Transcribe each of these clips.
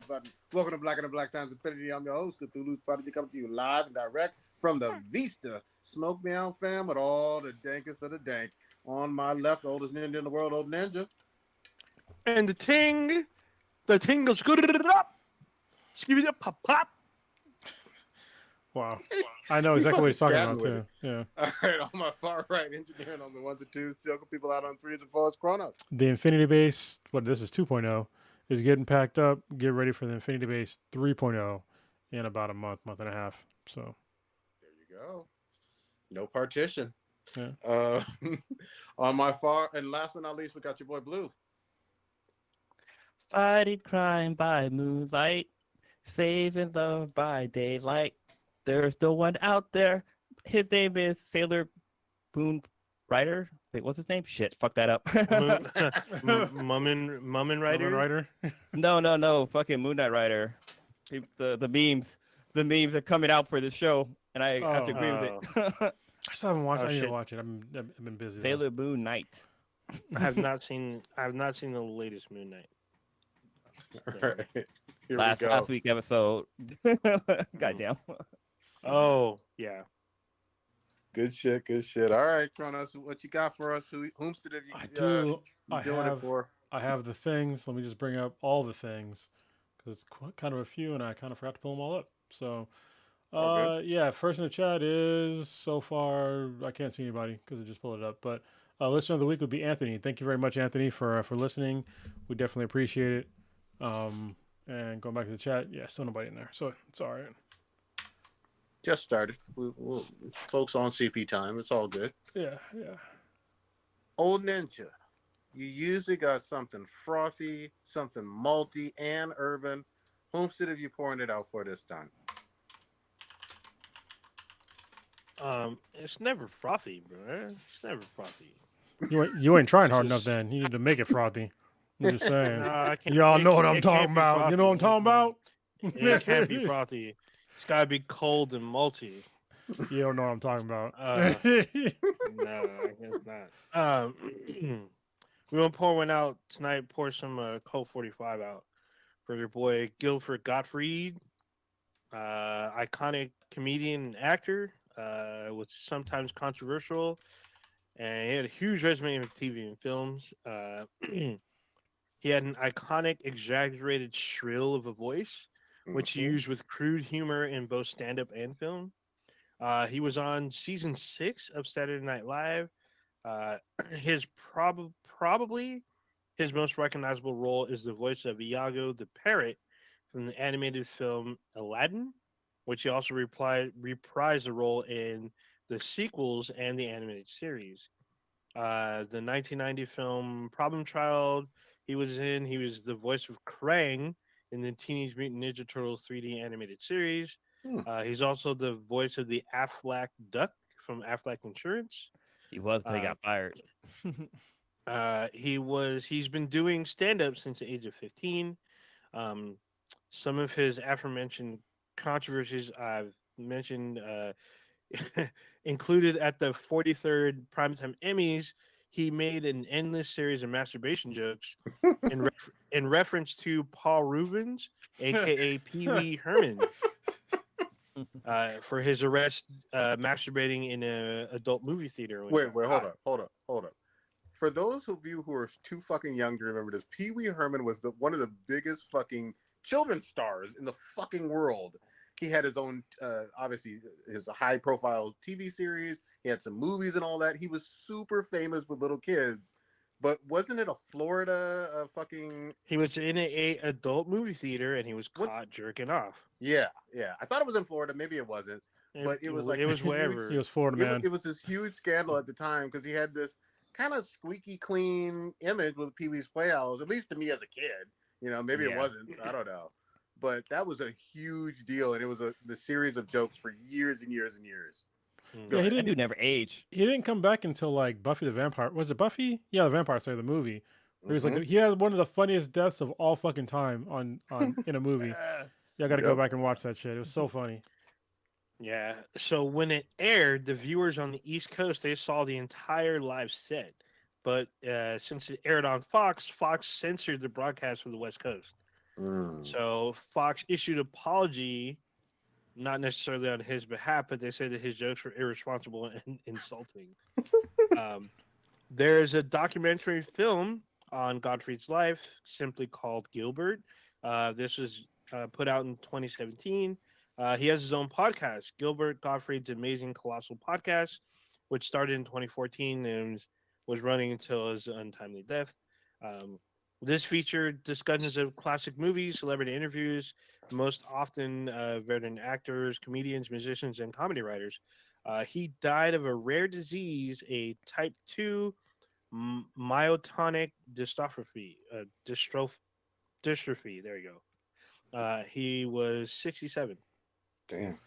button. Welcome to Black and the Black Times Infinity. I'm your host, Cthulhu's Prodigy, coming to you live and direct from the Vista Smoke Me Out fam with all the dankest of the dank. On my left, oldest ninja in the world, old ninja. And the ting goes good up. Skip it up, pop, pop. Wow. I know exactly what he's talking about, too. Yeah. All right, on my far right, engineering on the ones and twos, choking people out on threes and fours, Kronos. The Infinity Base, this is 2.0, is getting packed up. Get ready for the Infinity Base 3.0 in about a month and a half. So there you go. No partition. Yeah. On my far, and last but not least, we got your boy Blue. Fighting crime by moonlight, saving love by daylight. There's no one out there. His name is Sailor Moon Rider. Wait, what's his name? Shit, fuck that up. Mummin Rider? No. Fucking Moon Knight Rider. The memes are coming out for the show, and I have to agree with it. I still haven't watched it. I need to watch it. I've been busy. Sailor Moon Knight. I have not seen the latest Moon Knight. All right. Last week episode. Goddamn. Oh, yeah. Good shit. All right, Kronos, what you got for us? Whomstead have you doing it for? I have the things. Let me just bring up all the things because it's kind of a few, and I kind of forgot to pull them all up. So, yeah, first in the chat is so far I can't see anybody because I just pulled it up. But listener of the week would be Anthony. Thank you very much, Anthony, for listening. We definitely appreciate it. And going back to the chat, yeah, still nobody in there, so it's all right. Just started. Folks on CP time. It's all good. Yeah. Old Ninja, you usually got something frothy, something malty, and urban. Whomstead have you pouring it out for this time? It's never frothy, bro. It's never frothy. You ain't trying hard enough. Then you need to make it frothy. I'm just saying. Y'all know what I'm talking about. Frothy. You know what I'm talking about? It can't be frothy. It's gotta be cold and malty. You don't know what I'm talking about. No, I guess not. We gonna pour one out tonight. Pour some Colt 45 out for your boy Guilford Gottfried, iconic comedian and actor. Was sometimes controversial, and he had a huge resume in TV and films. He had an iconic, exaggerated shrill of a voice, which he used with crude humor in both stand-up and film. He was on season 6 of Saturday Night Live. His probably his most recognizable role is the voice of Iago the parrot from the animated film Aladdin, which he also reprised the role in the sequels and the animated series. The 1990 film Problem Child he was the voice of Krang in the Teenage Mutant Ninja Turtles 3D animated series. He's also the voice of the Aflac Duck from Aflac Insurance. He was until he got fired. He's been doing stand-up since the age of 15. Some of his aforementioned controversies I've mentioned included at the 43rd Primetime Emmys. He made an endless series of masturbation jokes in reference to Paul Rubens, aka Pee Wee Herman, for his arrest masturbating in an adult movie theater. Wait, hold up. For those of you who are too fucking young to remember this, Pee Wee Herman was one of the biggest fucking children's stars in the fucking world. He had his own, obviously, his high-profile TV series. He had some movies and all that. He was super famous with little kids. But wasn't it a Florida fucking... He was in a adult movie theater, and he was caught jerking off. Yeah. I thought it was in Florida. Maybe it wasn't. But it was like... It was wherever. He was Florida, man. It was this huge scandal at the time because he had this kind of squeaky clean image with Pee-wee's Playhouse, at least to me as a kid. You know, maybe it wasn't. I don't know. But that was a huge deal, and it was the series of jokes for years and years and years. Yeah, That dude never aged. He didn't come back until like Buffy the Vampire. Was it Buffy? Yeah, the Vampire Slayer, the movie. Where he was like, he had one of the funniest deaths of all fucking time on in a movie. Yeah, I got to go back and watch that shit. It was so funny. Yeah. So when it aired, the viewers on the East Coast, they saw the entire live set. But since it aired on Fox, Fox censored the broadcast for the West Coast. So Fox issued apology, not necessarily on his behalf, but they said that his jokes were irresponsible and insulting. um, there's a documentary film on Gottfried's life simply called Gilbert. This was put out in 2017. He has his own podcast, Gilbert Gottfried's Amazing Colossal Podcast, which started in 2014 and was running until his untimely death. Um, this featured discussions of classic movies, celebrity interviews, most often veteran actors, comedians, musicians, and comedy writers. He died of a rare disease, a type 2 myotonic dystrophy. There you go. He was 67. Damn.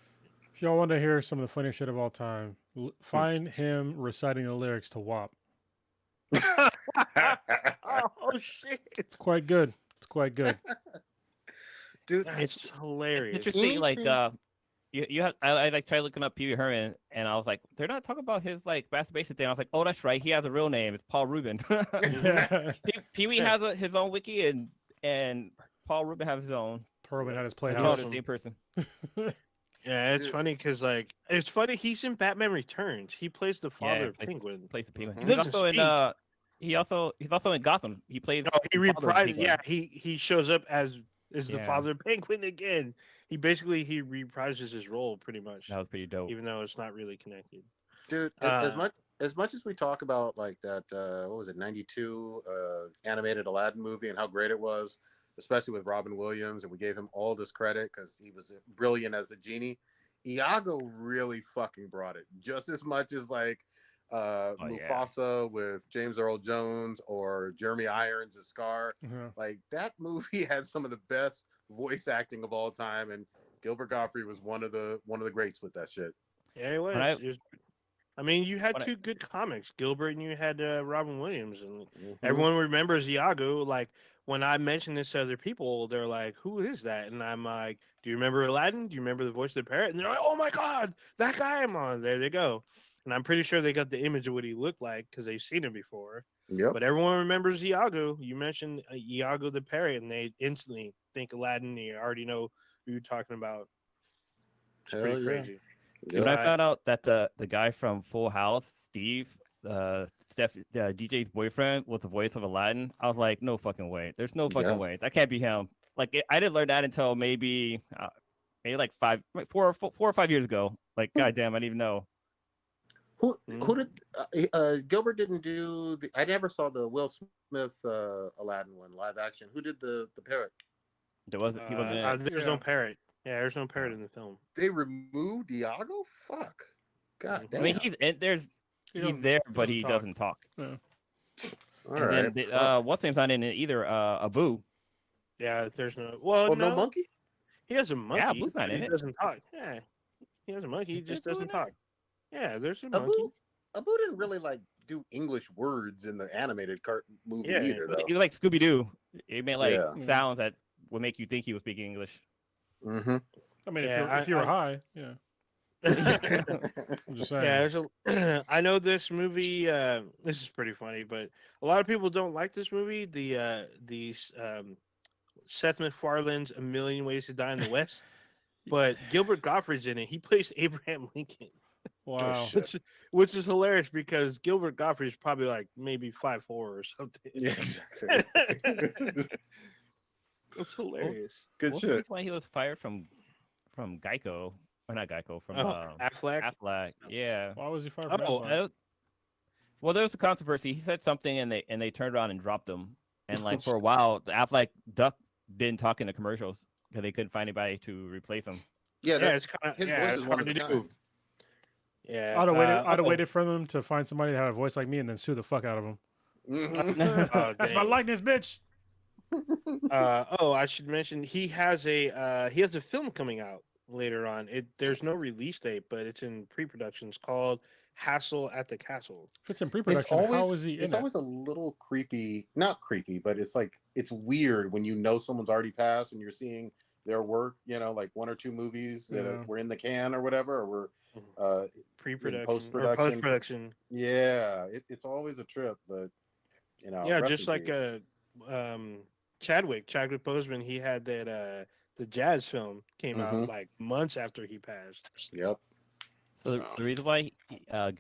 If y'all want to hear some of the funniest shit of all time, find him reciting the lyrics to WAP. Oh shit! It's quite good. It's quite good. Dude, It's hilarious. Interesting, like Anything- you have I like tried looking up Pee Wee Herman, and I was like, they're not talking about his like masturbation thing. I was like, oh, that's right, he has a real name. It's Paul Rubin. Yeah. Pee Wee has his own wiki, and Paul Rubin has his own. Perlman had his They're playhouse. the same person. Yeah, it's Dude. funny because like it's funny. He's in Batman Returns. He plays the father of plays- Penguin. Plays the Penguin. Mhm. He's Doesn't also in speak. he's also in Gotham. He plays. No, he the father of reprises. Penguin. Yeah, he shows up as the Yeah. father of Penguin again. He reprises his role pretty much, That was pretty dope. even though it's not really connected. Dude, as much as we talk about like that, what was it, 92 animated Aladdin movie and how great it was, especially with Robin Williams, and we gave him all this credit because he was brilliant as a genie. Iago really fucking brought it just as much as like Mufasa with James Earl Jones or Jeremy Irons as Scar. Like that movie had some of the best voice acting of all time, and Gilbert Gottfried was one of the greats with that shit. Yeah, it was. I mean, you had two good comics, Gilbert, and you had Robin Williams, and everyone remembers Iago. Like when I mention this to other people, they're like, "Who is that?" And I'm like, "Do you remember Aladdin? Do you remember the voice of the parrot?" And they're like, "Oh my god, that guy I'm on." There they go. And I'm pretty sure they got the image of what he looked like because they've seen him before. Yep. But everyone remembers Iago. You mentioned Iago the parrot, and they instantly think Aladdin. You already know who you're talking about. It's Hell pretty yeah. crazy. When I found out that the guy from Full House, Steve, DJ's boyfriend, was the voice of Aladdin, I was like, no fucking way. There's no fucking way. That can't be him. Like I didn't learn that until maybe like 4 or 5 years ago. Like, goddamn, I didn't even know. Who did Gilbert didn't do the? I never saw the Will Smith Aladdin one live action. Who did the parrot? He wasn't in it. There's no parrot. Yeah, there's no parrot in the film. They removed Iago? Fuck. God damn. I mean, he's there, but he doesn't talk. All and right. then what's name's not in it either? Abu. Yeah, there's no. Well, no monkey. He has a monkey. Yeah, Abu's not but in he it. doesn't talk. Yeah, he has a monkey. He just doesn't talk. Yeah, there's a Abu, monkey. Abu didn't really like do English words in the animated movie Yeah, either, though. He was like Scooby Doo. It made like Yeah. sounds that would make you think he was speaking English. Mm-hmm. I mean, Yeah, if you were high, yeah. I'm just saying. Yeah, there's a. I know this movie. This is pretty funny, but a lot of people don't like this movie. The Seth MacFarlane's A Million Ways to Die in the West, but Gilbert Gottfried's in it. He plays Abraham Lincoln. Wow. Which is hilarious because Gilbert Gottfried is probably like maybe 5'4" or something. Yeah, exactly. It's hilarious. Good What's shit. the reason why he was fired from Geico? Or not Geico, from Affleck. Affleck. Yeah. Why was he fired from Oh, Affleck? Well, there was a controversy. He said something, and they turned around and dropped him. And like for a while, the Affleck didn't talk in the commercials because they couldn't find anybody to replace him. Yeah, It's kind of his voice is one of hard a to kind. do. Yeah, I'd have waited for them to find somebody that had a voice like me and then sue the fuck out of them. Mhm. That's my likeness, bitch. I should mention he has a film coming out later on. There's no release date, but it's in pre-production. It's called Hassle at the Castle. If it's in pre-production, how is he in It's it? always a little creepy. Not creepy, but it's like it's weird when you know someone's already passed and you're seeing their work. You know, like 1 or 2 movies that were in the can or whatever, or were Pre-production, post-production. or post-production. Yeah, it's always a trip, but you know. Yeah, rest just in like peace. Chadwick Boseman, he had that the jazz film came out Mhm. like months after he passed. Yep. So So. the reason why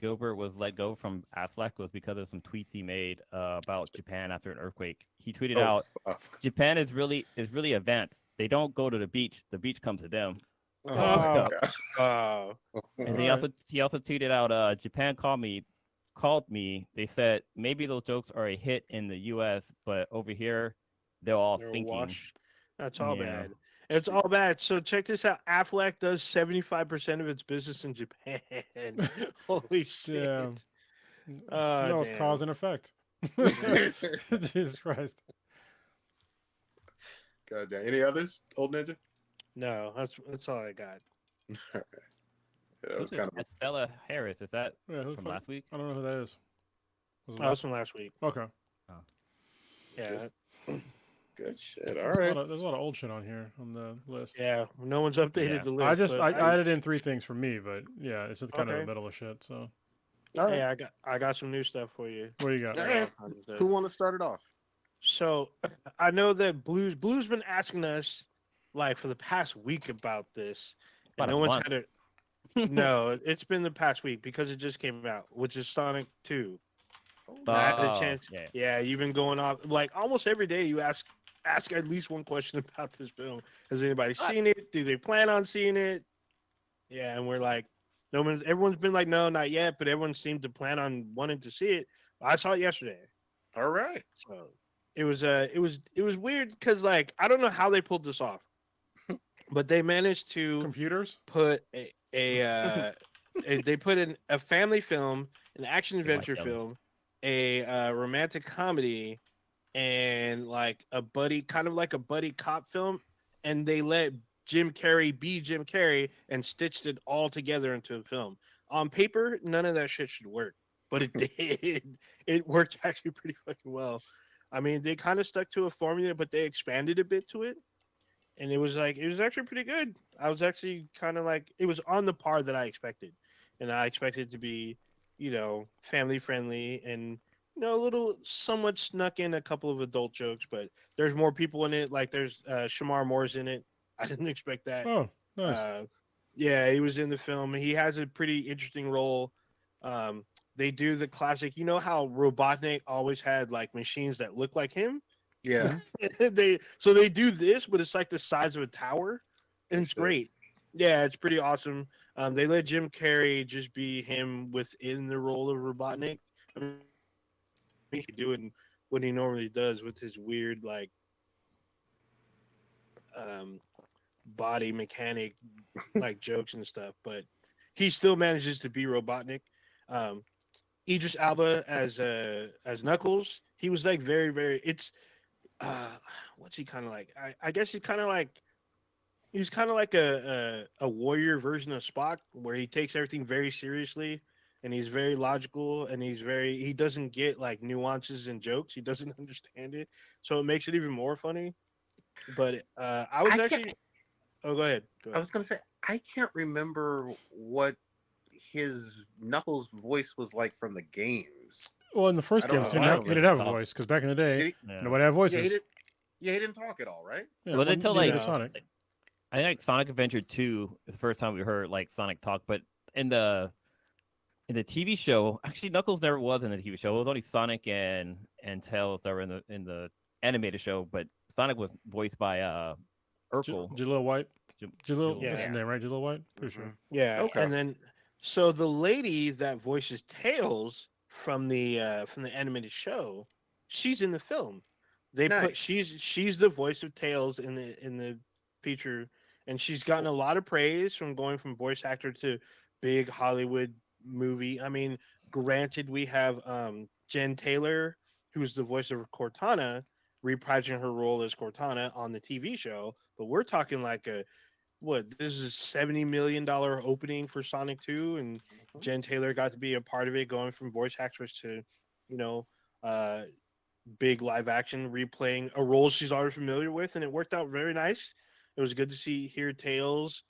Gilbert was let go from Affleck was because of some tweets he made about Japan after an earthquake. He tweeted Oh out, fuck. "Japan is really advanced. They don't go to the beach. The beach comes to them." Oh It's my fucked Wow. up. Uh, And Alright. he also tweeted out, "Japan called me. They said maybe those jokes are a hit in the U.S., but over here they're all they're sinking." washed. That's all Yeah. bad. It's all bad. So check this out. Affleck does 75% of its business in Japan. Holy Damn. shit. Oh No, it's cause damn. and effect. Jesus Christ. God damn. Any others, old ninja? No, that's all I got. Yeah, that was Who's kind it? Stella Harris. Is that Yeah, who the from fuck? last week? I don't know who that is. Was it That was from last week. Okay. Yeah. good shit. All right. There's a lot of old shit on here on the list. Yeah. No one's updated Yeah. the list. I But added in 3 things for me, but yeah, it's just kind of okay. the middle of shit. So All Hey, right. I got some new stuff for you. what do you got? All right. Who want to start it off? So I know that Blue's been asking us like for the past week about this, and About no a one's month. had it. No, it's been the past week because it just came out, which is Sonic 2. And I had a Oh, chance. yeah. Yeah, you've been going off like almost every day. You ask at least one question about this film. Has anybody What? seen it? Do they plan on seeing it? Yeah, and we're like, no one. Everyone's been like, no, not yet. But everyone seemed to plan on wanting to see it. I saw it yesterday. All right. So it was weird because like I don't know how they pulled this off, but they managed to Computers? put they put in a family film, an action Big white adventure belly. film, a romantic comedy, and like a buddy kind of like a buddy cop film, and they let Jim Carrey be Jim Carrey and stitched it all together into a film. On paper, none of that shit should work, but it did. It worked actually pretty fucking well. I mean, they kind of stuck to a formula, but they expanded a bit to it, and it was actually pretty good. I was actually kind of like it was on the par that I expected, and I expected it to be, family friendly and a little somewhat snuck in a couple of adult jokes, but there's more people in it. Like there's Shamar Moore's in it. I didn't expect that. Oh, nice. Yeah, he was in the film. He has a pretty interesting role. They do the classic. You know how Robotnik always had like machines that look like him. Yeah. They do this, but it's like the size of a tower, and it's Sure. great. Yeah, it's pretty awesome. They let Jim Carrey just be him within the role of Robotnik. I mean, he doing what he normally does with his weird like um, body mechanic like jokes and stuff, but he still manages to be Robotnik. Um, Idris Alba as Knuckles, he was like very very. It's what's he kind of like? I guess he's kind of like a warrior version of Spock, where he takes everything very seriously and he's very logical and he doesn't get like nuances and jokes. He doesn't understand it, so it makes it even more funny. But I was I actually. can't- Oh, go ahead. Go I ahead. was gonna say I can't remember what his Knuckles voice was like from the games. Well, in the first I don't games, know. he didn't have a Talk. voice because back in the day, Did he? Yeah. nobody had voices. Yeah, he didn't talk at all, right? Yeah, Well, neither until, did like- Sonic. I think like Sonic Adventure 2 is the first time we heard like Sonic talk, but in the TV show, actually Knuckles never was in the TV show. It was only Sonic and Tails that were in the animated show, but Sonic was voiced by Urkel. Jaleel White. Jaleel, Yeah. that's his name, right? Jaleel White? Pretty sure. Mhm. Yeah, Okay. and then so the lady that voices Tails from the animated show, she's in the film. They put Nice. she's the voice of Tails in the feature, and she's gotten a lot of praise from going from voice actor to big Hollywood movie. I mean, granted, we have Jen Taylor, who's the voice of Cortana, reprising her role as Cortana on the TV show, but we're talking like this is $70 million opening for Sonic 2, and Jen Taylor got to be a part of it, going from voice actress to, you know, uh, big live action, replaying a role she's already familiar with, and it worked out very nice. It was good to hear Tails,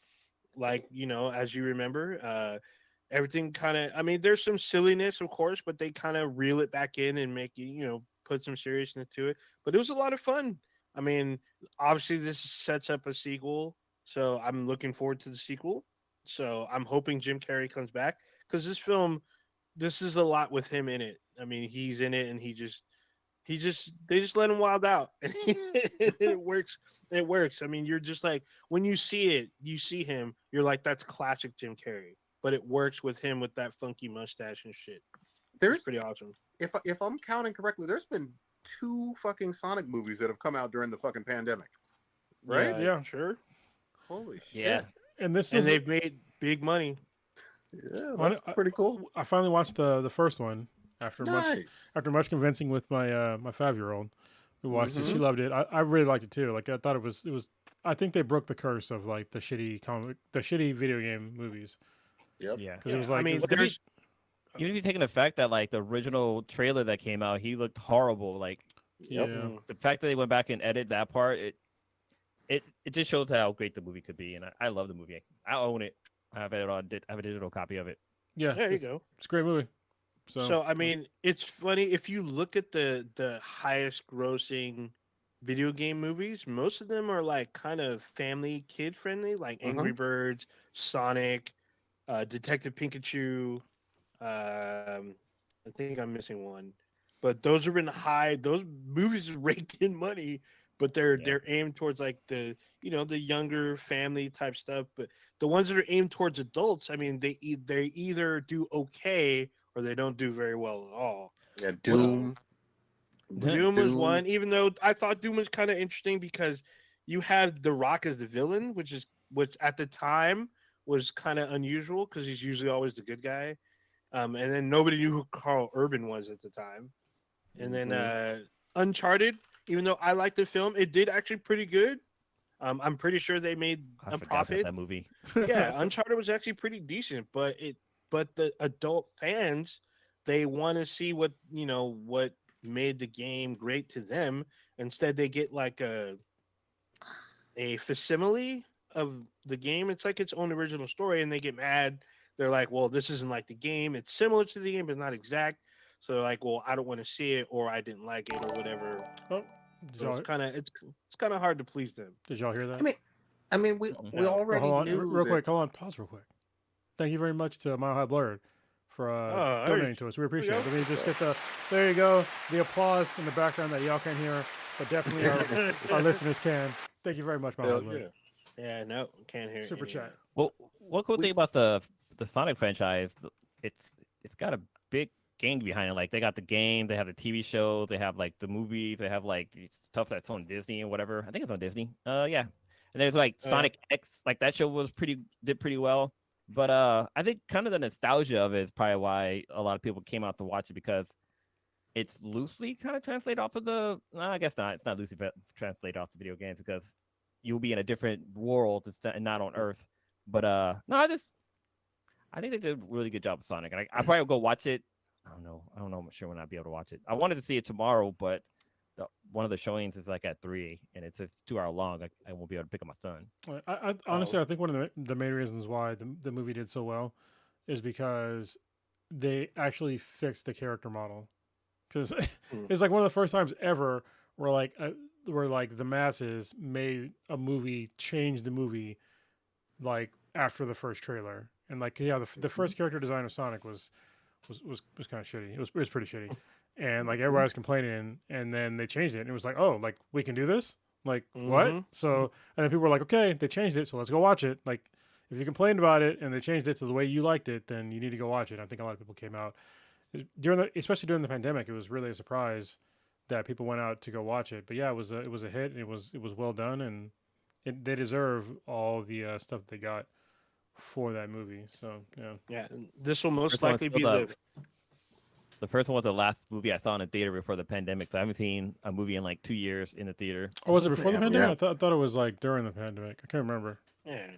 like as you remember. Everything kind of, I mean, there's some silliness, of course, but they kind of reel it back in and make put some seriousness to it. But it was a lot of fun. I mean, obviously this sets up a sequel, so I'm looking forward to the sequel. So I'm hoping Jim Carrey comes back because this is a lot with him in it. I mean, he's in it, and they just let him wild out, and it works. It works. I mean, you're just like when you see it, you see him, you're like, that's classic Jim Carrey. But it works with him with that funky mustache and shit. There's It's pretty awesome. if I'm counting correctly, there's been 2 fucking Sonic movies that have come out during the fucking pandemic, right? Yeah. Sure. Holy shit! Yeah. And this And is they've made big money. Yeah, that's pretty cool. I finally watched the first one after Nice. much convincing with my my 5-year-old. We watched it. She Mhm. loved it. I really liked it too. Like I thought it was. I think they broke the curse of like the shitty video game movies. Yep. Yeah. Because it was I like, mean, it was- there's Even if you take in the fact that like the original trailer that came out, he looked horrible. Like yeah. the fact that they went back and edited that part, it just shows how great the movie could be. And I love the movie. I own it. I have it on. I have a digital copy of it. Yeah, there you go. it's a great movie. So I mean, it's funny if you look at the highest grossing video game movies, most of them are like kind of family kid friendly, like Angry Birds, Sonic, Detective Pikachu. I think I'm missing one, but those have been high. Those movies raked in money, but they're aimed towards like the the younger family type stuff. But the ones that are aimed towards adults, I mean, they either do okay or they don't do very well at all. Yeah, Doom. Doom was one, even though I thought Doom was kind of interesting because you had The Rock as the villain, which at the time was kind of unusual because he's usually always the good guy. And then nobody knew who Carl Urban was at the time. And then Uncharted, even though I liked the film, it did actually pretty good. I'm pretty sure they made I a forgot about profit. that movie. Yeah, Uncharted was actually pretty decent, but the adult fans, they want to see what made the game great to them. Instead, they get like a facsimile of the game. It's like its own original story, and they get mad. They're like, well, this isn't like the game. It's similar to the game, but not exact. So they're like, well, I don't want to see it, or I didn't like it, or whatever. Oh, did So y'all, it's kind of hard to please them. did y'all hear that? I mean, we Oh, already hold on, knew real that. quick. Hold on, pause real quick. Thank you very much to Mile High Blurred for donating to us. We appreciate it. Let me just get there you go, the applause in the background that y'all can't hear, but definitely our listeners can. Thank you very much, Mile High Hell Blurred. yeah. Yeah, no, can't hear Super any of chat. Well, one cool thing about the Sonic franchise, it's got a big gang behind it. Like they got the game, they have the TV show, they have like the movies, they have like stuff that's on Disney and whatever. I think it's on Disney. Yeah. And there's like Sonic X, like that show did pretty well. But I think kind of the nostalgia of it is probably why a lot of people came out to watch it because it's loosely kind of translated off of I guess not. It's not loosely translated off the video games because you'll be in a different world and not on Earth. But no, I think they did a really good job with Sonic. And I probably will go watch it. I don't know. I'm not sure when I'll be able to watch it. I wanted to see it tomorrow, but one of the showings is like at 3, and it's 2 hour long. I won't be able to pick up my son. I honestly, I think one of the main reasons why the movie did so well is because they actually fixed the character model. Because it's like one of the first times ever where like the masses made a movie change the movie like after the first trailer, and like the first character design of Sonic was kind of shitty. It was pretty shitty. And like everybody was complaining, and then they changed it, and it was like, oh, like we can do this, like what? So, and then people were like, okay, they changed it, so let's go watch it. Like, if you complained about it and they changed it to the way you liked it, then you need to go watch it. I think a lot of people came out especially during the pandemic. It was really a surprise that people went out to go watch it. But yeah, it was a hit, and it was well done, and they deserve all the stuff they got for that movie. So Yeah, this will most likely be the first one was the last movie I saw in a theater before the pandemic. So I haven't seen a movie in like 2 years in the theater. Oh, was it before the pandemic? Yeah. I thought it was like during the pandemic. I can't remember. Yeah.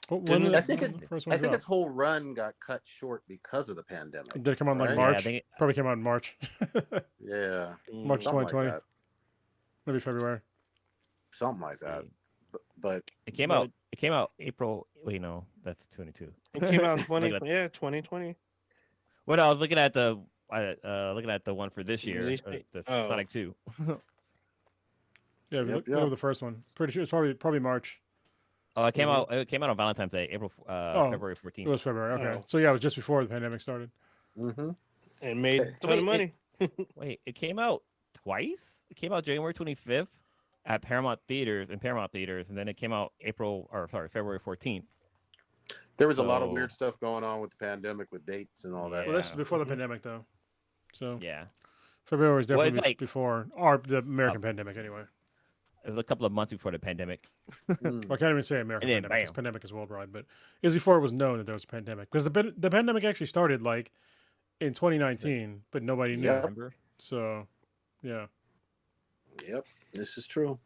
I think its whole run got cut short because of the pandemic. Did it come out in like right? March? Yeah, Probably came out in March. Yeah, March something like 2020. that. Maybe February. Something like that. But it came out April. Wait, no, that's 22. It came out in 2020. Well, I was looking at the one for this year, Release the date. Sonic 2. Yeah, Yep, look yep. at the first one. Pretty sure it's probably March. Oh, it came Mhm. out. It came out on Valentine's Day, Oh, February It 14th. was February. Okay, Oh. so yeah, it was just before the pandemic started. Mm-hmm. And made a ton Wait, of money. Wait, it came out twice. It came out January 25th at Paramount Theaters and then it came out February 14th. There was a lot of So weird stuff going on with the pandemic, with dates and all that. Well, this is Yeah. before the Mhm. pandemic, though. So yeah, February was Well, it's definitely like- before the American pandemic, anyway. it was a couple of months before the pandemic. Well, I can't even say American And then pandemic because bam. pandemic is worldwide, but it was before it was known that there was a pandemic. Because the pandemic actually started like in 2019, but nobody knew. Yep. September. So, yeah. Yep, this is true.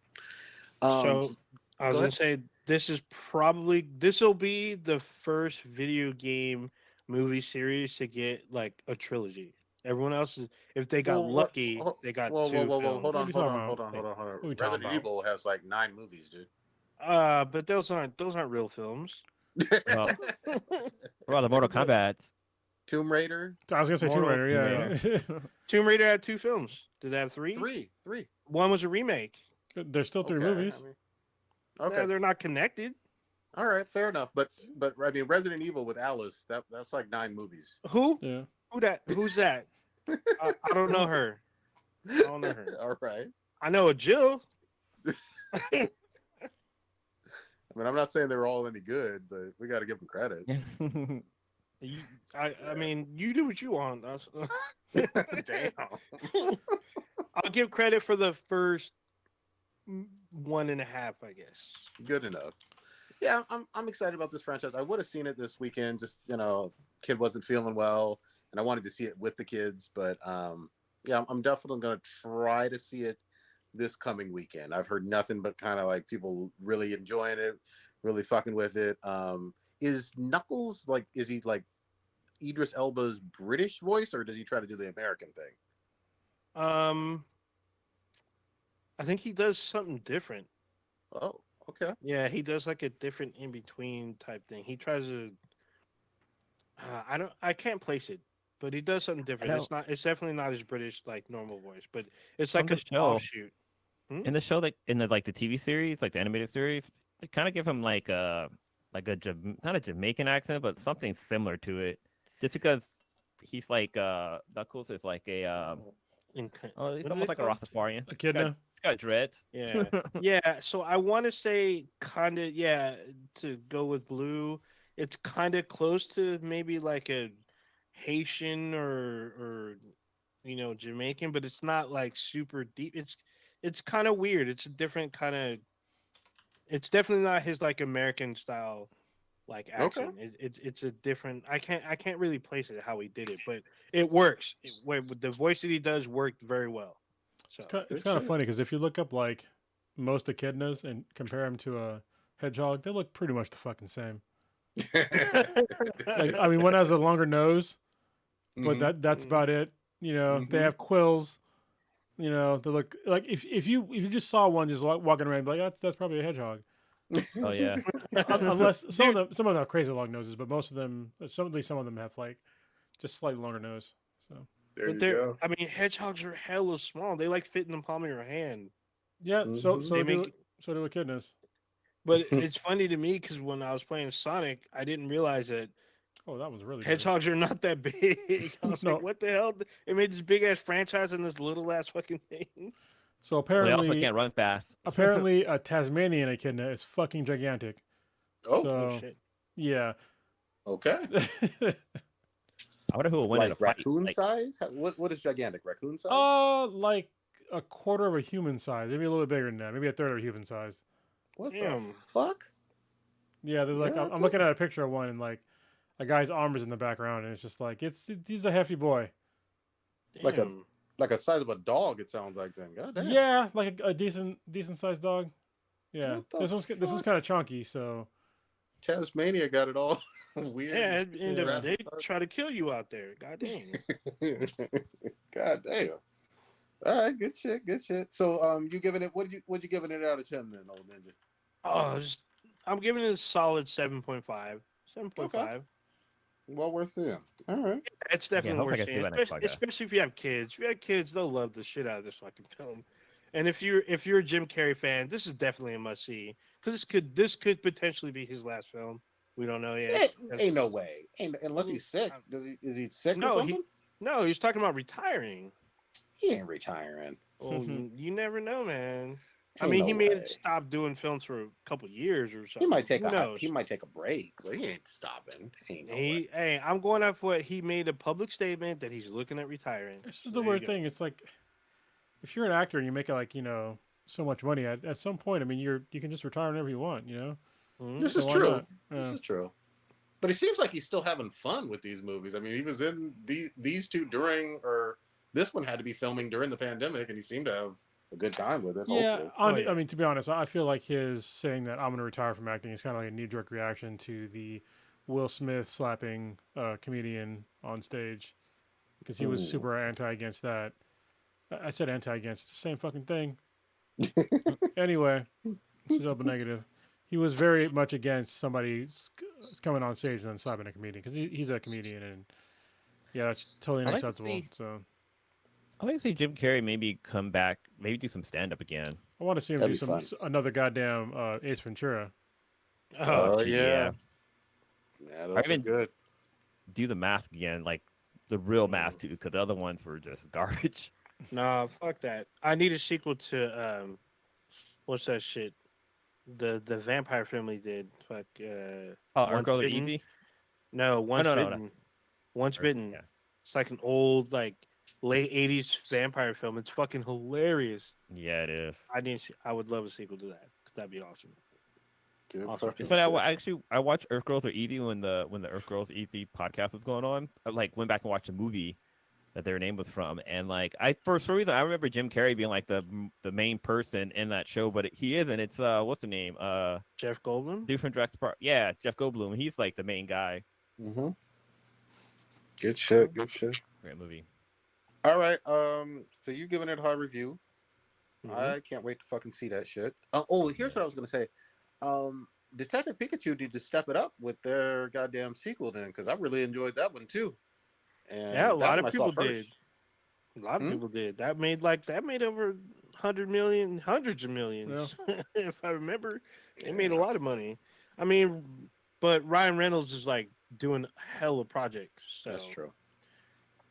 So I was go gonna ahead. say this will be the first video game movie series to get like a trilogy. Everyone else is, if they got lucky, they got Whoa, whoa, two whoa, whoa! films. Hold What are on, you hold talking on, about? hold on, hold on, hold What are we on. talking Resident about? Evil has like 9 movies, dude. But those aren't real films. Well, what about the Mortal Kombat? Tomb Raider, I was gonna say Tomb Mortal Raider. Yeah, Tomb Raider had 2 films. Did it have three? three. One was a remake. there's still 3 Okay, movies. I mean, No, okay, they're not connected. all right, fair enough. But I mean, Resident Evil with Alice, that's like 9 movies. Who? Yeah. Who's that? I don't know her. I don't know her. All right. I know a Jill. I mean, I'm not saying they were all any good, but we got to give them credit. I mean, you do what you want. Damn. I'll give credit for the first 1.5, I guess. Good enough. Yeah, I'm excited about this franchise. I would have seen it this weekend, just kid wasn't feeling well, and I wanted to see it with the kids. But yeah, I'm definitely gonna try to see it this coming weekend. I've heard nothing but kind of like people really enjoying it, really fucking with it. Is Knuckles like? Is he like Idris Elba's British voice, or does he try to do the American thing? I think he does something different. Oh, okay. Yeah, he does like a different in between type thing. He tries to. I can't place it, but he does something different. It's definitely not his British like normal voice, but it's like On an the show. offshoot. In the show, like in the TV series, like the animated series, they kind of give him not a Jamaican accent, but something similar to it. Just because he's like Knuckles is like a he's What do almost they like a call it? Rastafarian. Echidna. He's got dreads. Yeah, yeah. So I want to say kind of to go with blue. It's kind of close to maybe like a Haitian or Jamaican, but it's not like super deep. It's kind of weird. It's a different kind of. It's definitely not his like American style like accent. It's a different. I can't really place it how he did it, but it works. The voice that he does worked very well. So It's kind of funny because if you look up like most echidnas and compare them to a hedgehog, they look pretty much the fucking same. Like, I mean, one has a longer nose, but that's about it. They have quills. They look like if you just saw one just walking around, you'd be like that's probably a hedgehog. Oh yeah. Unless some of them have crazy long noses, but most of them, at least some of them have like just slightly longer nose. So There but you they're, go. I mean, hedgehogs are hella small. They like fit in the palm of your hand. yeah, so They do make- echidnas. But it's funny to me because when I was playing Sonic, I didn't realize that Oh, that was really good. hedgehogs are not that big. I was No. like, what the hell? They made this big ass franchise and this little ass fucking thing. So Well, they also apparently, can't run fast. apparently, a Tasmanian echidna is fucking gigantic. Oh, So Oh shit. yeah. okay. I wonder who will win in a Like fight. raccoon Like, size? What is gigantic? Raccoon size? Like a quarter of a human size, maybe a little bit bigger than that, maybe a third of a human size. What Damn. the fuck? Yeah, they're like Yeah, I'm looking at a picture of one and like a guy's arm is in the background and it's just like he's a hefty boy. Like a- Damn. Like a size of a dog, it sounds like then. God damn. Yeah, like a decent sized dog. Yeah, What the this one's fuck? kind of chunky, so Tasmania got it all weird. Yeah, and and Yeah. they try to kill you out there. God damn. God damn. All right, good shit, good shit. So, you giving it? What you giving it out of 10 then, old ninja? I'm giving it a solid 7.5. 7.5. Well worth seeing. All right. It's definitely hope I worth get seeing, through that next especially if you have kids. If you have kids, they'll love the shit out of this fucking film. And if you're a Jim Carrey fan, this is definitely a must see because this could potentially be his last film. We don't know yet. Ain't no way. Ain't unless he's sick. Is he sick or No, something? he's talking about retiring. He ain't retiring. Oh, you never know, man. I Ain't mean, no he may way. stop doing films for a couple years or He something. might take Who knows? he might take a break, but he ain't stopping. Ain't no way. Hey, I'm going off what he made a public statement that he's looking at retiring. This is So the there you weird go. thing. It's like if you're an actor and you make it like so much money at some point. I mean, you can just retire whenever you want. Mhm. This So is why true. not? This Yeah. is true. But it seems like he's still having fun with these movies. I mean, he was in these two during, or this one had to be filming during the pandemic, and he seemed to have a good time with it. Yeah, Hopefully, Oh, yeah. I mean, to be honest, I feel like his saying that I'm going to retire from acting is kind of like a knee jerk reaction to the Will Smith slapping a comedian on stage because he was Ooh. super anti against that. I said anti against. It's the same fucking thing. Anyway, it's a double negative. He was very much against somebody coming on stage and then slapping a comedian because he's a comedian and yeah, that's totally I like to unacceptable. see. So I like to see Jim Carrey maybe come back, maybe do some stand up again. I want to see him That'd do be fun. another goddamn Ace Ventura. Oh, Oh gee, yeah, yeah, Or those are even good. do the mask again, like the real Mm. mask too, because the other ones were just garbage. nah, fuck that. I need a sequel to what's that shit? The vampire family did. Fuck. Oh, Once Urkel or bitten. Easy? No, Oh once no, bitten. that's Once Urkel, bitten. yeah, It's like an old like late '80s vampire film. It's fucking hilarious. yeah, it is. I would love a sequel to that because that'd be awesome. Good Awesome. fucking It's funny. shit. I watched Earth Girls Are Easy when the Earth Girls Easy podcast was going on. I like went back and watched the movie that their name was from, and like for some reason I remember Jim Carrey being like the main person in that show, but he isn't. It's what's the name? Jeff Goldblum. Dude from Jurassic Park. Yeah, Jeff Goldblum. He's like the main guy. Mm-hmm. Good shit. Good shit. Great movie. All right. So you giving it a high review? Mhm. I can't wait to fucking see that shit. Here's what I was gonna say. Detective Pikachu need to step it up with their goddamn sequel then, because I really enjoyed that one too. And Yeah, a that lot one of I saw people first. did. A lot of Hmm? people did. That made over 100 million, hundreds of millions. If I remember, it made a Yeah, lot of money. I mean, but Ryan Reynolds is like doing hell of projects. that's So true.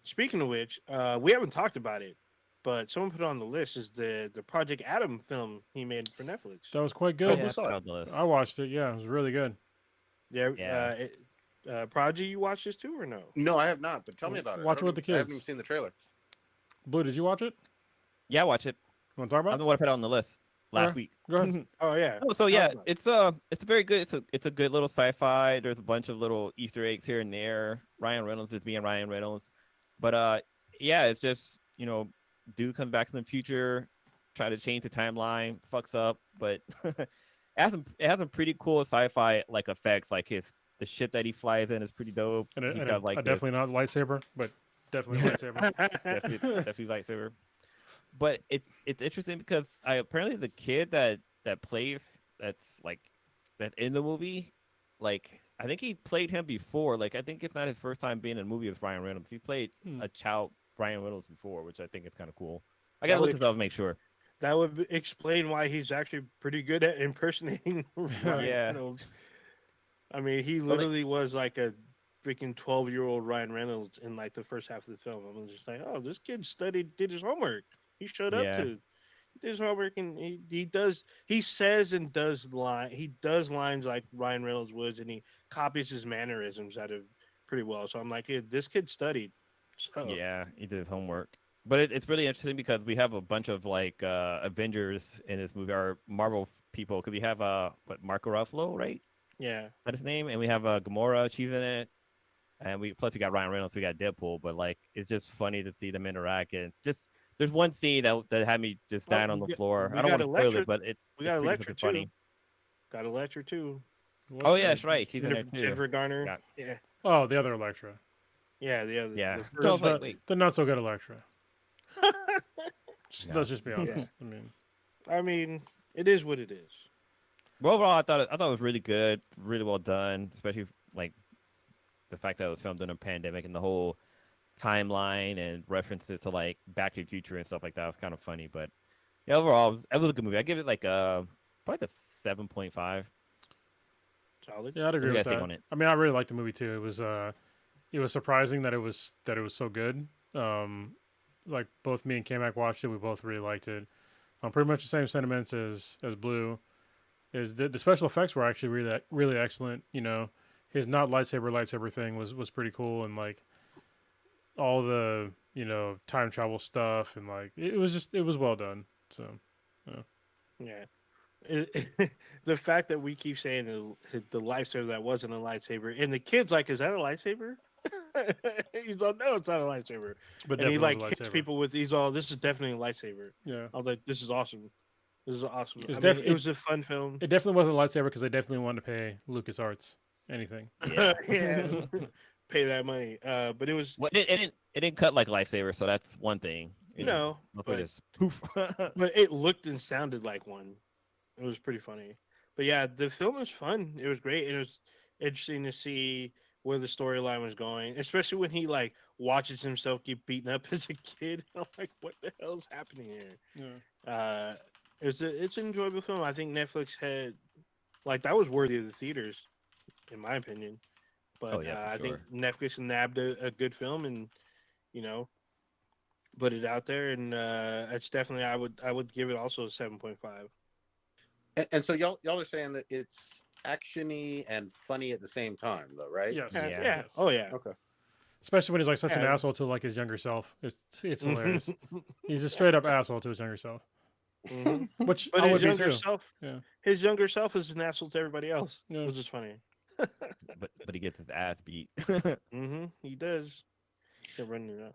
speaking of which, we haven't talked about it, but someone put it on the list is the Project Adam film he made for Netflix. That was quite Oh, good. who Yeah, saw put it? on the list. I watched it. Yeah, it was really good. Yeah, Yeah. Prodigy, you watched this too or no? No, I have not. But tell me about it. Watch it with the I haven't even kids. seen the trailer. Blue, did you watch it? Yeah, watch it. You want to talk I'm about the it? one I put it on the list last Okay. week. Go ahead. Oh yeah. Oh, so Talk yeah, about it. it's a very good. It's a good little sci-fi. There's a bunch of little Easter eggs here and there. Ryan Reynolds is being Ryan Reynolds, but yeah, it's just dude comes back to the future, try to change the timeline, fucks up, but it has some pretty cool sci-fi like effects. Like the ship that he flies in is pretty dope. And He's got like this definitely not lightsaber, but definitely Yeah. lightsaber. definitely lightsaber. But it's interesting because apparently the kid that plays that's in the movie, like I think he played him before. Like I think it's not his first time being in a movie as Ryan Reynolds. He played Hmm. a child Ryan Reynolds before, which I think is kind of cool. I That gotta look would this up and make sure. That would explain why he's actually pretty good at impersonating Ryan Yeah. Reynolds. I mean, he But, like- literally was like a freaking 12-year-old Ryan Reynolds in like the first half of the film. I was just like, oh, this kid did his homework. He showed up Yeah. he did his homework, and he does lines like Ryan Reynolds would, and he copies his mannerisms out of pretty well. So I'm like, yeah, this kid studied. So Yeah, he did his homework. But it's really interesting because we have a bunch of like Avengers in this movie, or Marvel people. Because we have Marco Ruffalo, right? yeah. Is that his name? And we have Gamora. She's in it. And we got Ryan Reynolds. We got Deadpool. But like, it's just funny to see them interact. And just there's one scene that had me just Well, dying on the we got- floor. we I don't got want to spoil Elektra- it, but it's we got pretty Elektra fucking too. funny. Got Electra too. What's Oh that? yeah, that's right. She's in there too. Jennifer Garner. Yeah. Yeah. Oh, the other Electra. Yeah, the other. Yeah. the So I was first- like, wait. The not so good Electra. No. Let's just be honest. Yeah. I mean, I mean, it is what it is. But overall, I thought it was really good, really well done, especially like the fact that it was filmed during a pandemic and the whole timeline and references to like Back to the Future and stuff like that was kind of funny. But Yeah, overall, it was a good movie. I give it like probably a 7.5. Solid. Yeah, I'd What do agree you with guys think that. on it? I mean, I really liked the movie too. It was surprising that it was so good. Like both me and K-Mac watched it. We both really liked it. Pretty much the same sentiments as Blue. Is the special effects were actually really excellent. You know, his not lightsaber thing was pretty cool, and like all the time travel stuff, and like it was well done. So yeah. Yeah. The fact that we keep saying the lightsaber that wasn't a lightsaber, and the kid's like, "Is that a lightsaber?" He's all, "No, it's not a lightsaber." But And he definitely like was a hits lightsaber. people with, "He's all, this is definitely a lightsaber." Yeah, I was like, "This is awesome. This is awesome." it's I mean, it definitely was a fun film. it definitely wasn't a lightsaber because they definitely wanted to pay LucasArts anything. Yeah. Yeah, pay that money. But it was Well, it didn't cut like a lightsaber, so that's one thing. It just no, looked like but this poof. it looked and sounded like one. It was pretty funny. But yeah, the film was fun. It was great. It was interesting to see where the storyline was going, especially when he like watches himself get beaten up as a kid. I'm like, what the hell's happening here? Yeah. It's an enjoyable film. I think Netflix had like that was worthy of the theaters, in my opinion. Oh But yeah, for I think sure. Netflix nabbed a good film and you know put it out there, and it's definitely I would give it also a 7.5. And so y'all are saying that it's actiony and funny at the same time, though, right? Yes. Yeah. Yeah. Yes. Oh yeah. Okay. Especially when he's like such an Yeah. asshole to like his younger self. It's hilarious. He's a straight up asshole to his younger self, hmm which But I would be too. Yeah. his younger self is an asshole to everybody else, Yeah. which is funny. But he gets his ass beat. He does. They're running it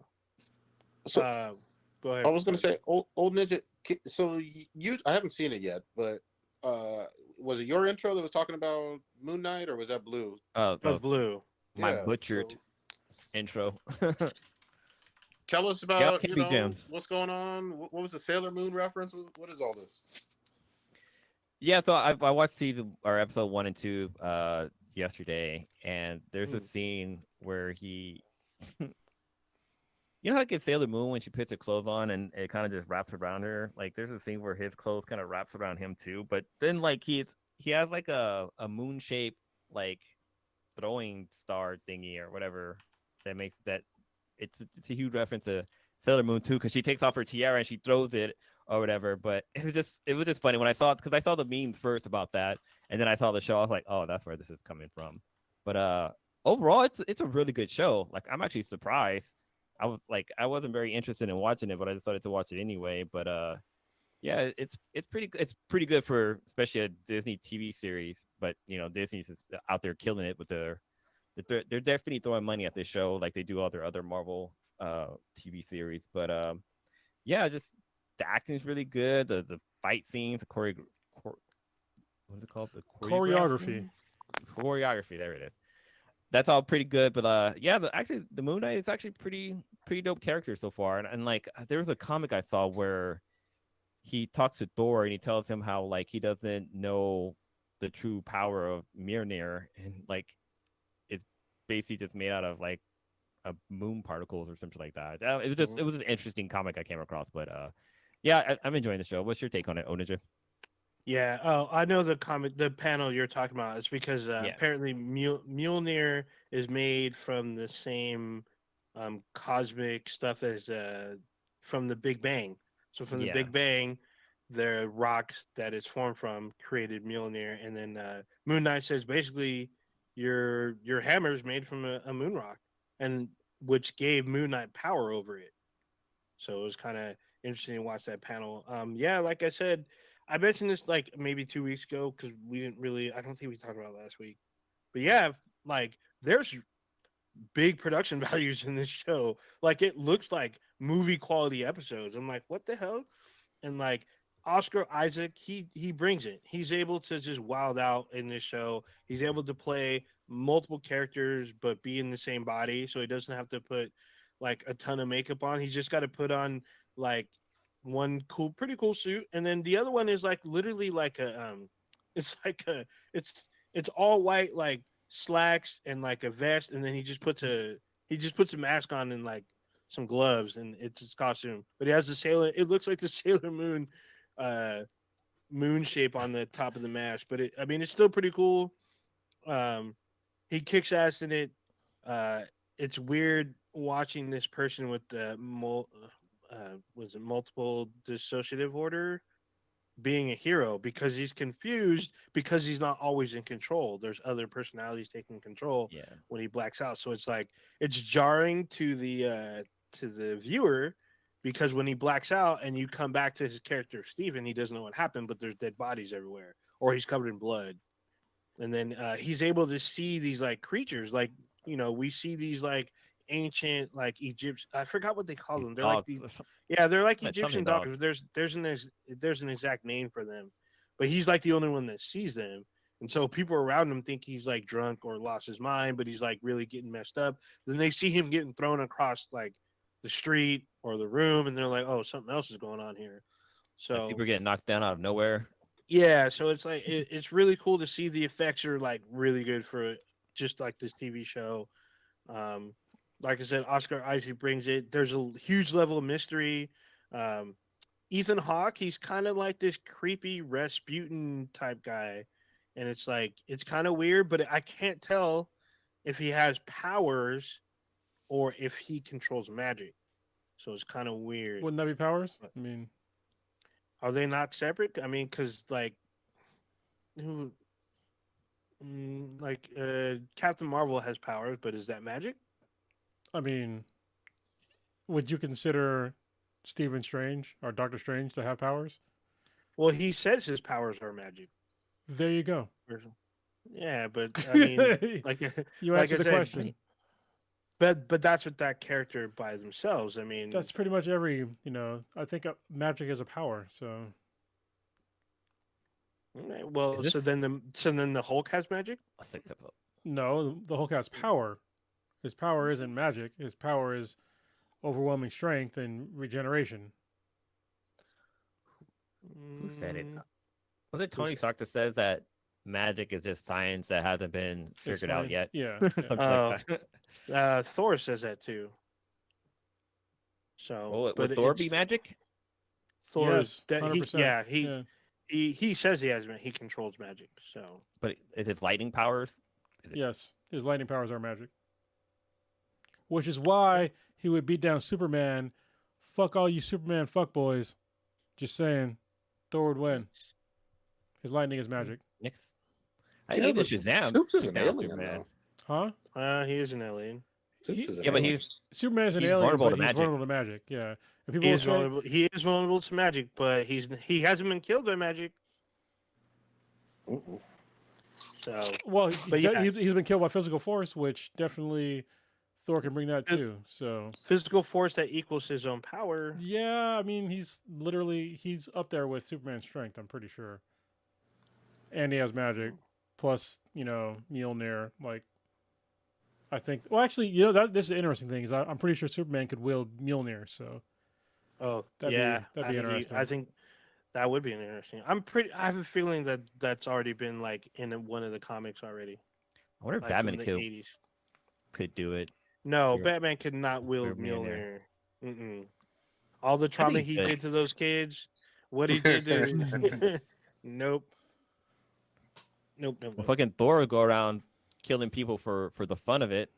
So out. Go ahead. I was gonna say, old ninja. So you, I haven't seen it yet, but was it your intro that was talking about Moon Knight, or was that Blue? Oh, That was Blue. my Yeah. butchered So intro. tell us Yeah, about KB Gems. what's going on. What was the Sailor Moon reference? What is all this? Yeah, so I watched season or episode 1 and 2 yesterday, and there's a Mm. scene where he you know how like in Sailor Moon when she puts her clothes on and it kind of just wraps around her? Like there's a scene where his clothes kind of wraps around him too, but then like he has like a moon shaped like throwing star thingy or whatever that makes that it's a huge reference to Sailor Moon too because she takes off her tiara and she throws it or whatever. But it was just funny when I saw it because I saw the memes first about that and then I saw the show. I was like, oh, that's where this is coming from. But overall, it's a really good show. Like I'm actually surprised. I wasn't very interested in watching it, but I decided to watch it anyway. But yeah, it's pretty good for especially a Disney TV series. But you know, Disney's is out there killing it with they're definitely throwing money at this show like they do all their other Marvel TV series. But yeah, just the acting is really good. The fight scenes, what is it called? The Choreography. choreography. There it is. That's all pretty good. But yeah, the Moon Knight is actually pretty dope character so far. And like there was a comic I saw where he talks to Thor and he tells him how like he doesn't know the true power of Mjolnir and like it's basically just made out of like a moon particles or something like that. It was an interesting comic I came across, but yeah, I'm enjoying the show. What's your take on it, Onija? Yeah. Oh, I know the panel you're talking about. It's because Yeah, apparently Mjolnir is made from the same cosmic stuff as from the Big Bang. So from the yeah, Big Bang, the rocks that it's formed from created Mjolnir, and then Moon Knight says basically your hammer is made from a moon rock, and which gave Moon Knight power over it. So it was kind of interesting to watch that panel. Yeah, like I said, I mentioned this like maybe 2 weeks ago because we didn't really. I don't think we talked about it last week. But yeah, like there's big production values in this show. Like it looks like movie quality episodes. I'm like, what the hell? And like Oscar Isaac, he brings it. He's able to just wild out in this show. He's able to play multiple characters but be in the same body, so he doesn't have to put like a ton of makeup on. He's just got to put on like one pretty cool suit, and then the other one is like literally like a it's like a it's all white like slacks and like a vest, and then he just puts a mask on and like some gloves, and it's his costume. But he has the sailor. It looks like the Sailor Moon moon shape on the top of the mask. But I mean, it's still pretty cool. He kicks ass in it. Uh, it's weird watching this person with the was it multiple dissociative order being a hero because he's confused because he's not always in control. There's other personalities taking control Yeah. when he blacks out. So it's like it's jarring to the viewer because when he blacks out and you come back to his character Steven, he doesn't know what happened, but there's dead bodies everywhere or he's covered in blood. And then he's able to see these like creatures like we see these like ancient like Egyptian. I forgot what they call them. They're like these. Yeah, they're like Egyptian dogs. But there's an exact name for them, but he's like the only one that sees them. And so people around him think he's like drunk or lost his mind, but he's like really getting messed up. Then they see him getting thrown across like the street or the room, and they're like, "Oh, something else is going on here." So Like people are getting knocked down out of nowhere. yeah, so it's like it's really cool to see the effects are like really good for just like this TV show. Um, like I said, Oscar Isaac brings it. There's a huge level of mystery. Um, Ethan Hawke, he's kind of like this creepy Rasputin type guy, and it's like it's kind of weird, but I can't tell if he has powers or if he controls magic. So it's kind of weird. Wouldn't that be powers? I mean, Are they not separate? I mean, because like who Captain Marvel has powers, but is that magic? I mean, would you consider Stephen Strange or Doctor Strange to have powers? Well, he says his powers are magic. There you go. Yeah, but I mean, like You like answered I the said, question. but that's what that character by themselves. I mean, That's pretty much every, I think magic is a power. So well, Is so this- then the Hulk has magic. A 6 episode. no, the Hulk has power. His power isn't magic. His power is overwhelming strength and regeneration. Who said it? Mm, Was it Tony Stark that says that magic is just science that hasn't been figured out Explain. yet? Yeah. Something like that. Thor says that too. So, Well, but would Thor be it's- magic? Thor's Yes, 100%. he says he controls magic. So But is it lightning powers? Yes, his lightning powers are magic. Which is why he would beat down Superman. Fuck all you Superman fuckboys. Just saying. Thor would win. His lightning is magic. Next. I Yeah, think but Shazam. Supes is took an down alien, Superman. though. Huh? he is an alien. Supes He- is an Yeah, but alien. Superman is an He's alien, vulnerable but to he's magic. vulnerable to magic. Yeah. And people He will is say, vulnerable. He is vulnerable to magic, but he hasn't been killed by magic. Mm-mm. So well, But yeah. he's been killed by physical force, which definitely Thor can bring that too. So physical force that equals his own power. yeah, I mean he's up there with Superman's strength. I'm pretty sure. And he has magic, plus Mjolnir. Like, I think. Well, actually, this is an interesting thing. Is I'm pretty sure Superman could wield Mjolnir. So Oh, That'd yeah, be interesting. I think that would be interesting. I have a feeling that that's already been like in one of the comics already. I wonder if Like Batman from the 80s. could do it. No, You're- Batman could not wield you're Mjolnir. Mjolnir. Mm-mm. All the trauma he he could. did to those kids, what he did to nope. Nope, nope, Well, nope. fucking Thor would go around killing people for the fun of it.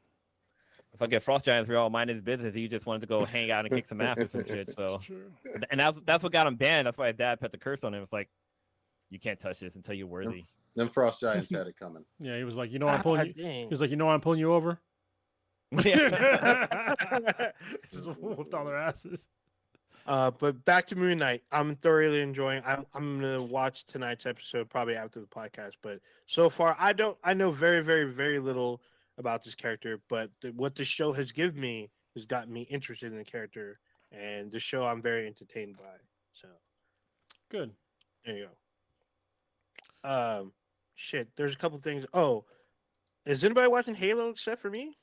Fucking Frost Giants were all minding his business. He just wanted to go hang out and kick some ass or some shit. So, it's true. and that's what got him banned. That's why his dad put the curse on him. It's like, you can't touch this until you're worthy. Them Frost Giants had it coming. Yeah, he was like, I'm pulling you. Dang. He was like, I'm pulling you over. Yeah. Just whooped on their asses. But back to Moon Knight, I'm thoroughly enjoying. I'm gonna watch tonight's episode probably after the podcast. But so far, I know very, very, very little about this character. But what the show has given me has gotten me interested in the character, and the show I'm very entertained by. So Good. there you go. Shit. There's a couple things. Oh, is anybody watching Halo except for me?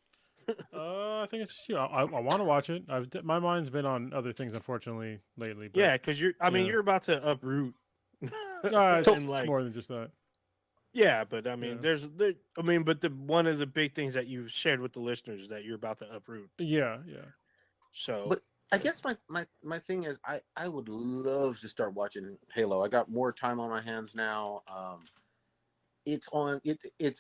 I think it's just you. I want to watch it. My mind's been on other things, unfortunately, lately. But, Yeah, because you're. I mean, yeah. you're about to uproot. it's, And, like, more than just that. yeah, but I mean, Yeah. but one of the big things that you've shared with the listeners is that you're about to uproot. Yeah. So But I guess my thing is I would love to start watching Halo. I got more time on my hands now. It's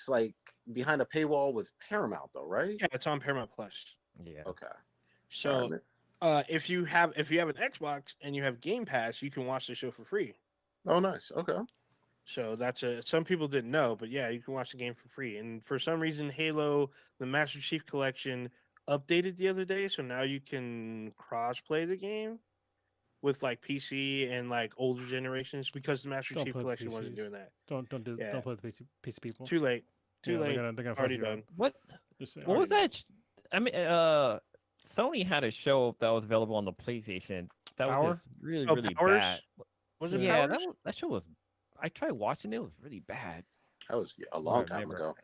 like behind a paywall with Paramount though, right? Yeah, it's on Paramount Plus. Yeah. Okay. All right. So, if you have an Xbox and you have Game Pass, you can watch the show for free. Oh, nice. Okay. So some people didn't know, but yeah, you can watch the game for free. And for some reason, Halo, the Master Chief Collection, updated the other day, so now you can cross play the game with like PC and like older generations because the Master Don't Chief play with the Collection wasn't PCs. doing that. Don't Yeah, play with the PC people. too late. Too Yeah, late. they're gonna fuck Already you up. done. What Just saying. what was Already done. that? I mean, Sony had a show that was available on the PlayStation that Power? was just really Oh, really Powers? bad. Was it Yeah, Powers? that show was. I tried watching it. It was really bad. That was a What I long time remember. ago.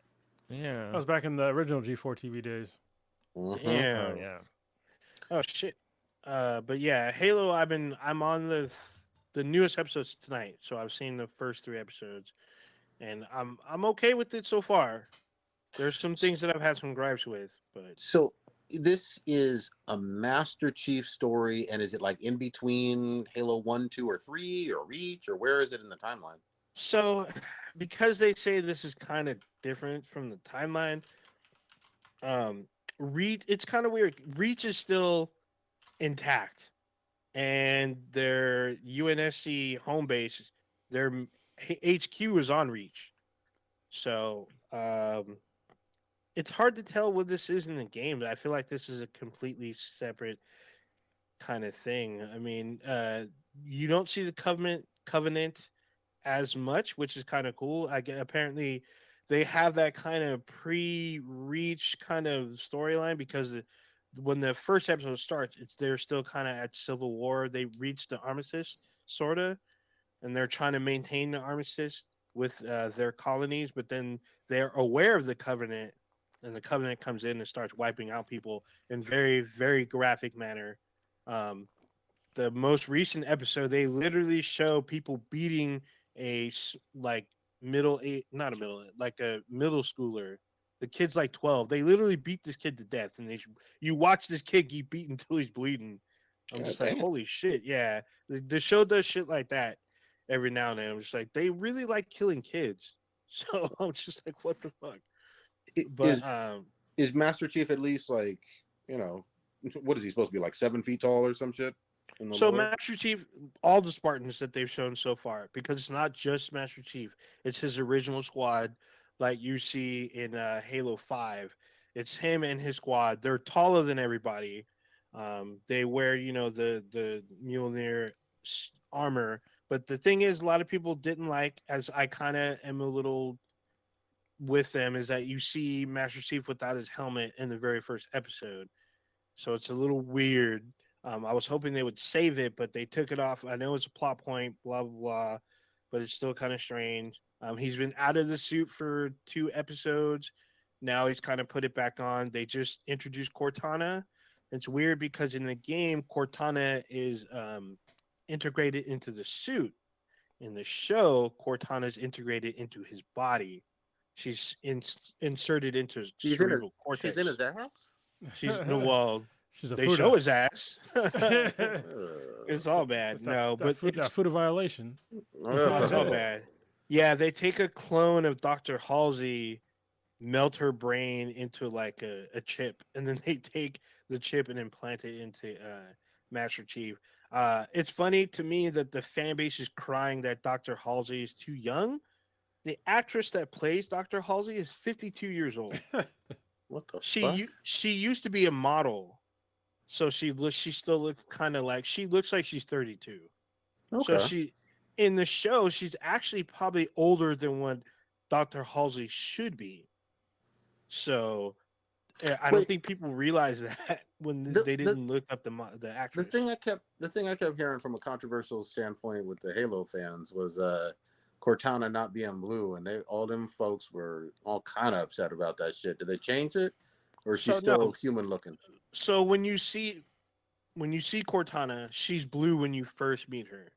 Yeah. That was back in the original G4 TV days. Mm-hmm. Oh Damn. yeah. Oh shit. But yeah, Halo. I'm on the newest episodes tonight, so I've seen the first 3 episodes, and I'm okay with it so far. There's some things that I've had some gripes with, but So this is a Master Chief story, and is it like in between Halo 1, 2, or 3, or Reach, or where is it in the timeline? so because they say this is kind of different from the timeline, Reach it's kind of weird. Reach is still intact, and their UNSC home base, their HQ is on Reach. So it's hard to tell what this is in the game. I feel like this is a completely separate kind of thing. I mean, you don't see the covenant as much, which is kind of cool. I get apparently they have that kind of pre-reach kind of storyline because when the first episode starts, they're still kind of at civil war. They reach the armistice, sorta, and they're trying to maintain the armistice with their colonies, but then they're aware of the covenant, and the covenant comes in and starts wiping out people in very very graphic manner. Um, the most recent episode, they literally show people beating like not a middle, like a middle schooler. The kid's like 12. They literally beat this kid to death, and you watch this kid get beaten until he's bleeding. I'm God just like, damn. holy shit, yeah. The show does shit like that every now and then. I'm just like, they really like killing kids. So I'm just like, what the fuck? But Is Master Chief at least like, what is he supposed to be, like 7 feet tall or some shit in the so lore? Master Chief, all the Spartans that they've shown so far, because it's not just Master Chief, it's his original squad, like you see in Halo 5. It's him and his squad. They're taller than everybody. They wear, the Mjolnir armor. But the thing is, a lot of people didn't like, as I kind of am a little with them, is that you see Master Chief without his helmet in the very first episode. So it's a little weird. I was hoping they would save it, but they took it off. I know it's a plot point, blah blah blah, but it's still kind of strange. He's been out of the suit for 2 episodes. Now he's kind of put it back on. They just introduced Cortana. It's weird because in the game, Cortana is integrated into the suit. In the show, Cortana is integrated into his body. She's inserted into his cerebral She's cortex. in his ass. She's no, well, She's a they Fuda. show his ass. That's It's all bad. No, but that Fuda violation. it's all bad. Yeah, they take a clone of Dr. Halsey, melt her brain into like a chip, and then they take the chip and implant it into Master Chief. It's funny to me that the fan base is crying that Dr. Halsey is too young. The actress that plays Dr. Halsey is 52 years old. What the fuck? She used to be a model, so she still looks kind of like she looks like she's 32. So Okay. she in the show she's actually probably older than what Dr. Halsey should be. So I don't Wait, think people realize that when they didn't look up the actress. the thing I kept hearing from a controversial standpoint with the Halo fans was Cortana not being blue, and all them folks were all kind of upset about that shit. Did they change it, or is she still human looking? So when you see Cortana, she's blue when you first meet her.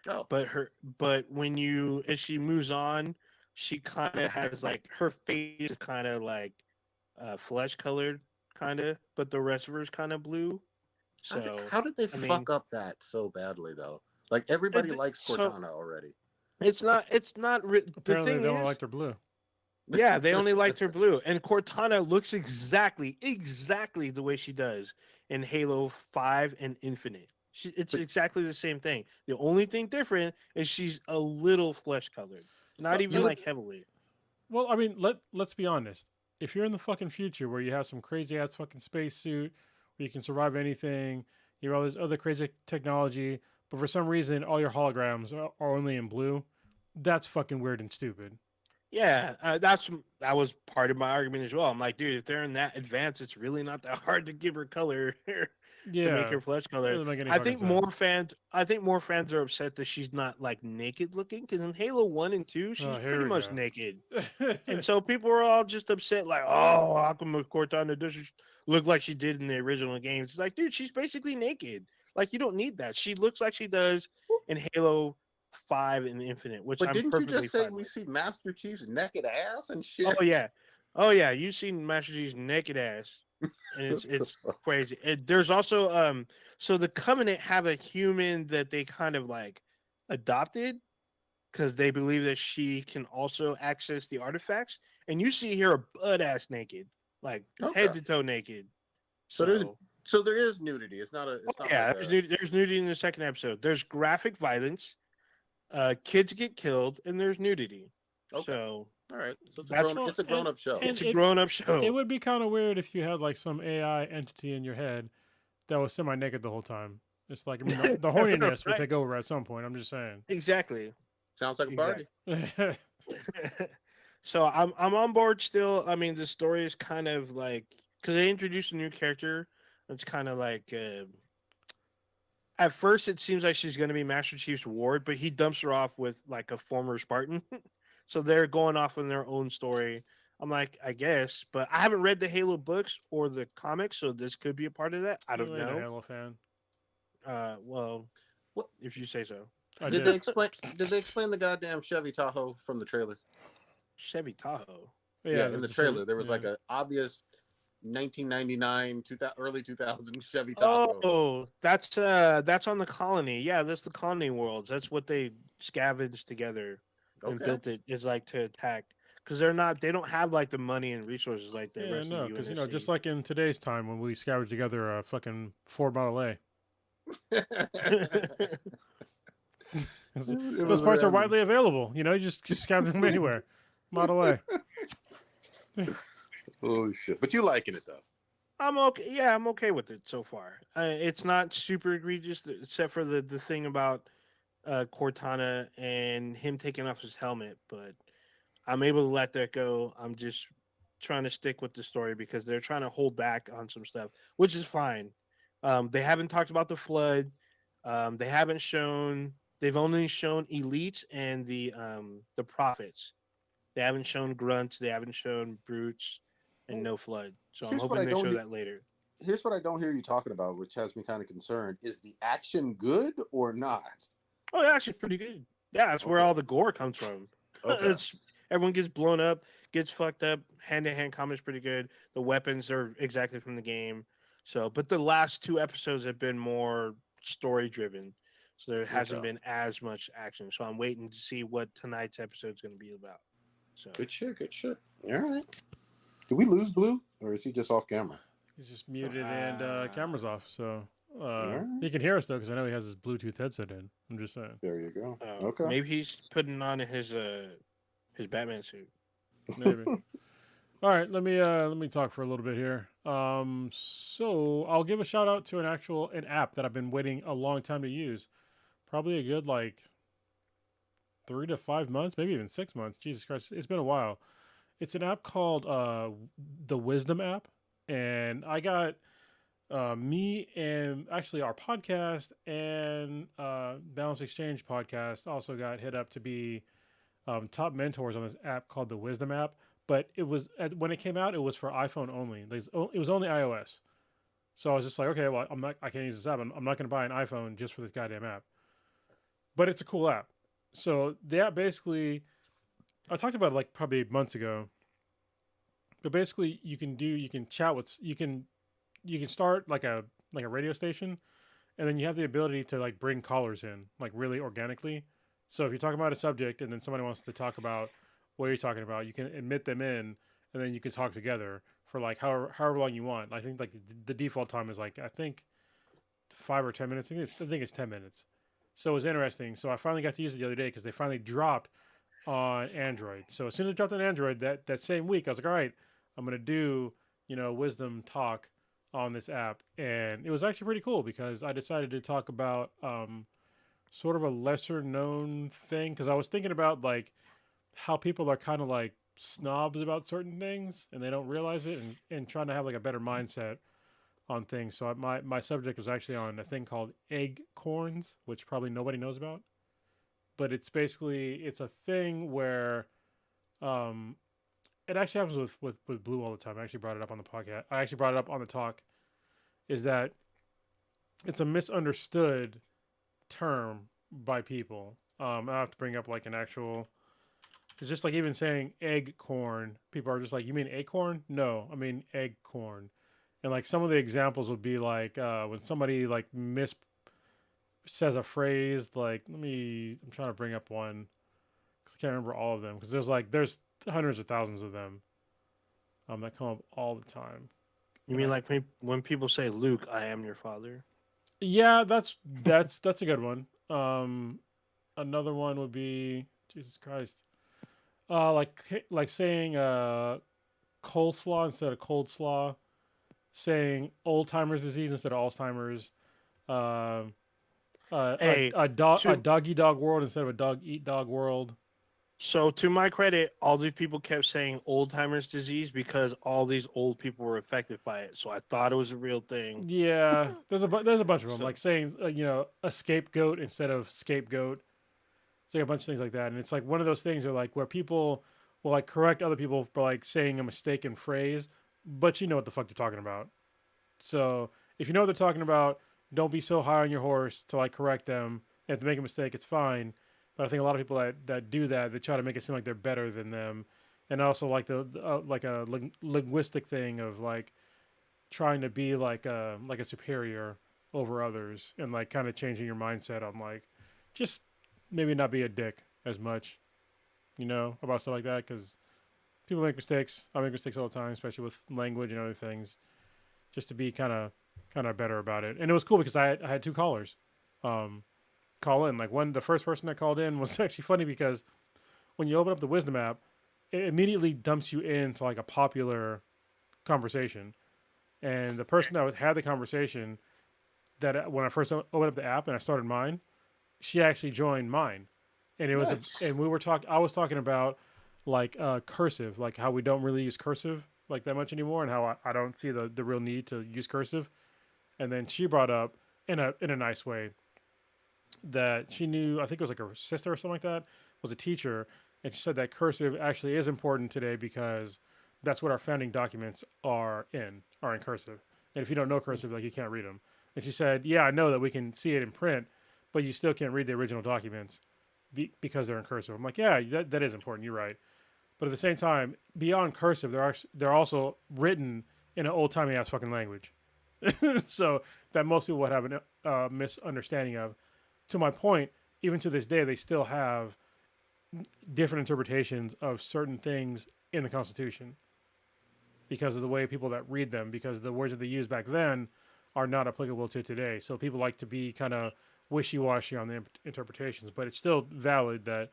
Oh, But as she moves on, she kind of has like her face is kind of like flesh colored, kind of, but the rest of her is kind of blue. So How did they I mean, fuck up that so badly though? Like everybody likes so Cortana already. it's not the Apparently, thing they only is, like their blue. yeah, they only liked her blue, and Cortana looks exactly the way she does in Halo 5 and Infinite. It's But exactly the same thing. The only thing different is she's a little flesh colored, not But even you like heavily. well, I mean, let's be honest. If you're in the fucking future where you have some crazy ass fucking spacesuit where you can survive anything, you have all this other crazy technology, but for some reason all your holograms are only in blue, that's fucking weird and stupid. Yeah, that was part of my argument as well. I'm like, dude, if they're in that advanced, it's really not that hard to give her color to make Yeah, her flesh color. doesn't make any I fucking think more sense. fans, I think more fans are upset that she's not like naked looking because in Halo 1 and 2, Oh, she's here pretty we much go. naked. And so people are all just upset, like, oh, how come Cortana doesn't look like she did in the original games? It's like, dude, she's basically naked. Like, you don't need that. She looks like she does in Halo 5 and Infinite, which but I'm didn't you perfectly just say fine we with. see Master Chief's naked ass and Oh shit? yeah, oh yeah. You've seen Master Chief's naked ass, and What the it's fuck? crazy. There's also so the Covenant have a human that they kind of like adopted because they believe that she can also access the artifacts. And you see here a butt ass naked, like Okay. head to toe naked. So there's So so there is nudity. It's not oh, like yeah, a there's nudity in the second episode. There's graphic violence. Kids get killed, and there's nudity. okay. So All right. So that's Well, it's a grown up show. and it's a grown up it show. would be kind of weird if you had like some AI entity in your head that was semi naked the whole time. It's like, I mean, the horniness would Right. take over at some point. I'm just saying. Exactly. Sounds like a Exactly. party. So I'm on board still. I mean, the story is kind of like because they introduced a new character. It's kind of like at first it seems like she's going to be Master Chief's ward, but he dumps her off with like a former Spartan. So they're going off on their own story. I'm like, I guess, but I haven't read the Halo books or the comics, so this could be a part of that. I don't You ain't a know. Halo fan. Well, What if you say so. I did did. they explain? Did they explain the goddamn Chevy Tahoe from the trailer? Chevy Tahoe. Yeah, in that's the the trailer shit. there was Yeah. like a obvious 1999, 2000, early 2000 Chevy Tahoe. Oh, that's on the colony. Yeah, that's the colony worlds. That's what they scavenged together and Okay. built it is like to attack because they don't have like the money and resources like the Yeah, rest of no, the because UNSC. just like in today's time when we scavenge together a fucking Ford Model A, those parts are widely available. You just scavenge them anywhere. Model A. Oh shit! But you liking it though? I'm okay. Yeah, I'm okay with it so far. It's not super egregious, except for the thing about Cortana and him taking off his helmet. But I'm able to let that go. I'm just trying to stick with the story because they're trying to hold back on some stuff, which is fine. They haven't talked about the flood. They haven't shown. They've only shown elites and the prophets. They haven't shown grunts. They haven't shown brutes, and no flood. So I'm Here's what hoping I they don't. show that later. Here's what I don't hear you talking about, which has me kind of concerned: is the action good or not? Oh, yeah, actually, pretty good. Yeah, that's where Okay. all the gore comes from. Okay. It's everyone gets blown up, gets fucked up. Hand-to-hand combat's pretty good. The weapons are exactly from the game. So, but the last two episodes have been more story-driven, so there hasn't Okay. been as much action. So I'm waiting to see what tonight's episode is going to be about. So Good shit. Good shit. All right. Did we lose Blue, or is he just off camera? He's just muted and camera's off, so right. he can hear us though because I know he has his Bluetooth headset in. I'm just saying. There you go. Okay. maybe he's putting on his Batman suit. Maybe. All right, let me talk for a little bit here. So I'll give a shout out to an app that I've been waiting a long time to use. Probably a good like 3 to 5 months, maybe even 6 months. Jesus Christ, it's been a while. It's an app called the Wisdom app, and I got me and actually our podcast and Balance Exchange podcast also got hit up to be top mentors on this app called the Wisdom app. But it was when it came out, it was for iPhone only. It was only iOS. So I was just like, okay, well, I can't use this app. I'm not going to buy an iPhone just for this goddamn app. But it's a cool app. So the app basically, I talked about it like probably months ago. But basically, you can chat with you can start like a like a radio station, and then you have the ability to like bring callers in like really organically. So if you're talking about a subject and then somebody wants to talk about what you're talking about, you can admit them in, and then you can talk together for like however long you want. I think like the default time is like I think 5 or 10 minutes. I think it's 10 minutes. So it was interesting. So I finally got to use it the other day because they finally dropped on Android. So as soon as it dropped on Android that same week, I was like, all right, I'm gonna do Wisdom Talk on this app, and it was actually pretty cool because I decided to talk about sort of a lesser known thing because I was thinking about like how people are kind of like snobs about certain things and they don't realize it, and trying to have like a better mindset on things. So my subject was actually on a thing called egg corns, which probably nobody knows about, but it's basically it's a thing where um it actually happens with Blue all the time. I actually brought it up on the podcast. I actually brought it up on the talk. Is that it's a misunderstood term by people. I have to bring up like an actual. It's just like even saying egg corn. People are just like, you mean acorn? No, I mean egg corn. And like some of the examples would be like when somebody like says a phrase like I'm trying to bring up one because I can't remember all of them because there's hundreds of thousands of them that come up all the time. You mean like when people say, "Luke, I am your father"? Yeah, that's a good one. Another one would be Jesus Christ. Like saying coleslaw instead of cold slaw, saying old timers disease instead of Alzheimer's. Hey, A dog eat dog world instead of a dog eat dog world. So to my credit, all these people kept saying old timers disease because all these old people were affected by it. So I thought it was a real thing. Yeah, there's a bunch of them So- like saying a scapegoat instead of scapegoat. It's like a bunch of things like that, and it's like one of those things where people will like correct other people for like saying a mistaken phrase, but you know what the fuck they're talking about. So if you know what they're talking about, don't be so high on your horse to like correct them. And if they make a mistake, it's fine. But I think a lot of people that do that, they try to make it seem like they're better than them, and also like like a linguistic thing of like trying to be like a superior over others, and like kind of changing your mindset on like just maybe not be a dick as much, about stuff like that because people make mistakes. I make mistakes all the time, especially with language and other things. Just to be kind of better about it, and it was cool because I had two callers. Call in. Like the first person that called in was actually funny because when you open up the Wisdom app, it immediately dumps you into like a popular conversation. And the person that had the conversation that when I first opened up the app and I started mine, she actually joined mine. And it was and we were I was talking about like cursive, like how we don't really use cursive like that much anymore, and how I don't see the real need to use cursive. And then she brought up in a nice way that she knew, I think it was like her sister or something like that, was a teacher, and she said that cursive actually is important today because that's what our founding documents are in cursive. And if you don't know cursive, like you can't read them. And she said, yeah, I know that we can see it in print, but you still can't read the original documents because they're in cursive. I'm like, yeah, that is important. You're right. But at the same time, beyond cursive, they're also written in an old-timey ass fucking language. So that most people would have a misunderstanding of. To my point, even to this day, they still have different interpretations of certain things in the Constitution because of the way people that read them, because the words that they used back then are not applicable to today. So people like to be kind of wishy-washy on the interpretations, but it's still valid that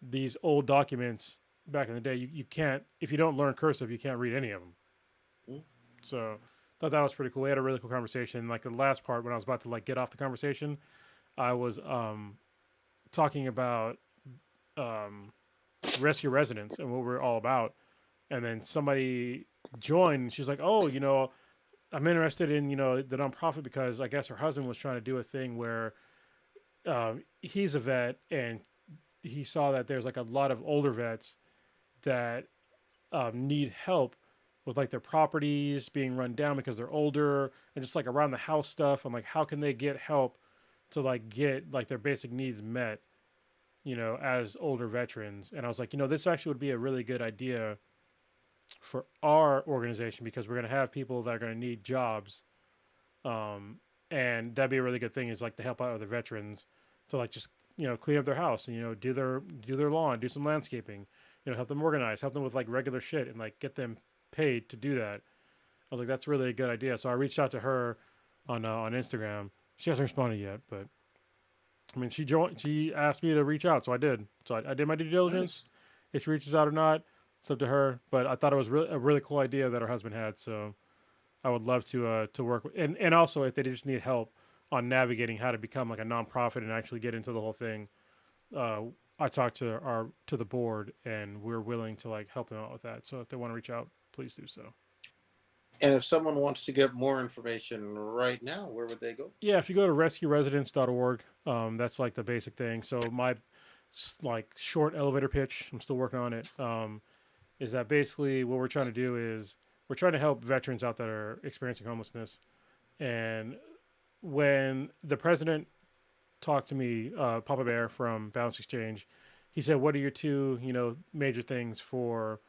these old documents back in the day, you can't, if you don't learn cursive, you can't read any of them. So I thought that was pretty cool. We had a really cool conversation. Like the last part when I was about to like get off the conversation, I was talking about rescue residents and what we're all about, and then somebody joined. And she's like, "Oh, I'm interested in the nonprofit because I guess her husband was trying to do a thing where he's a vet and he saw that there's like a lot of older vets that need help with like their properties being run down because they're older and just like around the house stuff. I'm like, how can they get help to like get like their basic needs met, as older veterans? And I was like, this actually would be a really good idea for our organization because we're going to have people that are going to need jobs And that'd be a really good thing is like to help out other veterans to like just clean up their house and do their lawn, do some landscaping, help them organize, help them with like regular shit, and like get them paid to do that. I was like, that's really a good idea. So I reached out to her on Instagram. She hasn't responded yet, but I mean, she asked me to reach out, so I did. So I did my due diligence. Nice. If she reaches out or not, it's up to her. But I thought it was a really cool idea that her husband had. So I would love to work with, and also if they just need help on navigating how to become like a nonprofit and actually get into the whole thing. Uh, I talked to the board, and we're willing to like help them out with that. So if they want to reach out, please do so. And if someone wants to get more information right now, where would they go? Yeah, if you go to rescueresidents.org, that's like the basic thing. So my like short elevator pitch, I'm still working on it. Is that basically what we're trying to do is we're trying to help veterans out that are experiencing homelessness. And when the president talked to me, Papa Bear from Balance Exchange, he said, "What are your two, major things for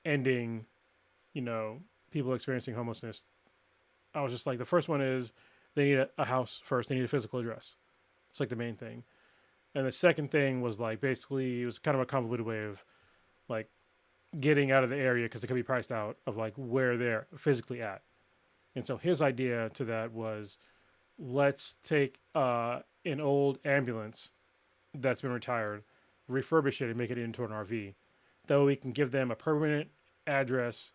ending, people experiencing homelessness?" I was just like, the first one is they need a house first. They need a physical address. It's like the main thing. And the second thing was like basically it was kind of a convoluted way of like getting out of the area because they could be priced out of like where they're physically at. And so his idea to that was let's take an old ambulance that's been retired, refurbish it, and make it into an RV. That way we can give them a permanent address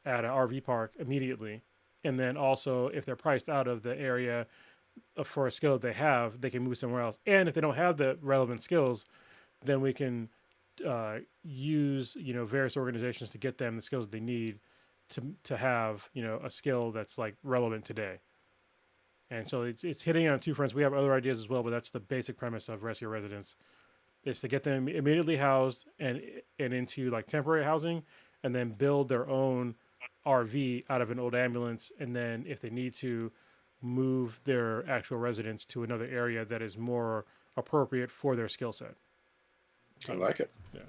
at an RV park immediately. And then also, if they're priced out of the area for a skill that they have, they can move somewhere else. And if they don't have the relevant skills, then we can use various organizations to get them the skills they need to have a skill that's like relevant today. And so it's hitting on two fronts. We have other ideas as well, but that's the basic premise of Rescue Residents is to get them immediately housed and into like temporary housing, and then build their own RV out of an old ambulance, and then if they need to, move their actual residence to another area that is more appropriate for their skill set. I like it. Yeah.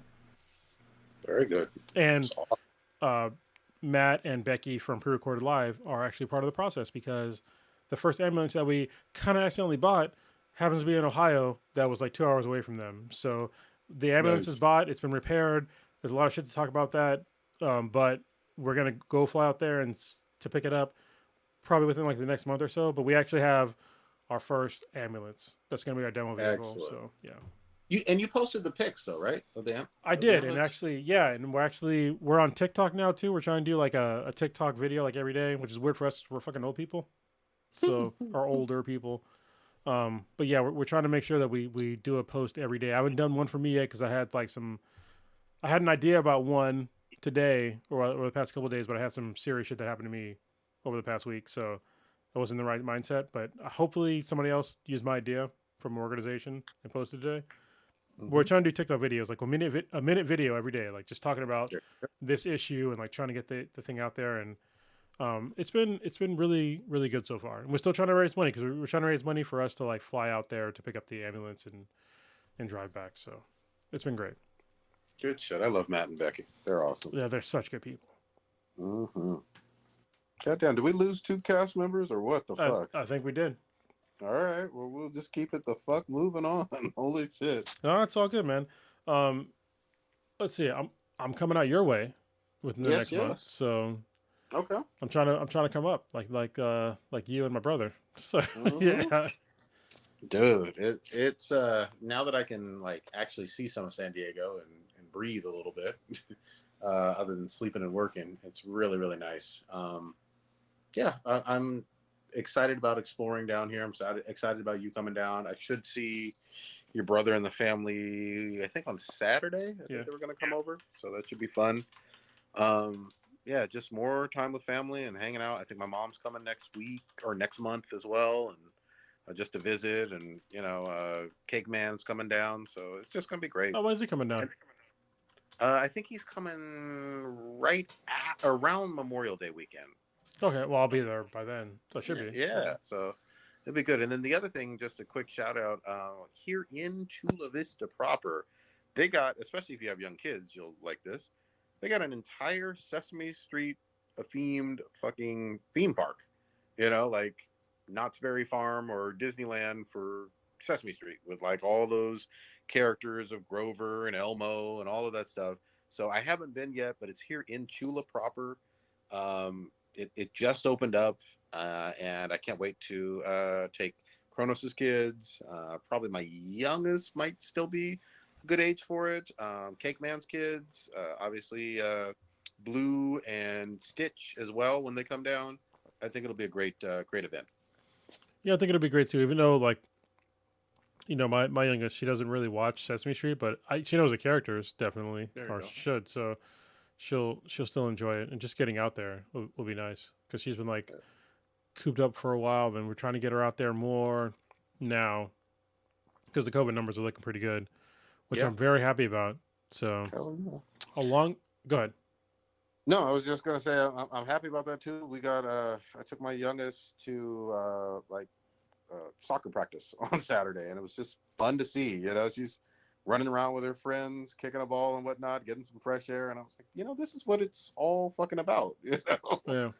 Very good. And Matt and Becky from Pre-Recorded Live are actually part of the process because the first ambulance that we kind of accidentally bought happens to be in Ohio that was like 2 hours away from them. So the ambulance is bought. It's been repaired. There's a lot of shit to talk about that. But we're going to go fly out there and to pick it up probably within like the next month or so. But we actually have our first ambulance. That's going to be our demo vehicle. Excellent. So, yeah. You posted the pics though, right? Of the I did. And actually, yeah. And we're on TikTok now too. We're trying to do like a TikTok video like every day, which is weird for us. We're fucking old people. So, or older people. But yeah, we're trying to make sure that we do a post every day. I haven't done one for me yet because I had an idea about one today or the past couple of days, but I had some serious shit that happened to me over the past week, so I wasn't in the right mindset. But hopefully somebody else used my idea from an organization and posted today. Mm-hmm. We're trying to do TikTok videos, like a minute video every day, like just talking about this issue and like trying to get the thing out there. And it's been really, really good so far. And we're still trying to raise money because we're trying to raise money for us to like fly out there to pick up the ambulance and drive back. So it's been great. Good shit. I love Matt and Becky. They're awesome. Yeah, they're such good people. Mm-hmm. Goddamn, did we lose 2 cast members or what the fuck? I think we did. All right. Well, we'll just keep it the fuck moving on. Holy shit. No, it's all good, man. Let's see. I'm coming out your way within the next month. So okay. I'm trying to come up like you and my brother. So yeah. Dude, it's now that I can like actually see some of San Diego and breathe a little bit, other than sleeping and working, it's really, really nice. I'm excited about exploring down here. I'm excited about you coming down. I should see your brother and the family, I think on Saturday. I think they were going to come over, so that should be fun. Just more time with family and hanging out. I think my mom's coming next week or next month as well, and just to visit, and Cake Man's coming down, so it's just gonna be great. Oh, when is he coming down? I think he's coming right around Memorial Day weekend. Okay, well I'll be there by then, so it should be. Yeah, so it'll be good. And then the other thing, just a quick shout out, here in Chula Vista proper, they got, especially if you have young kids, you'll like this. They got an entire Sesame Street themed fucking theme park. You know, like Knott's Berry Farm or Disneyland for Sesame Street with like all those characters of Grover and Elmo and all of that stuff. So I haven't been yet, but it's here in Chula proper. It just opened up, and I can't wait to take Kronos's kids. Probably my youngest might still be a good age for it. Cake Man's kids, obviously Blue and Stitch as well when they come down. I think it'll be a great event. Yeah, I think it'll be great too. Even though, like, my youngest, she doesn't really watch Sesame Street, but she knows the characters definitely, or she should. So she'll still enjoy it, and just getting out there will be nice because she's been like cooped up for a while. Then we're trying to get her out there more now because the COVID numbers are looking pretty good, which I'm very happy about. So go ahead. No, I was just gonna say I'm happy about that too. We got I took my youngest to soccer practice on Saturday, and it was just fun to see. You know, she's running around with her friends, kicking a ball and whatnot, getting some fresh air, and I was like, this is what it's all fucking about. You know? Yeah.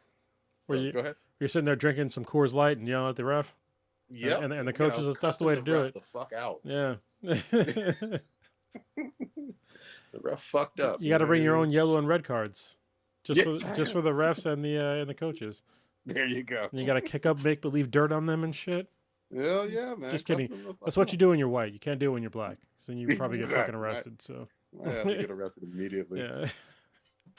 So, go ahead. You're sitting there drinking some Coors Light and yelling at the ref. Yeah, and the coaches, that's the way to do it. The fuck out. Yeah. The ref fucked up. You got to bring your own yellow and red cards, just for the refs and the coaches. There you go. And you got to kick up, make believe dirt on them and shit. Hell yeah, man. Just kidding. That's what you do when you're white. You can't do it when you're black. So then you probably get fucking arrested. So I have to get arrested immediately. Yeah.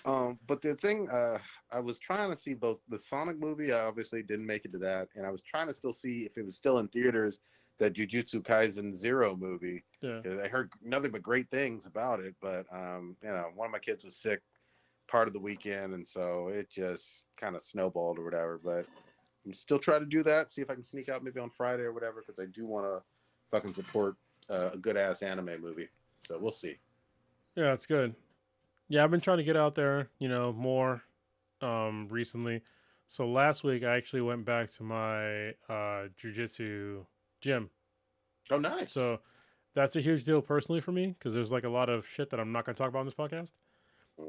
But the thing, I was trying to see both the Sonic movie. I obviously didn't make it to that, and I was trying to still see if it was still in theaters. That Jujutsu Kaisen Zero movie. Yeah. I heard nothing but great things about it, but one of my kids was sick part of the weekend, and so it just kind of snowballed or whatever. But I'm still trying to do that. See if I can sneak out maybe on Friday or whatever, because I do want to fucking support a good ass anime movie. So we'll see. Yeah, it's good. Yeah, I've been trying to get out there, more recently. So last week I actually went back to my jiu-jitsu gym. Oh, nice. So that's a huge deal personally for me because there's like a lot of shit that I'm not going to talk about on this podcast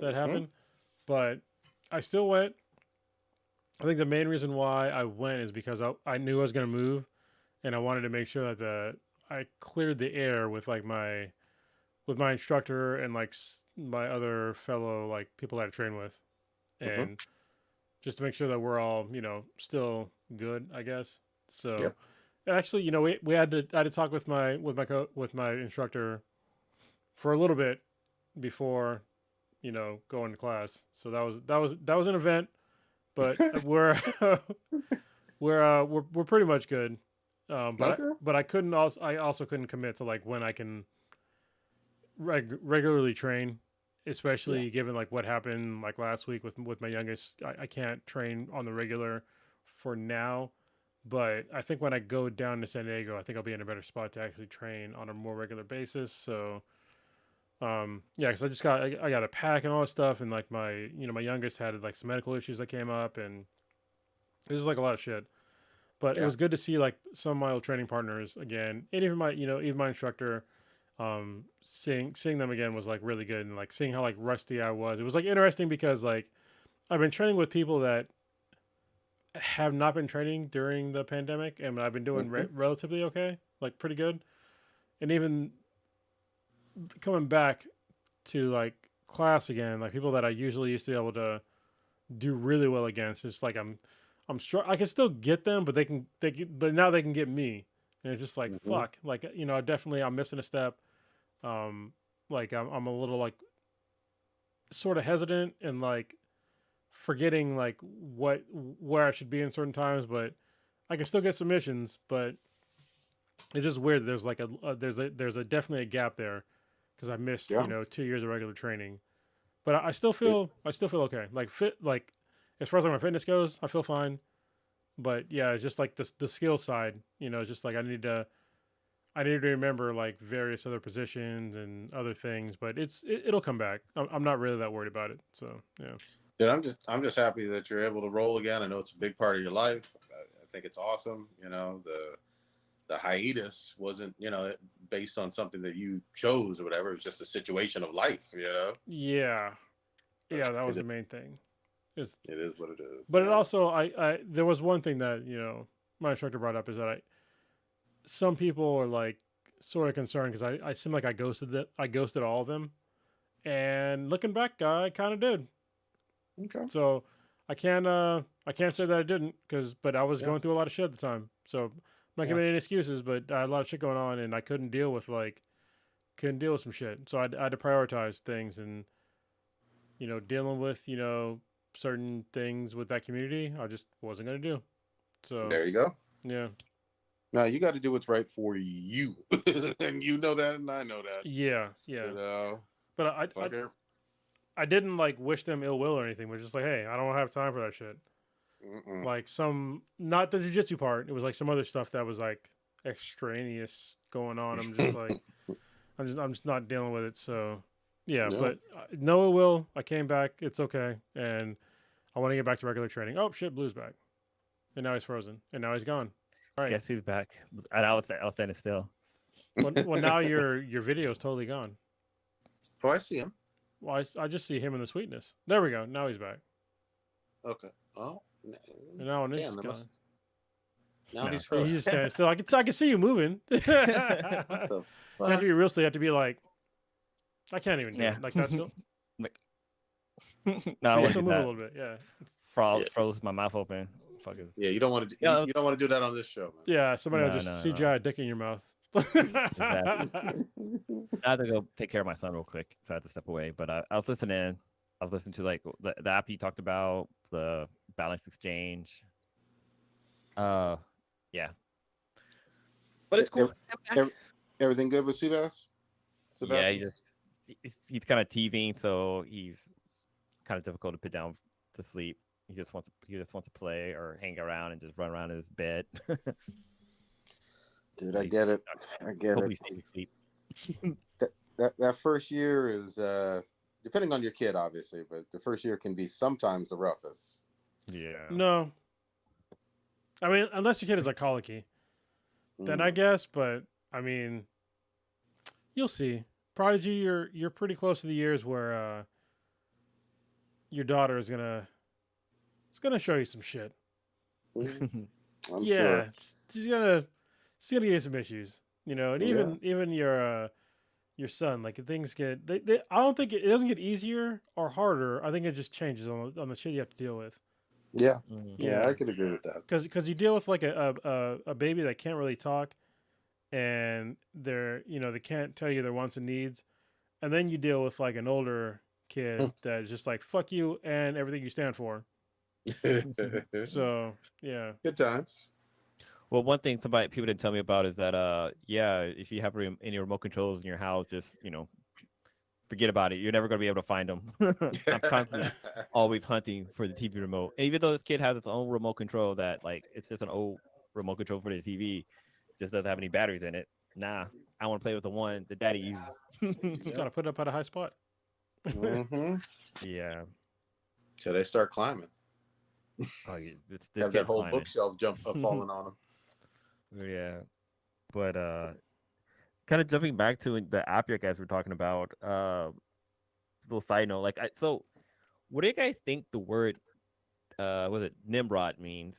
that happened. But I still went. I think the main reason why I went is because I knew I was going to move, and I wanted to make sure that I cleared the air with like my instructor and like my other fellow like people that I train with, and just to make sure that we're all still good, I guess. So. Yep. Actually, we had to talk with my instructor for a little bit before, going to class. So that was an event, but we're pretty much good. But I also couldn't commit to like when I can regularly train, especially given like what happened like last week with my youngest. I can't train on the regular for now. But I think when I go down to San Diego, I think I'll be in a better spot to actually train on a more regular basis. So, because I got a pack and all that stuff, and like my youngest had like some medical issues that came up, and it was like a lot of shit. But it was good to see like some of my old training partners again, and even my instructor, seeing them again was like really good, and like seeing how like rusty I was. It was like interesting because like I've been training with people that have not been training during the pandemic, and I've been doing relatively okay, like pretty good. And even coming back to like class again, like people that I usually used to be able to do really well against, it's like I'm I can still get them, but but now they can get me, and it's just like fuck, like I'm missing a step. Like I'm a little like sort of hesitant and like forgetting like where I should be in certain times, but I can still get submissions. But it's just weird. There's like there's definitely a gap there because I missed 2 years of regular training. But I still feel okay. Like like as far as like my fitness goes, I feel fine. But yeah, it's just like the skill side. It's just like I need to remember like various other positions and other things. But it'll come back. I'm not really that worried about it. So yeah. Dude, I'm just happy that you're able to roll again. I know it's a big part of your life. I think it's awesome. The hiatus wasn't, based on something that you chose or whatever. It was just a situation of life, Yeah. Yeah, that was the main thing. It's, It is what it is. but it also, there was one thing that my instructor brought up is that some people are like sort of concerned because I seem like I ghosted all of them, and looking back, I kind of did. Okay. So I can't say that I didn't but I was going through a lot of shit at the time. So I'm not giving any excuses, but I had a lot of shit going on, and I couldn't deal with some shit. So I had to prioritize things, and dealing with certain things with that community, I just wasn't gonna do. So There you go. yeah. Now you got to do what's right for you, and you know that, and I know that. Yeah. But I didn't like wish them ill will or anything. But just like, hey, I don't have time for that shit. Like not the jiu-jitsu part. It was like some other stuff that was like extraneous going on. I'm just like, I'm just not dealing with it. So yeah, but no ill will. I came back. It's okay, and I want to get back to regular training. Oh shit, Blue's back, and now he's frozen, and now he's gone. All right. Guess who's back? I'll stand still. Well, now your video is totally gone. Oh, I see him. Well, I just see him in the sweetness. There we go. Now he's back. Okay. Oh. And now it's gone. Now he's frozen. He's just standing still. I can see you moving. What the fuck? You have to be real still. You have to be like, I can't even do it. Like that's still. Like, no, I want to still do move a that. little bit. Yeah. Froze my mouth open. Fuckers. Yeah, you don't want to. You don't want to do that on this show, man. Yeah, somebody will just CGI a dick in your mouth. I had to go take care of my son real quick, so I had to step away. But I was listening. I was listening to like the app you talked about, the balance exchange. Yeah. But it's cool. Everything good with Seabass? Yeah, he's kind of teething, so he's kind of difficult to put down to sleep. He just wants to play or hang around and just run around in his bed. Dude, I get it. Hopefully he stays asleep. that first year is depending on your kid, obviously, but the first year can be sometimes the roughest. Yeah. No. I mean, unless your kid is like colicky, then I guess. But I mean, you'll see. Prodigy, you're pretty close to the years where your daughter is gonna show you some shit. I'm yeah, sure. she's gonna give you some issues, and even your son, like things get I don't think it doesn't get easier or harder. I think it just changes on the shit you have to deal with. Yeah, I could agree with that. Because you deal with like a baby that can't really talk, and they can't tell you their wants and needs, and then you deal with like an older kid that's just like fuck you and everything you stand for. So yeah, good times. Well, one thing people didn't tell me about is that if you have any remote controls in your house, just forget about it. You're never going to be able to find them. I'm constantly always hunting for the TV remote. And even though this kid has its own remote control that it's just an old remote control for the TV, just doesn't have any batteries in it. Nah, I want to play with the one that daddy uses. Just got to put it up at a high spot. Yeah. So they start climbing. Oh, this have that whole climbing. bookshelf falling on them. Yeah, but kind of jumping back to the app you guys were talking about. Little side note, so what do you guys think the word was it Nimrod means?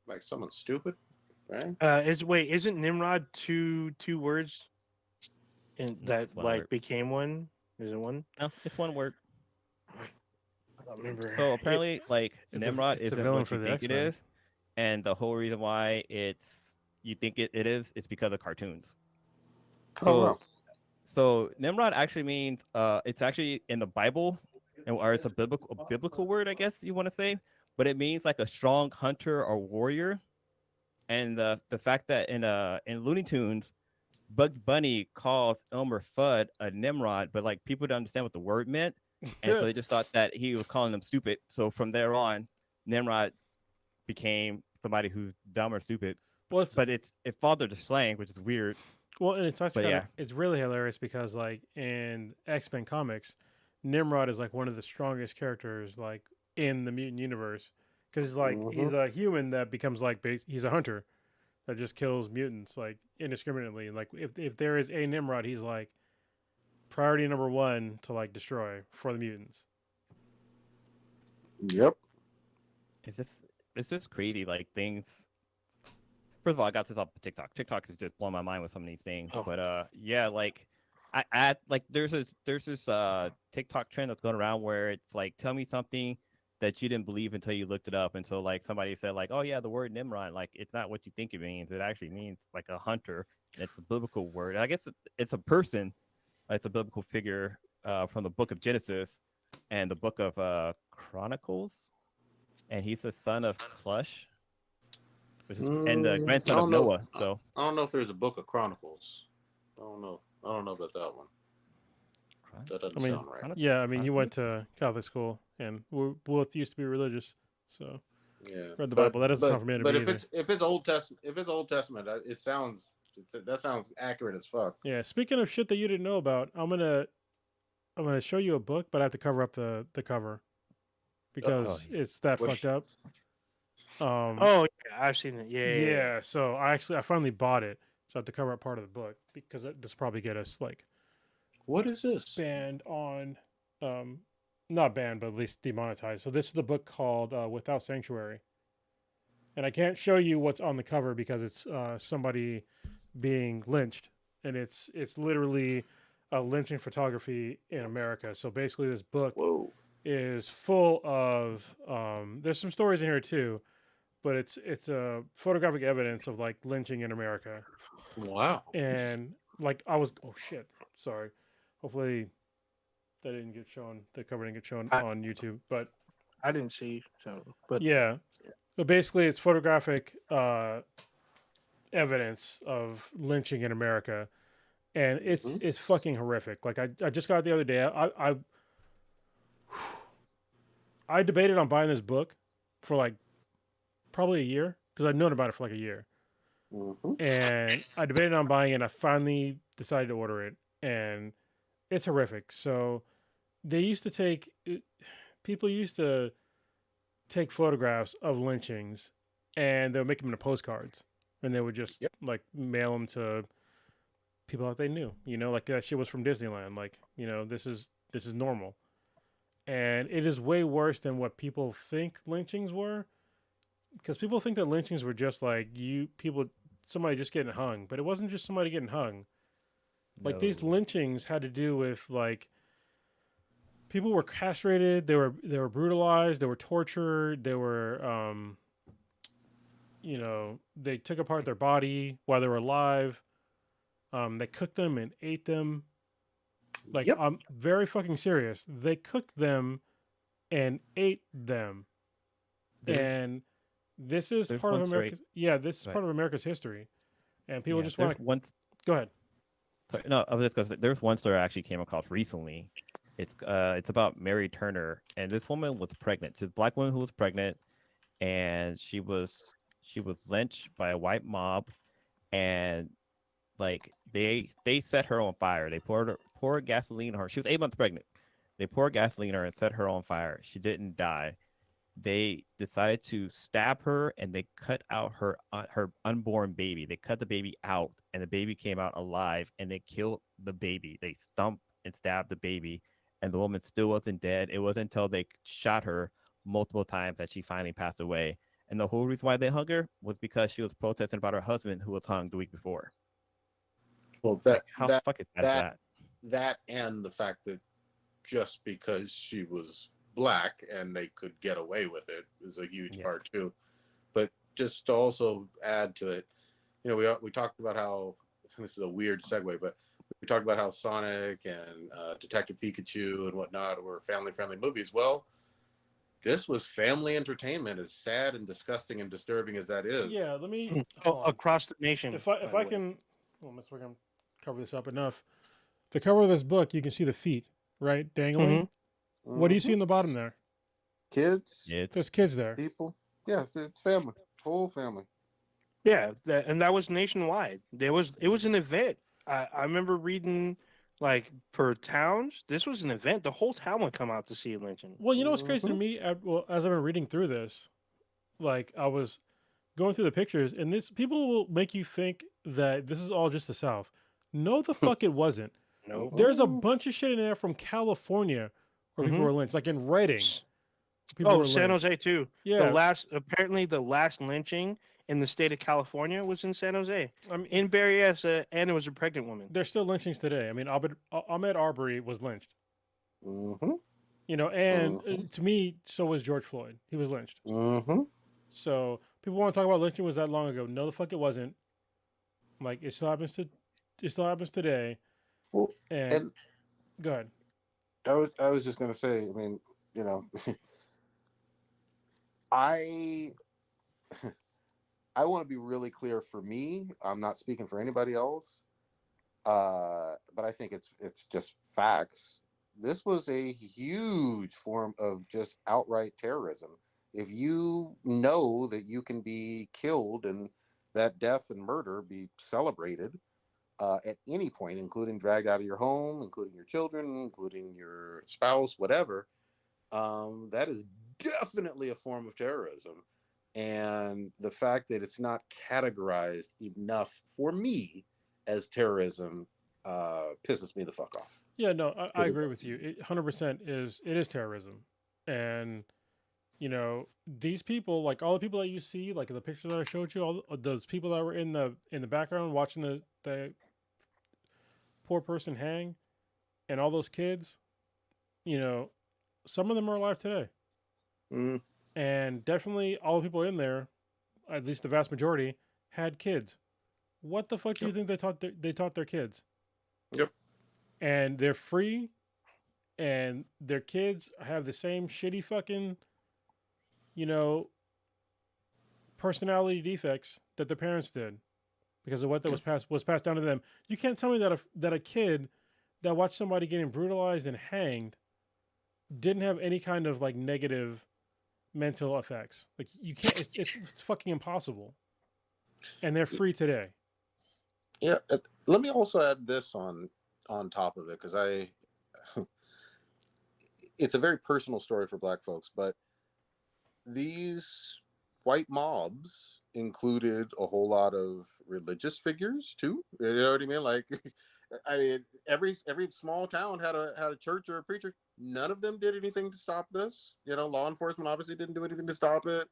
Like someone stupid, right? Isn't Nimrod two words, and that word. became one? Is it one? No, it's one word. I don't remember. So apparently, Nimrod isn't what you think it is. And the whole reason why you think it is, it's because of cartoons. So Nimrod actually means it's actually in the Bible, or it's a biblical word, I guess you want to say, but it means like a strong hunter or warrior. And the fact that in Looney Tunes, Bugs Bunny calls Elmer Fudd a Nimrod, but people don't understand what the word meant, and so they just thought that he was calling them stupid. So from there on, Nimrod became somebody who's dumb or stupid. Well, it fathered the slang, which is weird. Well, and it's really hilarious because in X-Men comics, Nimrod is one of the strongest characters in the mutant universe because he's a human that becomes he's a hunter that just kills mutants indiscriminately. And if there is a Nimrod, he's priority number one to destroy for the mutants. Yep. It's just crazy. Like things. First of all, I got this off of TikTok. TikTok is just blowing my mind with some of these things. Oh. But yeah, like like there's this TikTok trend that's going around where it's like, tell me something that you didn't believe until you looked it up. And so like somebody said like, oh yeah, the word Nimrod, like it's not what you think it means. It actually means like a hunter. And it's a biblical word. And I guess it's a person. It's a biblical figure from the book of Genesis and the book of Chronicles. And he's the son of Clush, and the I grandson of don't know. Noah. So I don't know if there's a book of Chronicles. I don't know. I don't know about that one. That doesn't sound right. Yeah, I mean, you went to Catholic school, and we both used to be religious, so Yeah, read the Bible. That doesn't sound familiar to but me if it's Old Testament, that sounds accurate as fuck. Yeah. Speaking of shit that you didn't know about, I'm gonna show you a book, but I have to cover up the cover because it's that fucked up. Oh yeah, I've seen it. Yeah. So I finally bought it, so I have to cover up part of the book because this will probably get us like. What is this? Banned on, not banned, but at least demonetized. So this is the book called Without Sanctuary, and I can't show you what's on the cover because it's somebody being lynched, and it's literally a lynching photography in America. So basically, this book is full of there's some stories in here too, but it's a photographic evidence of like lynching in America. Wow. And like oh shit, sorry. Hopefully that didn't get shown. The cover didn't get shown on YouTube, but I didn't see. So, but yeah. But basically, it's photographic evidence of lynching in America, and it's fucking horrific. Like I just got it the other day. I debated on buying this book for like probably a year because I'd known about it for like a year, and I debated on buying it. And I finally decided to order it, and it's horrific. So people used to take photographs of lynchings and they would make them into postcards and they would just like mail them to people that they knew, like that shit was from Disneyland. Like, this is normal. And it is way worse than what people think lynchings were, because people think that lynchings were just like somebody just getting hung, but it wasn't just somebody getting hung. Like these lynchings had to do with like people were castrated, they were brutalized, they were tortured, they were they took apart their body while they were alive. They cooked them and ate them. Like I'm very fucking serious. They cooked them and ate them. And this is part of America's this is part of America's history. And people just want to go ahead. Sorry, no, I was just gonna say there's one story I actually came across recently. It's about Mary Turner, and this woman was pregnant. She's a black woman who was pregnant, and she was lynched by a white mob, and like they set her on fire. They poured gasoline on her. She was 8 months pregnant. They poured gasoline on her and set her on fire. She didn't die. They decided to stab her, and they cut out her unborn baby. They cut the baby out, and the baby came out alive, and they killed the baby. They stumped and stabbed the baby, and the woman still wasn't dead. It wasn't until they shot her multiple times that she finally passed away. And the whole reason why they hung her was because she was protesting about her husband who was hung the week before. Well, that and the fact that just because she was black and they could get away with it is a huge part too. But just to also add to it, we talked about how this is a weird segue, but we talked about how Sonic and Detective Pikachu and whatnot were family-friendly movies. Well, this was family entertainment, as sad and disgusting and disturbing as that is. Yeah, let me across the nation. If I can, we're gonna cover this up enough. The cover of this book, you can see the feet, right, dangling. What do you see in the bottom there? Kids. There's kids there. People. Yes, it's family. Whole family. Yeah, and that was nationwide. It was an event. I remember reading, like, per towns, this was an event. The whole town would come out to see lynching. Well, you know what's crazy to me? As I've been reading through this, like, I was going through the pictures, and people will make you think that this is all just the South. No, the fuck it wasn't. No. There's a bunch of shit in there from California where people were lynched, like in Redding. people were San lynched. Jose too. Yeah, Apparently the last lynching in the state of California was in San Jose, I mean, in Berryessa, and it was a pregnant woman. there's still lynchings today. I mean, Ahmed Arbery was lynched. Mm-hmm. You know, and Mm-hmm. to me, so was George Floyd. He was lynched. Mm-hmm. So people want to talk about lynching was that long ago. No, the fuck it wasn't. Like it still happens today. Well, And and go ahead. I was just gonna say, I mean, you know, I I want to be really clear for me. I'm not speaking for anybody else. But I think it's just facts. This was a huge form of just outright terrorism. If you know that you can be killed and that death and murder be celebrated at any point, including dragged out of your home, including your children, including your spouse, whatever, that is definitely a form of terrorism. And the fact that it's not categorized enough for me as terrorism pisses me the fuck off. Yeah, no, I Because it agree does. with you. 100% is terrorism, and you know these people, like all the people that you see, like in the pictures that I showed you, all those people that were in the background watching the poor person hang, and all those kids, you know, some of them are alive today, Mm, and definitely all the people in there, at least the vast majority, had kids. What the fuck do you yep. think they taught their kids? Yep. And they're free, and their kids have the same shitty fucking, you know, personality defects that their parents did because of what that was passed down to them. You can't tell me that a kid that watched somebody getting brutalized and hanged didn't have any kind of like negative mental effects. Like you can't. It's fucking impossible. And they're free today. Yeah. Let me also add this on top of it because it's a very personal story for Black folks, but these white mobs included a whole lot of religious figures too. You know what I mean? Like, I mean, every small town had a church or a preacher. None of them did anything to stop this. You know, law enforcement obviously didn't do anything to stop it.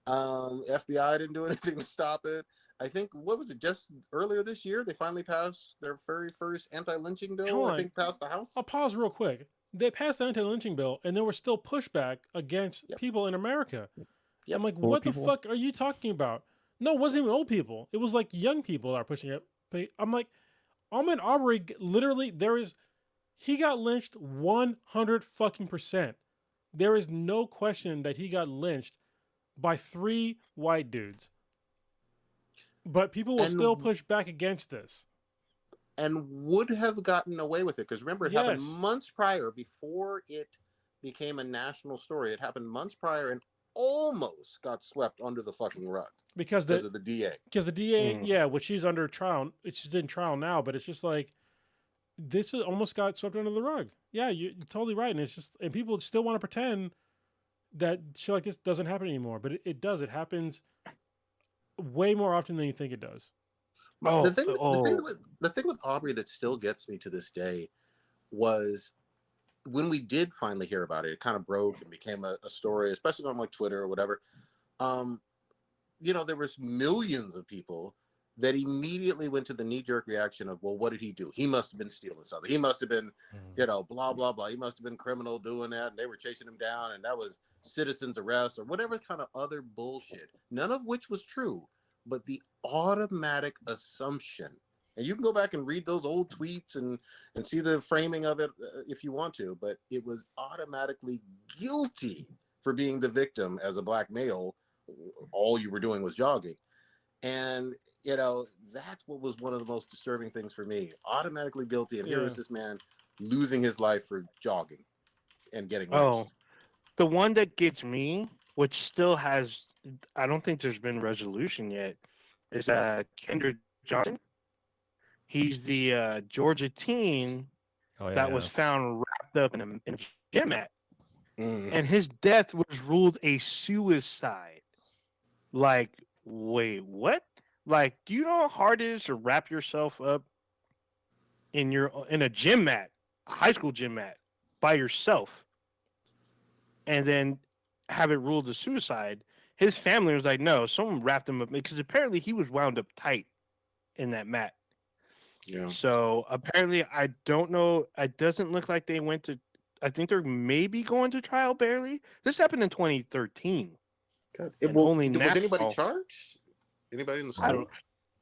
FBI didn't do anything to stop it. I think what was it? Just earlier this year, they finally passed their very first anti-lynching bill. Hold I on. think passed the House. I'll pause real quick. They passed the anti-lynching bill, and there was still pushback against Yep. people in America. Yep. I'm like, Old what people? the fuck are you talking about? No, it wasn't even old people. It was like young people that are pushing it. But I'm like, Ahmed Arbery literally he got lynched 100 fucking percent. There is no question that he got lynched by 3 white dudes. But people will still And push back against this. and would have gotten away with it because remember, it happened Yes. months prior before it became a national story. It happened months prior and almost got swept under the fucking rug Because because of the DA. the DA, yeah, which she's under trial, she's in trial now, but it's just like this almost got swept under the rug. Yeah, you're totally right, and it's just and people still want to pretend that shit like this doesn't happen anymore, but it does. It happens way more often than you think it does. The thing with Aubrey that still gets me to this day was when we did finally hear about it. It kind of broke and became a story, especially on like Twitter or whatever. You know, there was millions of people that immediately went to the knee-jerk reaction of, well, what did he do? He must have been stealing something. He must have been, you know, blah, blah, blah. He must have been criminal doing that, and they were chasing him down, and that was citizen's arrest or whatever kind of other bullshit, none of which was true. But the automatic assumption, and you can go back and read those old tweets and see the framing of it if you want to, but it was automatically guilty for being the victim as a black male. All you were doing was jogging. And, you know, that's what was one of the most disturbing things for me. Automatically guilty. And here is this man losing his life for jogging and getting lynched. The one that gets me, which still has, I don't think there's been resolution yet, is Kendrick Johnson. He's the Georgia teen that was found wrapped up in a gym mat. And his death was ruled a suicide. Like, wait, what? Like, do you know how hard it is to wrap yourself up in a gym mat, a high school gym mat, by yourself? And then have it ruled as suicide, his family was like, no, someone wrapped him up because apparently he was wound up tight in that mat. Yeah. So apparently, I don't know. It doesn't look like they went to. I think they're maybe going to trial barely. This happened in 2013, God. and only Was anybody now. charged? Anybody in the I school? don't.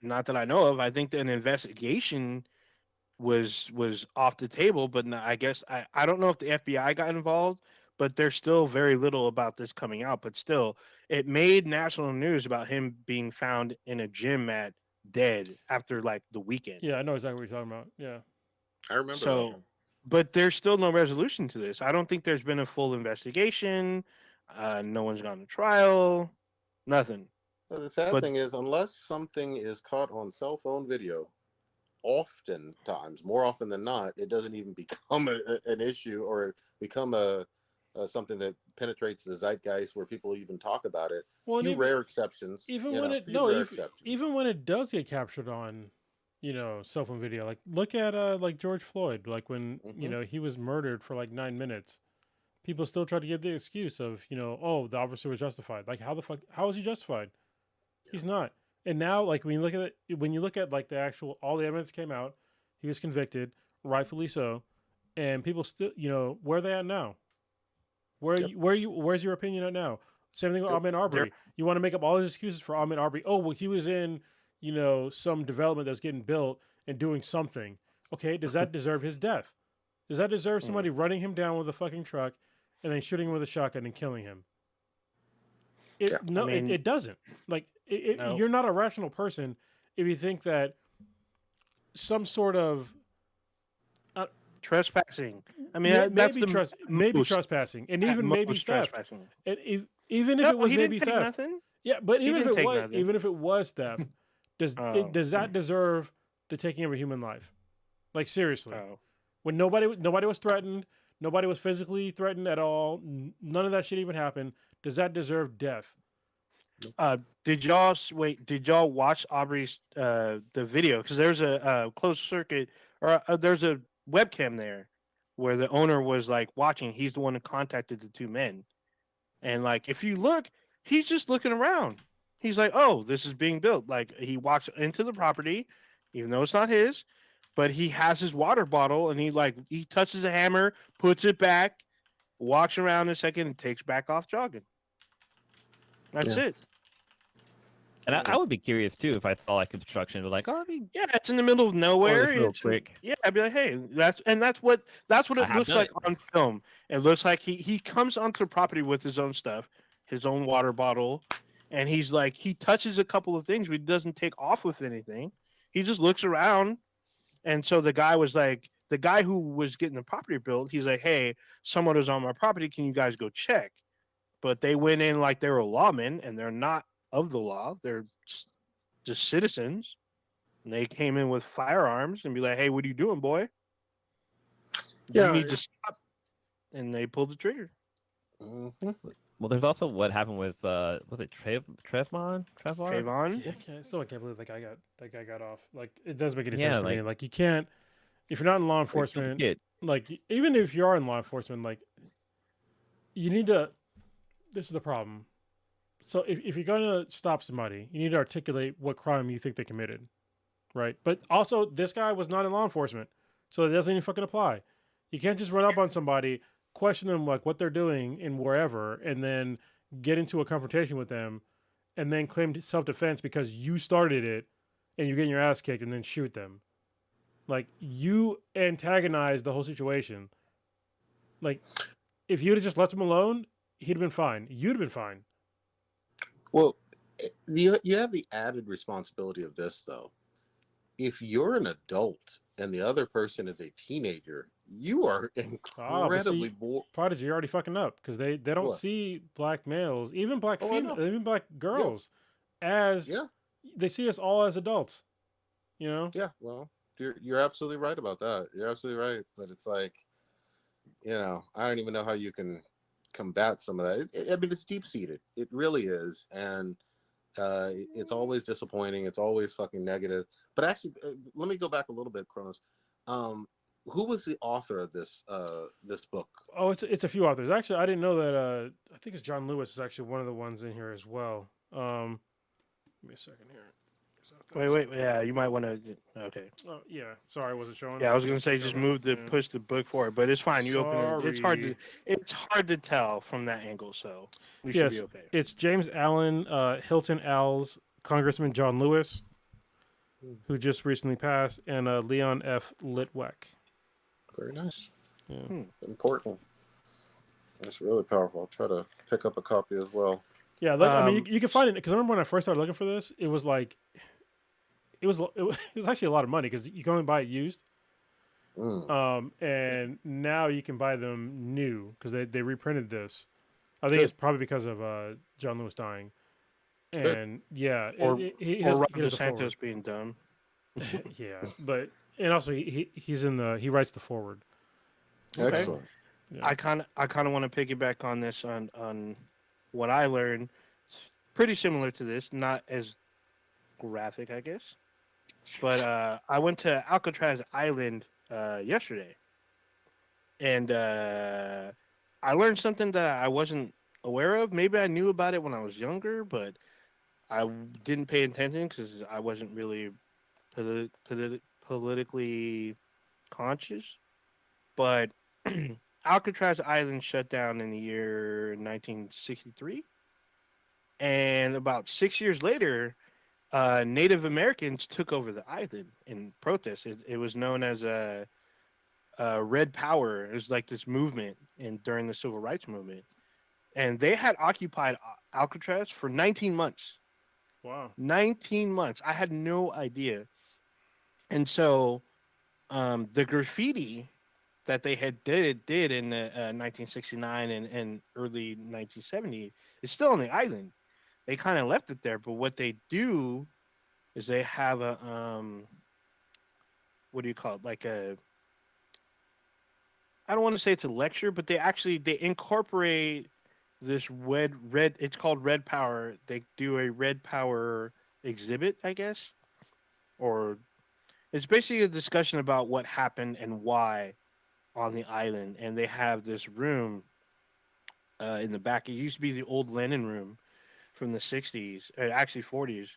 Not that I know of. I think that an investigation was off the table, but I guess I don't know if the FBI got involved. But there's still very little about this coming out. But still, it made national news about him being found in a gym mat dead after like the weekend. Yeah, I know exactly what you're talking about. Yeah. I remember that. So, but there's still no resolution to this. I don't think there's been a full investigation. No one's gone to trial. Nothing. Well, the sad But thing is, unless something is caught on cell phone video, oftentimes, more often than not, it doesn't even become an issue or become a something that penetrates the zeitgeist where people even talk about it. Well, Few and rare exceptions. even you when know, it few rare if, exceptions. even when it does get captured on, cell phone video, like look at like George Floyd, like when Mhm. he was murdered for like 9 minutes, people still try to give the excuse of oh, the officer was justified. Like how is he justified? He's not. And now, like when you look at like the actual all the evidence came out, he was convicted, rightfully so, and people still where are they at now? Yep. Where's your opinion at now? Same thing with Yep. Ahmed Arbery. You want to make up all these excuses for Ahmed Arbery. Oh, well, he was in, some development that's getting built and doing something. Okay, does that deserve his death? Does that deserve somebody running him down with a fucking truck and then shooting him with a shotgun and killing him? Yeah. No, I mean, it doesn't. Like, no. you're not a rational person if you think that some sort of trespassing. I mean, that's the maybe most, trespassing, and at even maybe most theft. trespassing. And even if No, it was he maybe didn't take theft, nothing. yeah. But He didn't take nothing. even if it was theft, Oh. does that deserve the taking of a human life? Like seriously, Oh. when nobody was threatened, nobody was physically threatened at all. None of that shit even happened. Does that deserve death? Did y'all watch Aubrey's the video? Because there's a closed circuit or there's a webcam there where the owner was like watching. He's the one who contacted the two men, and like if you look, he's just looking around. He's like, oh, this is being built. Like he walks into the property, even though it's not his, but he has his water bottle and he touches a hammer, puts it back, walks around a second, and takes back off jogging. That's it. And I would be curious too if I saw like construction, but like, oh, Yeah, it's in the middle of nowhere. real quick. Yeah, I'd be like, hey, that's what I it have looks done like it. on film. It looks like he comes onto the property with his own stuff, his own water bottle, and he's like he touches a couple of things, but he doesn't take off with anything. He just looks around, and so the guy who was getting the property built, he's like, hey, someone is on my property. Can you guys go check? But they went in like they were lawmen, and they're not of the law. They're just citizens. And they came in with firearms and be like, "Hey, what are you doing, boy? Yeah. You need to stop." And they pulled the trigger. Mm-hmm. Well, there's also what happened with was it Trevon? Trayvon. Yeah, I still can't believe that guy got off. Like it doesn't make any Yeah, sense to like- me. Like you can't if you're not in law enforcement. Kid. Like even if you are in law enforcement, like you need to. This is the problem. So if you're gonna stop somebody, you need to articulate what crime you think they committed, right? But also, this guy was not in law enforcement, so it doesn't even fucking apply. You can't just run up on somebody, question them like what they're doing in wherever, and then get into a confrontation with them, and then claim self-defense because you started it, and you're getting your ass kicked, and then shoot them. Like you antagonize the whole situation. Like if you'd have just left him alone, he'd have been fine. You'd have been fine. Well, you have the added responsibility of this, though. If you're an adult and the other person is a teenager, you are incredibly bored. Prodigy, you're already fucking up because they don't What? see black males, even black Oh, I females, know. even black girls, as Yeah, they see us all as adults. You know? yeah. Well, you're absolutely right about that. You're absolutely right. But it's like, I don't even know how you can combat some of that. I mean, it's deep seated. It really is, and it's always disappointing. It's always fucking negative. But actually, let me go back a little bit, Kronos. who was the author of this book? Oh, it's a few authors. Actually, I didn't know that. I think it's John Lewis is actually one of the ones in here as well. Give me a second here. Wait. Yeah, you might want to. Okay. Oh yeah, sorry, I wasn't showing. Yeah, I was gonna say Click just on it. Yeah. push the book forward, but it's fine. You open it. Sorry. It's hard to tell from that angle, so we should be Yes, okay. it's James Allen Hilton Als, Congressman John Lewis, who just recently passed, and Leon F. Litwack. Very nice. Yeah. Important. That's really powerful. I'll try to pick up a copy as well. Yeah, look, I mean, you can find it because I remember when I first started looking for this, it was like, it was actually a lot of money because you can only buy it used. And now you can buy them new because they reprinted this. I think it's probably because of John Lewis dying. And yeah, or Ron he does the forward. DeSantis being done. Yeah, but and also he writes the forward. Okay. Excellent. Yeah. I kind of want to piggyback on this on what I learned. It's pretty similar to this, not as graphic, I guess. But I went to Alcatraz Island yesterday, and I learned something that I wasn't aware of. Maybe I knew about it when I was younger, but I didn't pay attention because I wasn't really politically conscious. But Alcatraz Island shut down in the year 1963, and about 6 years later, Native Americans took over the island in protest. It was known as a Red Power. It was like this movement during the Civil Rights Movement, and they had occupied Alcatraz for 19 months. Wow. 19 months. I had no idea. And so the graffiti that they had did in 1969 and early 1970 is still on the island. They kind of left it there, but what they do is they have a what do you call it? Like a, I don't want to say it's a lecture, but they incorporate this red. It's called Red Power. They do a Red Power exhibit, I guess, or it's basically a discussion about what happened and why on the island. And they have this room in the back. It used to be the old Lenin room from the 60s, actually 40s.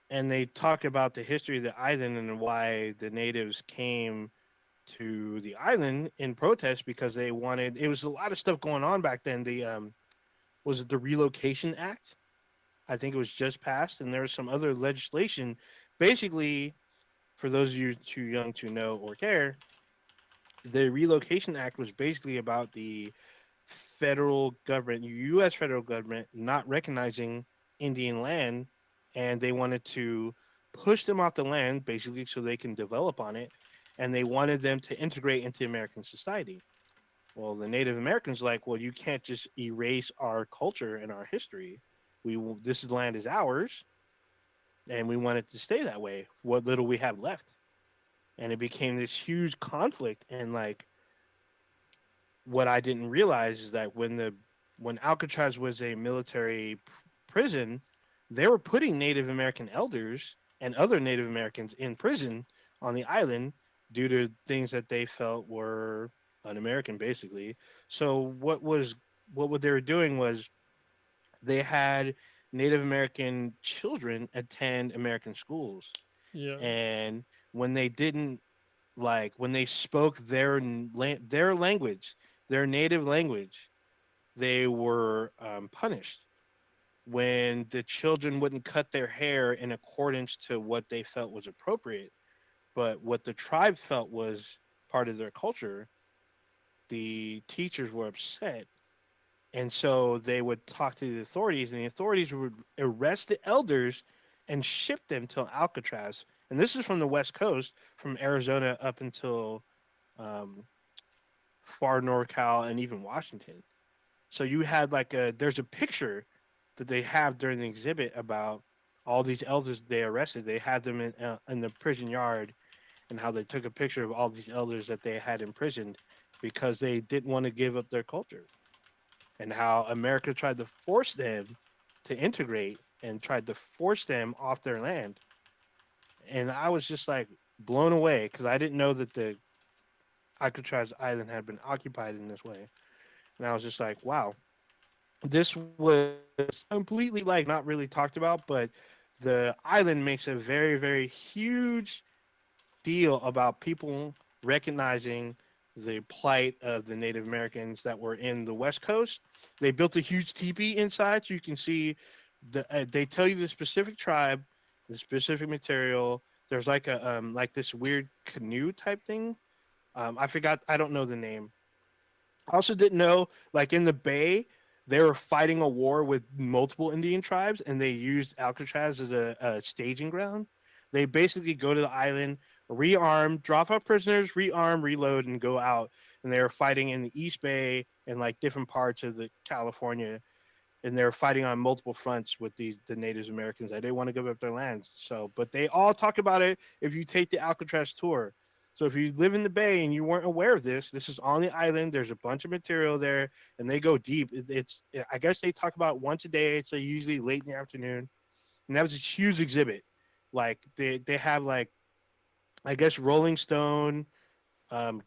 And they talk about the history of the island and why the natives came to the island in protest because they wanted, it was a lot of stuff going on back then. Was it the Relocation Act? I think it was just passed, and there was some other legislation. Basically, for those of you too young to know or care, the Relocation Act was basically about the federal government, U.S. federal government, not recognizing Indian land, and they wanted to push them off the land, basically, so they can develop on it, and they wanted them to integrate into American society. Well, the Native Americans like, well, you can't just erase our culture and our history. This land is ours, and we want it to stay that way. What little we have left, and it became this huge conflict. And like, what I didn't realize is that when Alcatraz was a military prison, they were putting Native American elders and other Native Americans in prison on the island due to things that they felt were un-American, basically. So what they were doing was they had Native American children attend American schools, Yeah. and when they didn't, like, when they spoke their language, their native language, they were punished. When the children wouldn't cut their hair in accordance to what they felt was appropriate, but what the tribe felt was part of their culture, the teachers were upset. And so they would talk to the authorities, and the authorities would arrest the elders and ship them to Alcatraz. And this is from the West Coast, from Arizona up until far NorCal and even Washington. So you had there's a picture that they have during the exhibit about all these elders they arrested. They had them in the prison yard, and how they took a picture of all these elders that they had imprisoned because they didn't want to give up their culture, and how America tried to force them to integrate and tried to force them off their land. And I was just like blown away because I didn't know that Alcatraz Island had been occupied in this way. And I was just like, wow, this was completely like not really talked about, but the island makes a very, very huge deal about people recognizing the plight of the Native Americans that were in the West Coast. They built a huge teepee inside, so you can see they tell you the specific tribe, the specific material. There's like this weird canoe type thing. I forgot. I don't know the name. I also didn't know, like in the Bay, they were fighting a war with multiple Indian tribes, and they used Alcatraz as a staging ground. They basically go to the island, rearm, drop off prisoners, rearm, reload, and go out. And they were fighting in the East Bay and like different parts of the California, and they're fighting on multiple fronts with the Native Americans. They didn't want to give up their lands. So, but they all talk about it if you take the Alcatraz tour. So if you live in the Bay and you weren't aware of this, this is on the island. There's a bunch of material there, and they go deep. I guess they talk about it once a day. It's usually late in the afternoon, and that was a huge exhibit. Like they have like, I guess, Rolling Stone,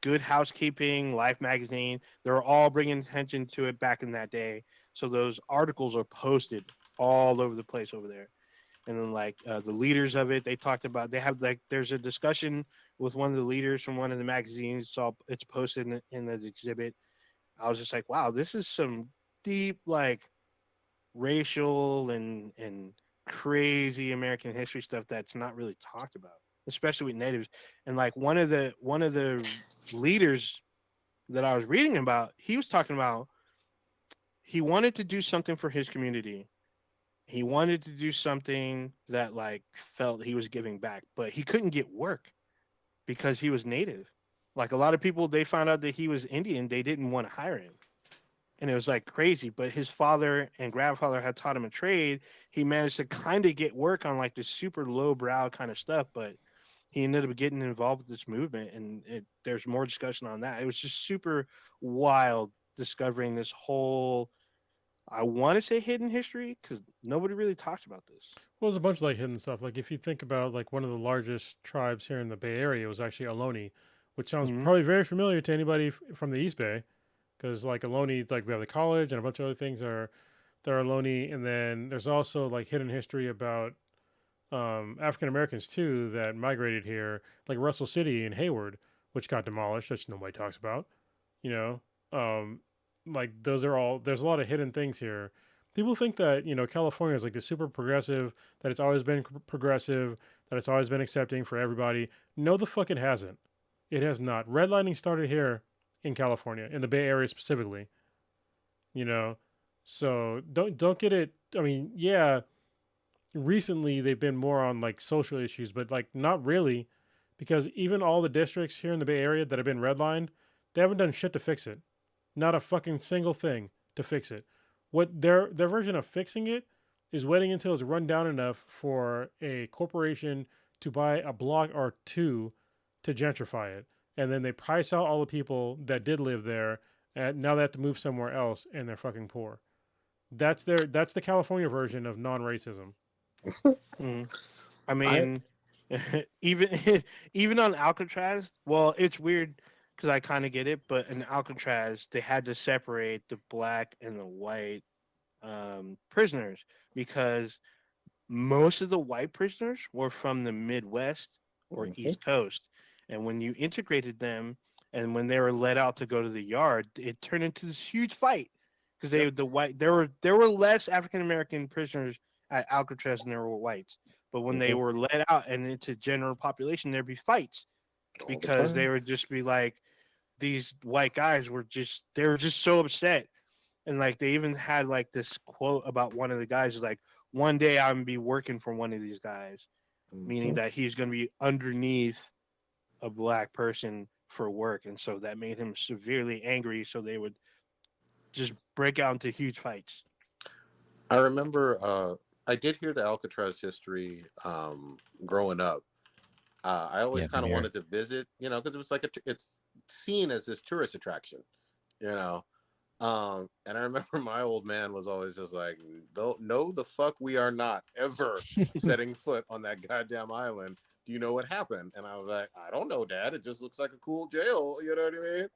Good Housekeeping, Life magazine. They're all bringing attention to it back in that day. So those articles are posted all over the place over there. And then like the leaders of it, they talked about. They have like there's a discussion with one of the leaders from one of the magazines. So it's posted in the exhibit. I was just like, wow, this is some deep like racial and crazy American history stuff that's not really talked about, especially with natives. And like one of the leaders that I was reading about, he was talking about he wanted to do something for his community. He wanted to do something that like felt he was giving back, but he couldn't get work because he was native. Like a lot of people, they found out that he was Indian, they didn't want to hire him. And it was like crazy. But his father and grandfather had taught him a trade. He managed to kind of get work on like this super lowbrow kind of stuff, but he ended up getting involved with this movement, and there's more discussion on that. It was just super wild discovering this whole, I want to say, hidden history because nobody really talks about this. Well, there's a bunch of like hidden stuff. Like if you think about like one of the largest tribes here in the Bay Area was actually Ohlone, which sounds Mm-hmm. probably very familiar to anybody from the East Bay, because like Ohlone, like we have the college and a bunch of other things are that are Ohlone, and then there's also like hidden history about African Americans too that migrated here, like Russell City and Hayward, which got demolished, which nobody talks about. You know, like those are all. There's a lot of hidden things here. People think that California is like the super progressive, that it's always been progressive, that it's always been accepting for everybody. No, the fuck it hasn't. It has not. Redlining started here in California, in the Bay Area specifically. You know, so don't get it. I mean, yeah, recently they've been more on like social issues, but like not really, because even all the districts here in the Bay Area that have been redlined, they haven't done shit to fix it. Not a fucking single thing to fix it. What their version of fixing it is waiting until it's run down enough for a corporation to buy a block or two to gentrify it, and then they price out all the people that did live there, and now they have to move somewhere else, and they're fucking poor. That's the California version of non-racism. Mm. I I mean, even even on Alcatraz, well, it's weird because I kind of get it, but in Alcatraz, they had to separate the black and the white prisoners because most of the white prisoners were from the Midwest or Mhm. East Coast. And when you integrated them and when they were let out to go to the yard, it turned into this huge fight because Yep. there were less African American prisoners at Alcatraz than there were whites. But when they Mhm. were let out and into general population, there'd be fights All the because they time. would just be like these white guys were just they were just so upset. And like they even had like this quote about one of the guys is like, one day I'm gonna be working for one of these guys, meaning Mhm. that he's gonna be underneath a black person for work. And so that made him severely angry. So they would just break out into huge fights. I remember I did hear the Alcatraz history growing up. I always Yeah, kind same of here. wanted to visit, because it was like it's seen as this tourist attraction, you know. And I remember my old man was always just like, no, the fuck we are not ever setting foot on that goddamn island do you know what happened? And I was like, I don't know, Dad. It just looks like a cool jail. You know what I mean?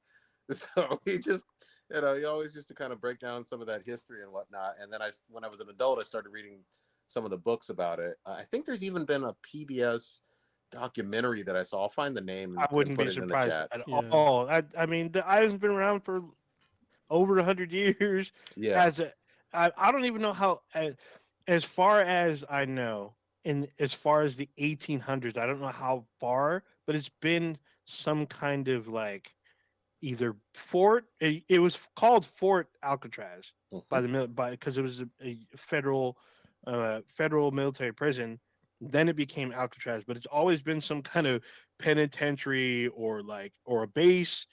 So he just, he always used to kind of break down some of that history and whatnot. And then when I was an adult, I started reading some of the books about it. I think there's even been a PBS documentary that I saw. I'll find the name I and wouldn't put be it in the surprised chat. at Yeah. all. I mean, the island's been around for over 100 years. Yeah. I don't even know how. As far as I know, in as far as the 1800s, I don't know how far, but it's been some kind of like either fort. It was called Fort Alcatraz by because it was a federal military prison. Then it became Alcatraz, but it's always been some kind of penitentiary or a base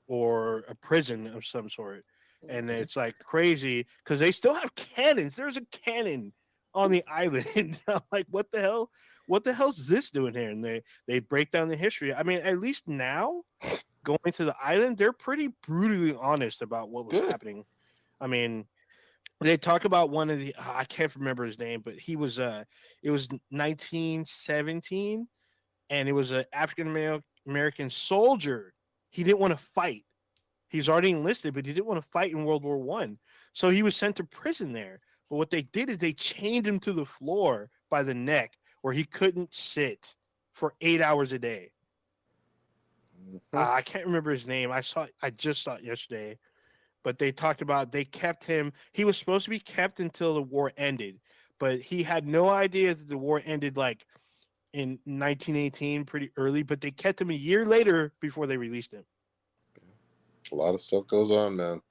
or a prison of some sort. And it's like crazy because they still have cannons. There's a cannon on the island. I'm like, what the hell? What the hell's this doing here? And they break down the history. I mean, at least now going to the island, they're pretty brutally honest about what was Good. happening. I mean, they talk about one of the I can't remember his name, but he was it was 1917, and it was an African American soldier. He didn't want to fight. He's already enlisted, but he didn't want to fight in World War One. So he was sent to prison there. But what they did is they chained him to the floor by the neck where he couldn't sit for 8 hours a day. I can't remember his name. I just saw it yesterday. But they talked about they kept him. He was supposed to be kept until the war ended, but he had no idea that the war ended like in 1918, pretty early. But they kept him a year later before they released him. A lot of stuff goes on, man.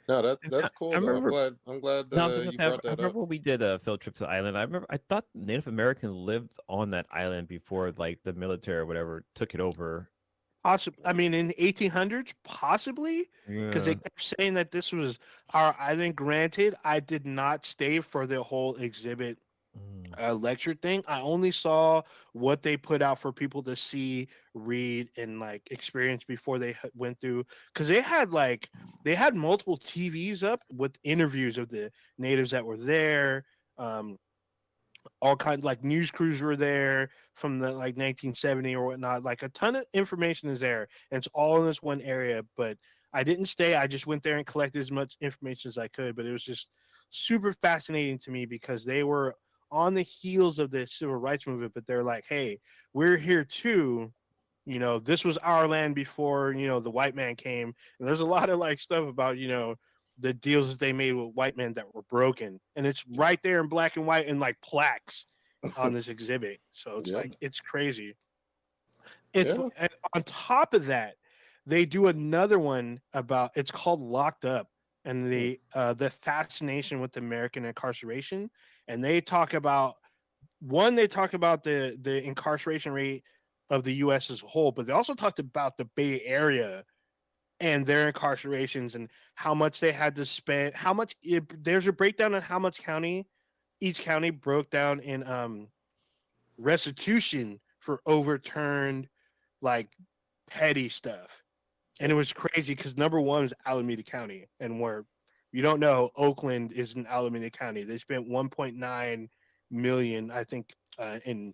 No, that's cool. I remember, I'm glad I you brought that remember up. when we did a field trip to the island. I thought Native Americans lived on that island before like the military or whatever took it over. Possibly, I mean, in the 1800s, possibly, because they Yeah. kept saying that this was our island. Granted, I did not stay for the whole exhibit lecture thing. I only saw what they put out for people to see, read, and like experience before they went through. Because they had multiple TVs up with interviews of the natives that were there. All kinds like news crews were there from the like 1970 or whatnot. Like a ton of information is there, and it's all in this one area. But I didn't stay. I just went there and collected as much information as I could. But it was just super fascinating to me because they were on the heels of the civil rights movement, but they're like, hey, we're here too. This was our land before, the white man came. And there's a lot of like stuff about, the deals that they made with white men that were broken. And it's right there in black and white and like plaques on this exhibit. So it's like, it's crazy. It's and on top of that, they do another one about it's called Locked Up, and the fascination with American incarceration. And they talk about the incarceration rate of the US as a whole, but they also talked about the Bay Area and their incarcerations and how much they had to spend, there's a breakdown on how much each county broke down in restitution for overturned like petty stuff. And it was crazy because number one was Alameda County, and where you don't know, Oakland is in Alameda County. They spent 1.9 million, I think, in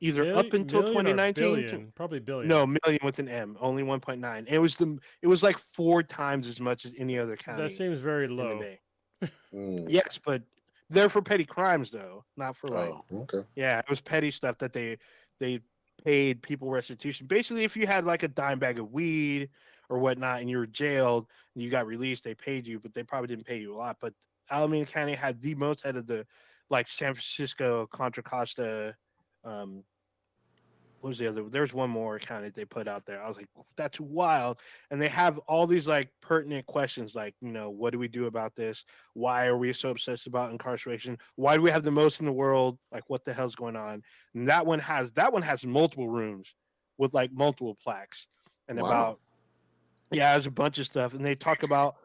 either up until million or 2019. billion? Probably billion. No, million with an M, only 1.9. It was like 4 times as much as any other county. That seems very in the low. day. Yes, but they're for petty crimes though, not for like. Oh, okay. Yeah, it was petty stuff that they paid people restitution. Basically, if you had like a dime bag of weed or whatnot and you were jailed and you got released, they paid you, but they probably didn't pay you a lot. But Alameda County had the most out of the like San Francisco, Contra Costa. What was the other? There's one more county they put out there. I was like, that's wild. And they have all these like pertinent questions, like, what do we do about this? Why are we so obsessed about incarceration? Why do we have the most in the world? Like, what the hell's going on? And that one has multiple rooms with like multiple plaques and there's a bunch of stuff. And they talk about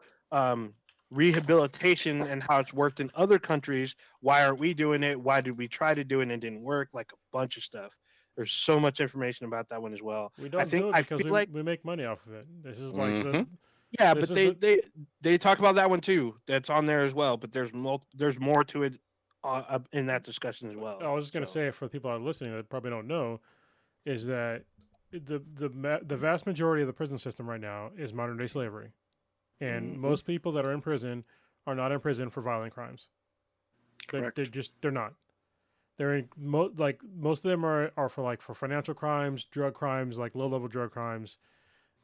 rehabilitation and how it's worked in other countries. Why aren't we doing it? Why did we try to do it and it didn't work? Like a bunch of stuff. There's so much information about that one as well. We don't do it because we make money off of it. This is like they talk about that one too. That's on there as well. But there's more to it in that discussion as well. I was just gonna say for people that are listening that probably don't know, is that the vast majority of the prison system right now is modern day slavery, and most people that are in prison are not in prison for violent crimes. They're not. They're in like most of them are for financial crimes, drug crimes, like low level drug crimes,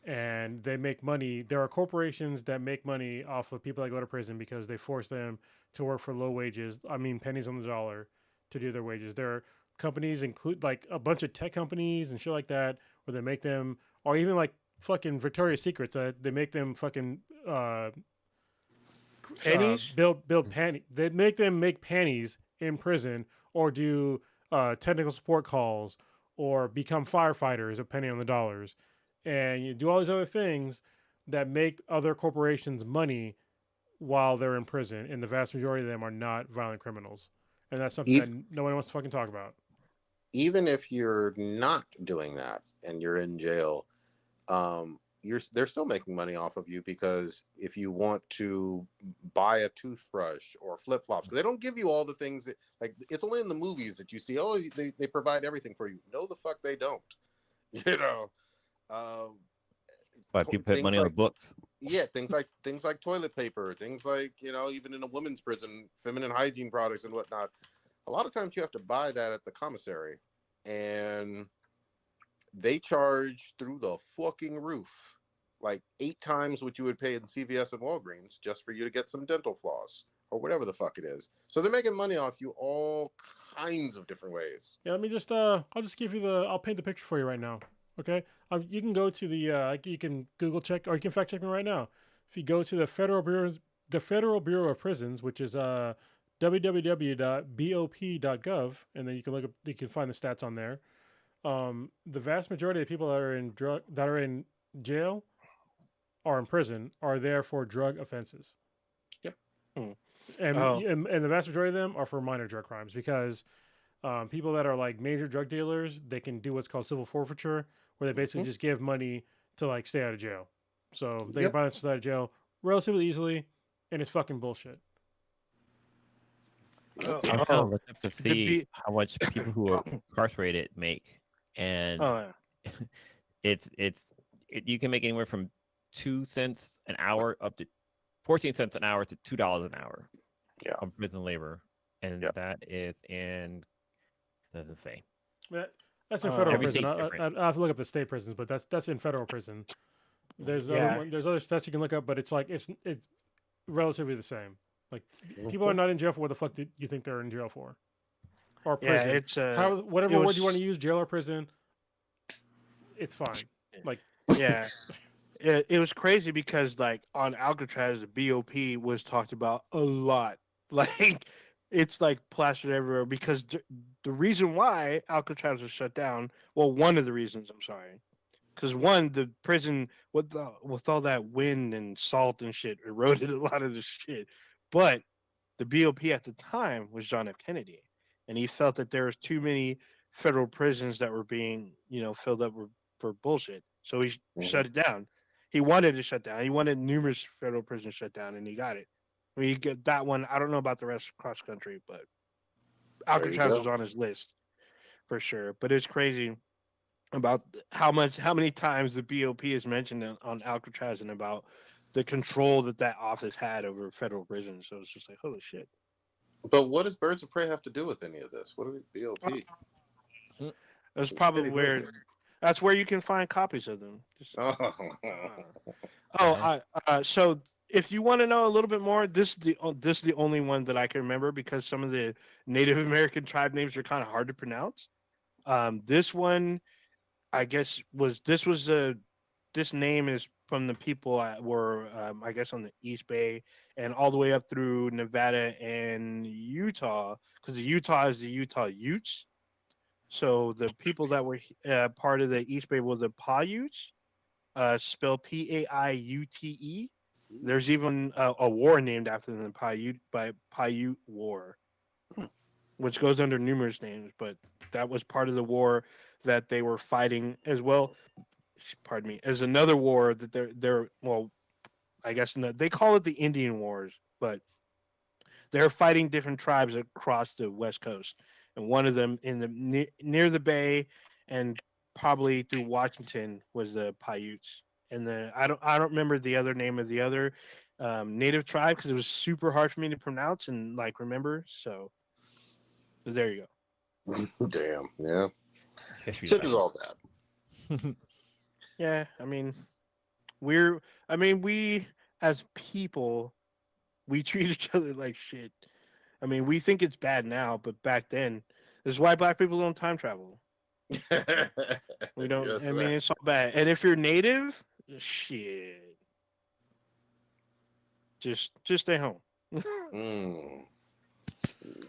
and they make money. There are corporations that make money off of people that go to prison because they force them to work for low wages. I mean, pennies on the dollar to do their wages. There are companies, include like a bunch of tech companies and shit like that, where they make them, or even like fucking Victoria's Secrets. They make them fucking Pennies? build panty. They make them make panties in prison, or do technical support calls, or become firefighters, depending on the dollars, and you do all these other things that make other corporations money while they're in prison. And the vast majority of them are not violent criminals, and that's something that no one wants to fucking talk about. Even if you're not doing that and you're in jail, they're still making money off of you, because if you want to buy a toothbrush or flip flops, they don't give you all the things that, like, it's only in the movies that you see. Oh, they provide everything for you. No, the fuck they don't. You know, But people put money on the books. Yeah, things like toilet paper, things like, even in a women's prison, feminine hygiene products and whatnot. A lot of times you have to buy that at the commissary, and they charge through the fucking roof, like 8 times what you would pay in CVS and Walgreens just for you to get some dental floss or whatever the fuck it is. So they're making money off you all kinds of different ways. Yeah, let me just I'll just give you I'll paint the picture for you right now. Okay, you can go to you can Google check, or you can fact check me right now. If you go to the Federal Bureau of Prisons, which is www.bop.gov, and then you can find the stats on there. The vast majority of people that are in jail or in prison are there for drug offenses. Yep. And the vast majority of them are for minor drug crimes, because people that are like major drug dealers, they can do what's called civil forfeiture, where they basically just give money to like stay out of jail. So they can buy themselves out of jail relatively easily, and it's fucking bullshit. I'm kind of looking up to see how much people who are incarcerated make, and you can make anywhere from 2 cents an hour up to 14 cents an hour to $2 an hour. Yeah, on prison labor, and that is in, doesn't say. That's in federal prison. I have to look up the state prisons, but that's in federal prison. There's other stats you can look up, but it's relatively the same. Like, people are not in jail for what the fuck you think they're in jail for, or prison. Yeah, it's whatever word you want to use, jail or prison, it's fine. Like, yeah, it was crazy because like on Alcatraz, the BOP was talked about a lot. Like, it's like plastered everywhere, because the reason why Alcatraz was shut down. Well, one of the reasons, I'm sorry, because one, the prison with all that wind and salt and shit eroded a lot of the shit. But the BOP at the time was John F. Kennedy, and he felt that there was too many federal prisons that were being, filled up for bullshit. So he shut it down. He wanted to shut down. He wanted numerous federal prisons shut down, and he got it. I mean, you get that one. I don't know about the rest across the country, but Alcatraz was on his list for sure. But it's crazy about how many times the BOP is mentioned on Alcatraz, and about the control that office had over federal prisons. So it's just like, holy shit. But what does Birds of Prey have to do with any of this? What are BOP? That's probably where. That's where you can find copies of them. So if you want to know a little bit more, this is the only one that I can remember, because some of the Native American tribe names are kind of hard to pronounce. This one, I guess, this name is from the people that were, I guess, on the East Bay and all the way up through Nevada and Utah, because Utah is the Utah Utes. So the people that were part of the East Bay were the Paiutes, spelled Paiute. There's even a war named after them, Paiute War, which goes under numerous names, but that was part of the war that they were fighting as well. Pardon me, as another war that they're well, I guess they call it the Indian Wars, but they're fighting different tribes across the West Coast, and one of them in the near the bay, and probably through Washington was the Paiutes, and then I don't remember the other name of the other native tribe because it was super hard for me to pronounce and like remember. So there you go. Damn. Yeah. History Tip is lesson. all that. Yeah, I mean we as people we treat each other like shit. I mean, we think it's bad now, but back then, this is why black people don't time travel. We don't. Yes, I mean, sir. it's all bad. And if you're native, shit, just stay home. Mm.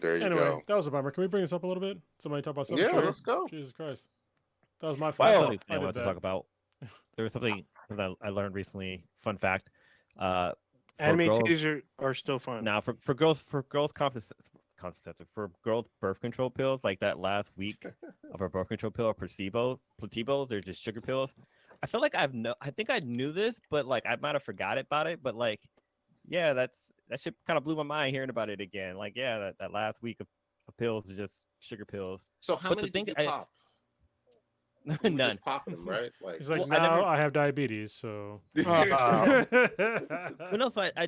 There you Anyway, go. that was a bummer. Can we bring this up a little bit? Somebody talk about something? Yeah, let's go. Jesus Christ, that was my Well, fault. something I I wanted did to that. talk about. There was something that I learned recently. Fun fact. For Anime girls, titties are still fun. now for girls contraceptive for girls birth control pills like that last week of our birth control pill or placebos, they're just sugar pills. I feel like I think I knew this, but like I might have forgot about it. But like, yeah, that shit kind of blew my mind hearing about it again. Like, yeah, that last week of pills is just sugar pills. So how But many the thing did you pop? You were none. just popping them, right? Like, He's like, Well, now I I never. have diabetes, so. But no, so I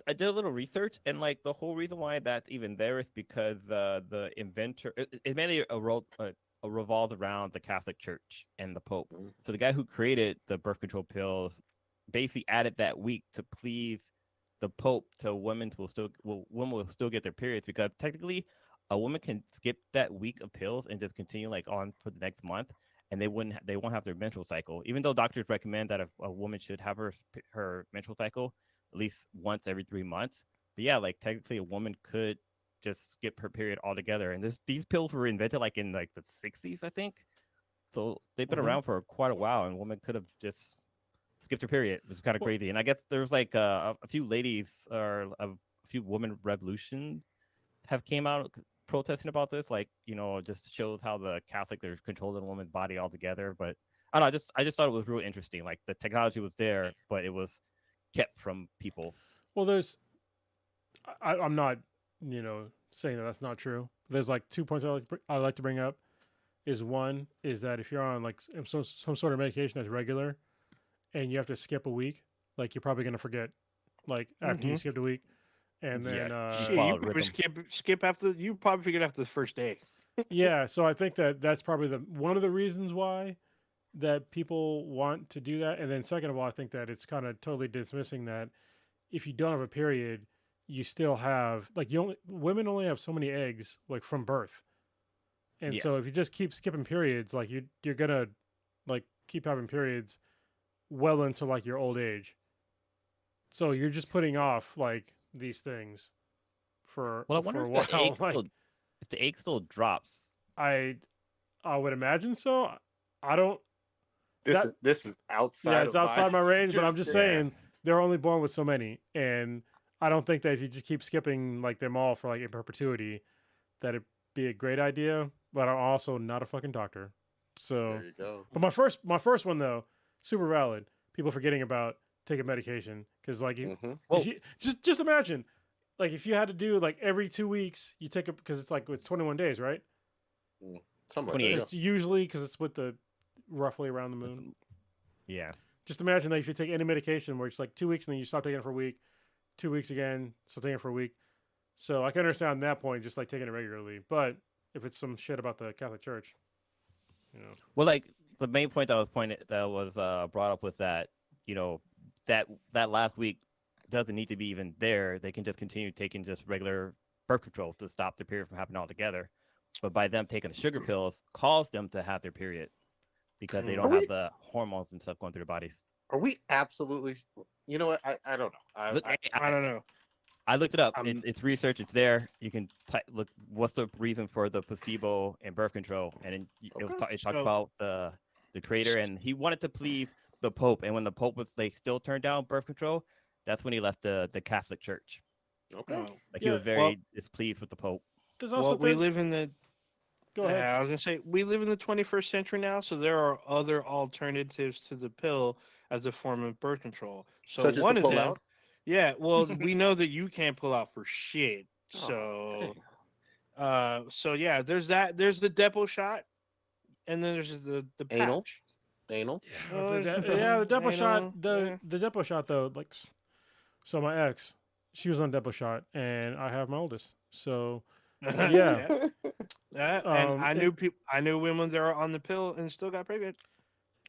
did a little research, and like the whole reason why that's even there is because the inventor it mainly revolves around the Catholic Church and the Pope. Mhm. So the guy who created the birth control pills basically added that week to please the Pope, so women will still get their periods because technically a woman can skip that week of pills and just continue like on for the next month, and they won't have their menstrual cycle, even though doctors recommend that a woman should have her menstrual cycle at least once every 3 months. But yeah, like technically a woman could just skip her period altogether. And these pills were invented like in like the 60s, I think. So they've been Mhm. around for quite a while, and women could have just skipped her period, which is kind of Well- crazy. And I guess there's like a few ladies or a few women revolution have came out protesting about this, like just shows how the Catholics are controlling a woman's body altogether. But I don't know, I just thought it was real interesting. Like the technology was there, but it was kept from people. Well, I'm not, saying that that's not true. There's like 2 points I like to bring up. Is one is that if you're on like some sort of medication that's regular, and you have to skip a week, like you're probably gonna forget, like after you Mhm. skipped a week, and then Yeah, Shit, you followed probably rhythm. skip after you probably forget after the first day. yeah. So I think that's probably one of the reasons why that people want to do that. And then second of all, I think that it's kind of totally dismissing that if you don't have a period, you still have like women only have so many eggs like from birth. And Yeah. so if you just keep skipping periods, like you're gonna like keep having periods well into like your old age. So you're just putting off like these things Well, I wonder for a if the while. egg Like still if the egg still drops. I I would imagine so. I don't. this That is this is outside Yeah, of it's outside my range, but I'm just jurisdiction. saying they're only born with so many, and I don't think that if you just keep skipping like them all for like in perpetuity, that it'd be a great idea. But I'm also not a fucking doctor, so. There you go. But my first one though, super valid. People forgetting about taking medication because like Mm-hmm. if Well, you just imagine, like if you had to do like every 2 weeks, you take it because it's 21 days, right? Something like 28. that. It's usually because it's with the roughly around the moon. yeah. Just imagine that if you take any medication where it's like 2 weeks and then you stop taking it for a week, 2 weeks again, stop taking it for a week. So I can understand that point, just like taking it regularly. But if it's some shit about the Catholic Church, Well, like the main point that was brought up was that that last week doesn't need to be even there. They can just continue taking just regular birth control to stop their period from happening altogether. But by them taking the sugar pills, cause them to have their period because they Mm. Are don't we have the hormones and stuff going through their bodies. are we absolutely? You know what? I don't know. Look, I don't know. I looked it up. Um, It's research. It's there. You can look. What's the reason for the placebo and birth control? And then Okay. it talks So- about the creator, and he wanted to please the Pope. And when the Pope was, they still turned down birth control. That's when he left the Catholic Church. Okay. oh, Like he Yeah, was very displeased with the Pope. there's also well, we been. live in the. Go ahead. Yeah, I was gonna say we live in the 21st century now, so there are other alternatives to the pill as a form of birth control. So Such as one to of pull them, out. yeah. Well, we know that you can't pull out for shit. Oh, So, dang. so yeah, there's that. There's the depot shot. and then there's the Anal? patch. Anal? The Depo shot, Anal, yeah. the Depo shot though, like, so my ex, she was on Depo shot, and I have my oldest, so yeah, Yeah, yeah, and and I knew women that are on the pill and still got pregnant.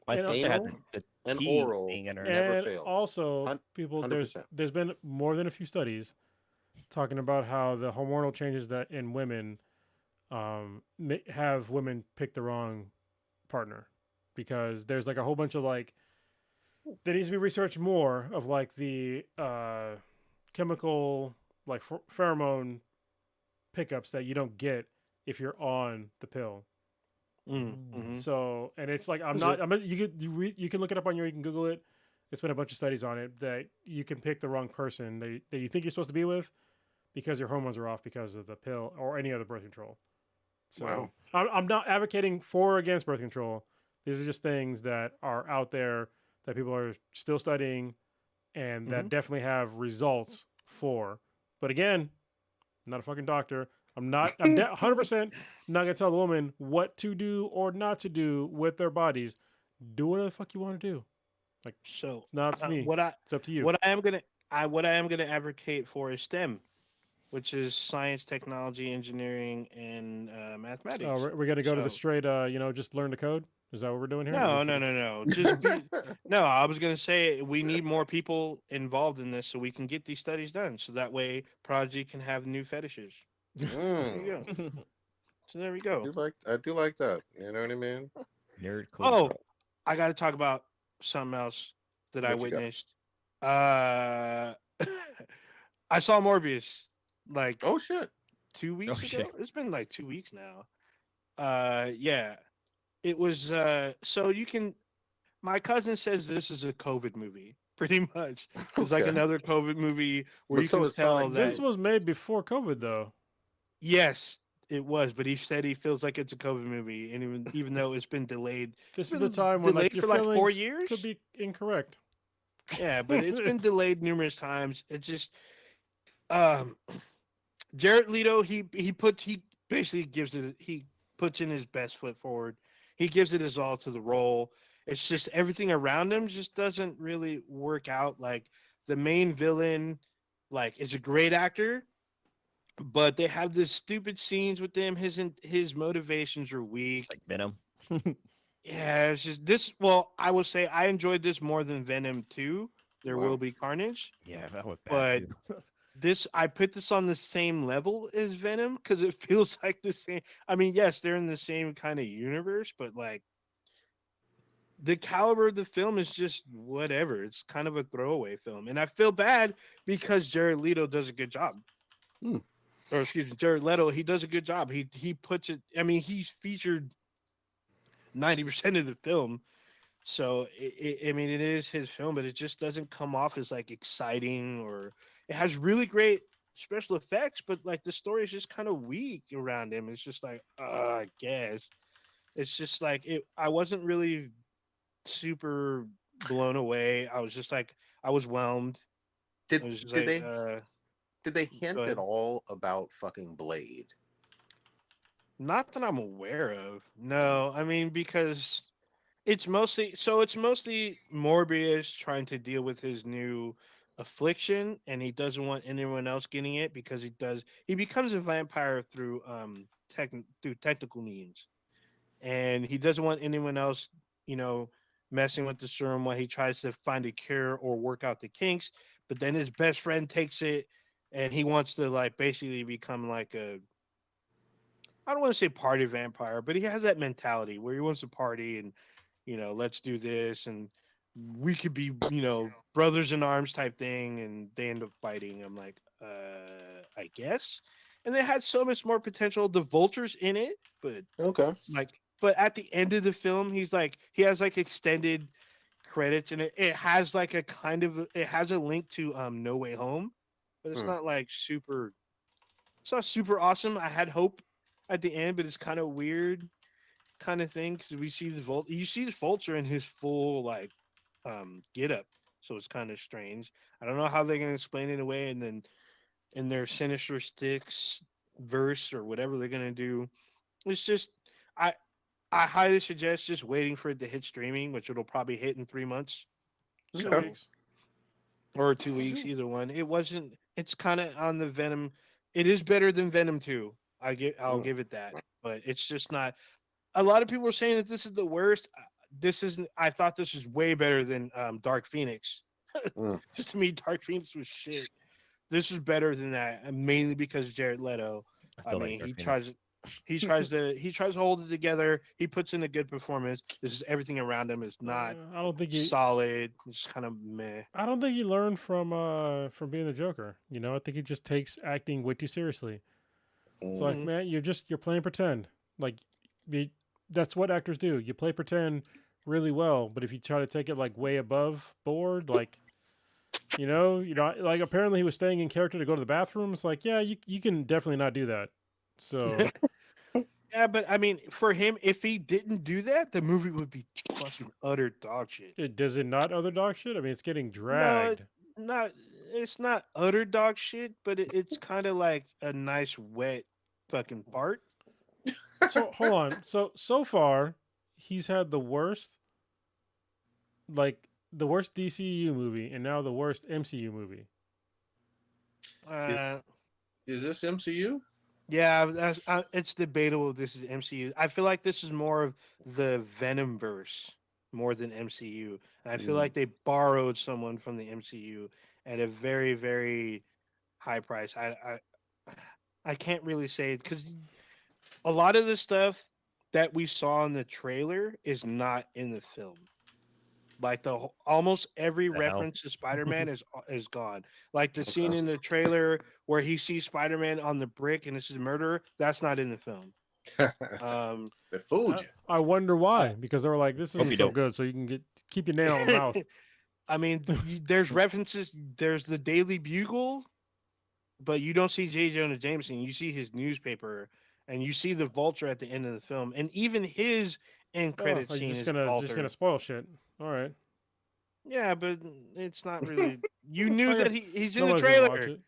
My and sister had Anal the and T oral thing in her. never and fails. also people, 100%. there's been more than a few studies talking about how the hormonal changes that in women have women pick the wrong partner, because there's like a whole bunch of like, there needs to be researched more of like the chemical, like pheromone pickups that you don't get if you're on the pill. Mm-hmm. So, and it's like, Is it? you can look it up on you can Google it. It's been a bunch of studies on it that you can pick the wrong person that you think you're supposed to be with because your hormones are off because of the pill or any other birth control. So Wow. I'm not advocating for or against birth control. These are just things that are out there that people are still studying and Mm-hmm. that definitely have results for. But again, I'm not a fucking doctor. I'm not. 100% not gonna tell the woman what to do or not to do with their bodies. Do whatever the fuck you want to do. Like, So it's not up to me. what It's up to you. what I am gonna advocate for is STEM, which is science, technology, engineering, and Oh, mathematics. we're gonna go to the So straight. Just learn to code. Is that what we're doing here? no. Just be no. I was gonna say we need more people involved in this so we can get these studies done. So that way, Prodigy can have new fetishes. There you go. So there we go. I do like that. You know what I mean? Nerd Oh, culture. I got to talk about something else that I What you got? witnessed. Uh, I saw Morbius like Oh shit. 2 weeks Oh ago. shit. It's been like 2 weeks now. Yeah, it was. So you can. My cousin says this is a COVID movie. Pretty much, it's like Okay. another COVID movie where But you so can is tell Sonic that This 2. was made before COVID, though. yes, it was. But he said he feels like it's a COVID movie, and even though it's been delayed, it's This is the been time when like delayed your for like four feelings could years. be incorrect. Yeah, but it's been delayed numerous times. It just um Jared Leto he basically gives it he puts in his best foot forward. He gives it his all to the role. It's just everything around him just doesn't really work out. Like the main villain, like is a great actor, but they have this stupid scenes with him. His motivations are weak. Like Venom. Yeah, it's just this. Well, I will say I enjoyed this more than Venom 2. There will Wow. be Carnage, Yeah, that was bad but too. this I put this on the same level as Venom because it feels like the same. I mean, yes, they're in the same kind of universe, but like the caliber of the film is just whatever. It's kind of a throwaway film, and I feel bad because Jared Leto does a good job. Hmm. Or excuse me, Jared Leto, he does a good job. He puts it. I mean, he's featured 90% of the film. So I mean, it is his film, but it just doesn't come off as like exciting or it has really great special effects, but like the story is just kind of weak around him. It's just like, I guess it's just like it. I wasn't really super blown away. I was just like, I was whelmed. Did I was just did like, they did they hint go at ahead. all about fucking Blade? Not that I'm aware of. No, I mean because it's mostly Morbius trying to deal with his new affliction and he doesn't want anyone else getting it because he becomes a vampire through through technical means and he doesn't want anyone else, you know, messing with the serum while he tries to find a cure or work out the kinks, but then his best friend takes it and he wants to like basically become like a I don't want to say party vampire, but he has that mentality where he wants to party and let's do this and we could be, brothers in arms type thing and they end up fighting. I'm like, I guess. And they had so much more potential. The vultures in it, but Okay. but at the end of the film, he has like extended credits and it has like it has a link to No Way Home, but it's Hmm. not like it's not super awesome. I had hope at the end, but it's kind of weird kind of thing because we see you see the vulture in his full like get up, so it's kind of strange. I don't know how they're gonna explain it away, and then in their Sinister Sticks verse or whatever they're gonna do, it's just I I highly suggest just waiting for it to hit streaming, which it'll probably hit in 3 months. 2 So weeks. or 2 weeks, either one. It wasn't. It's kind of on the Venom. It is better than Venom 2. I'll give it that, but it's just not. A lot of people are saying that this is the worst. This isn't. I thought this was way better than Dark Phoenix. Mm. Just to me, Dark Phoenix was shit. This is better than that, and mainly because Jared Leto. I I still like mean, Dark he Phoenix. tries to hold it together. He puts in a good performance. This is everything around him is not I don't think he. solid. It's kind of meh. I don't think he learned from being the Joker. You know, I think he just takes acting way too seriously. It's like, Mhm. man, you're playing pretend. Like, you, that's what actors do. You play pretend really well, but if you try to take it like way above board, like, like apparently he was staying in character to go to the bathroom. It's like, yeah, you can definitely not do that. So Yeah, but I mean, for him, if he didn't do that, the movie would be fucking utter dog shit. does it not other dog shit? I mean, it's getting No, dragged. not. It's not utter dog shit, but it's kind of like a nice wet fucking fart. So hold on. So far, he's had the worst DCU movie, and now the worst MCU movie. Uh, Is this MCU? yeah, it's debatable if this is MCU. I feel like this is more of the Venom verse more than MCU. And I feel like they borrowed someone from the MCU at a very, very high price. I can't really say it because a lot of the stuff that we saw in the trailer is not in the film. Like almost every The hell? reference to Spider-Man is gone. Like the scene Okay. in the trailer where he sees Spider-Man on the brick and this is murder, that's not in the film. They fooled you. I wonder I, why. Because they were like, "This Hope isn't you so don't. good," so you can keep your nail in the mouth. I mean, there's references. There's the Daily Bugle, but you don't see J. Jonah Jameson. You see his newspaper, and you see the Vulture at the end of the film, and even his end Oh, credit like scene just is gonna altered. spoil shit. All right. Yeah, but it's not really. You knew I that guess he's in the nobody's gonna watch trailer. it.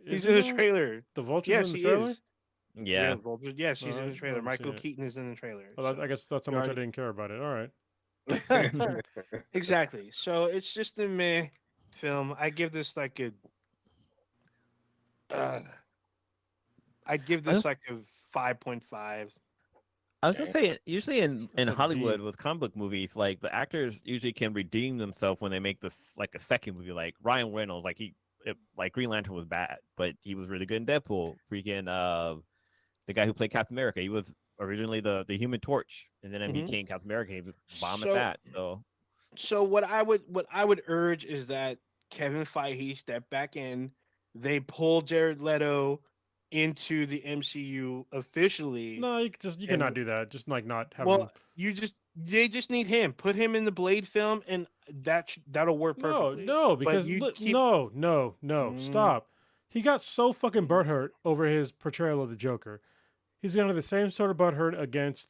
Is He's he in the though? trailer. The Vulture's Yes, in the he trailer. is. Yeah. Vulture. Yes, he's in the I trailer. haven't seen Michael it. Keaton is in the trailer. Well, I So guess that's how you much I already didn't care about it. All right. exactly. So it's just a meh film. I give this like a. Uh, I give I this don't like a 5.5. I was gonna Damn. say, usually in That's a Hollywood D. with comic book movies, like the actors usually can redeem themselves when they make this like a second movie. Like Ryan Reynolds, like Green Lantern was bad, but he was really good in Deadpool. Freaking the guy who played Captain America, he was originally the Human Torch, and then he Hmm. became Captain America. He was bomb at So that. So what I would urge is that Kevin Feige step back in. They pull Jared Leto into the MCU officially, No, you cannot and do that. Just like not have well, him. they just need him. Put him in the Blade film, and that'll work No, perfectly. no, But because you keep. no. Mm, Stop. He got so fucking mm, butthurt over his portrayal of the Joker. He's gonna have the same sort of butthurt against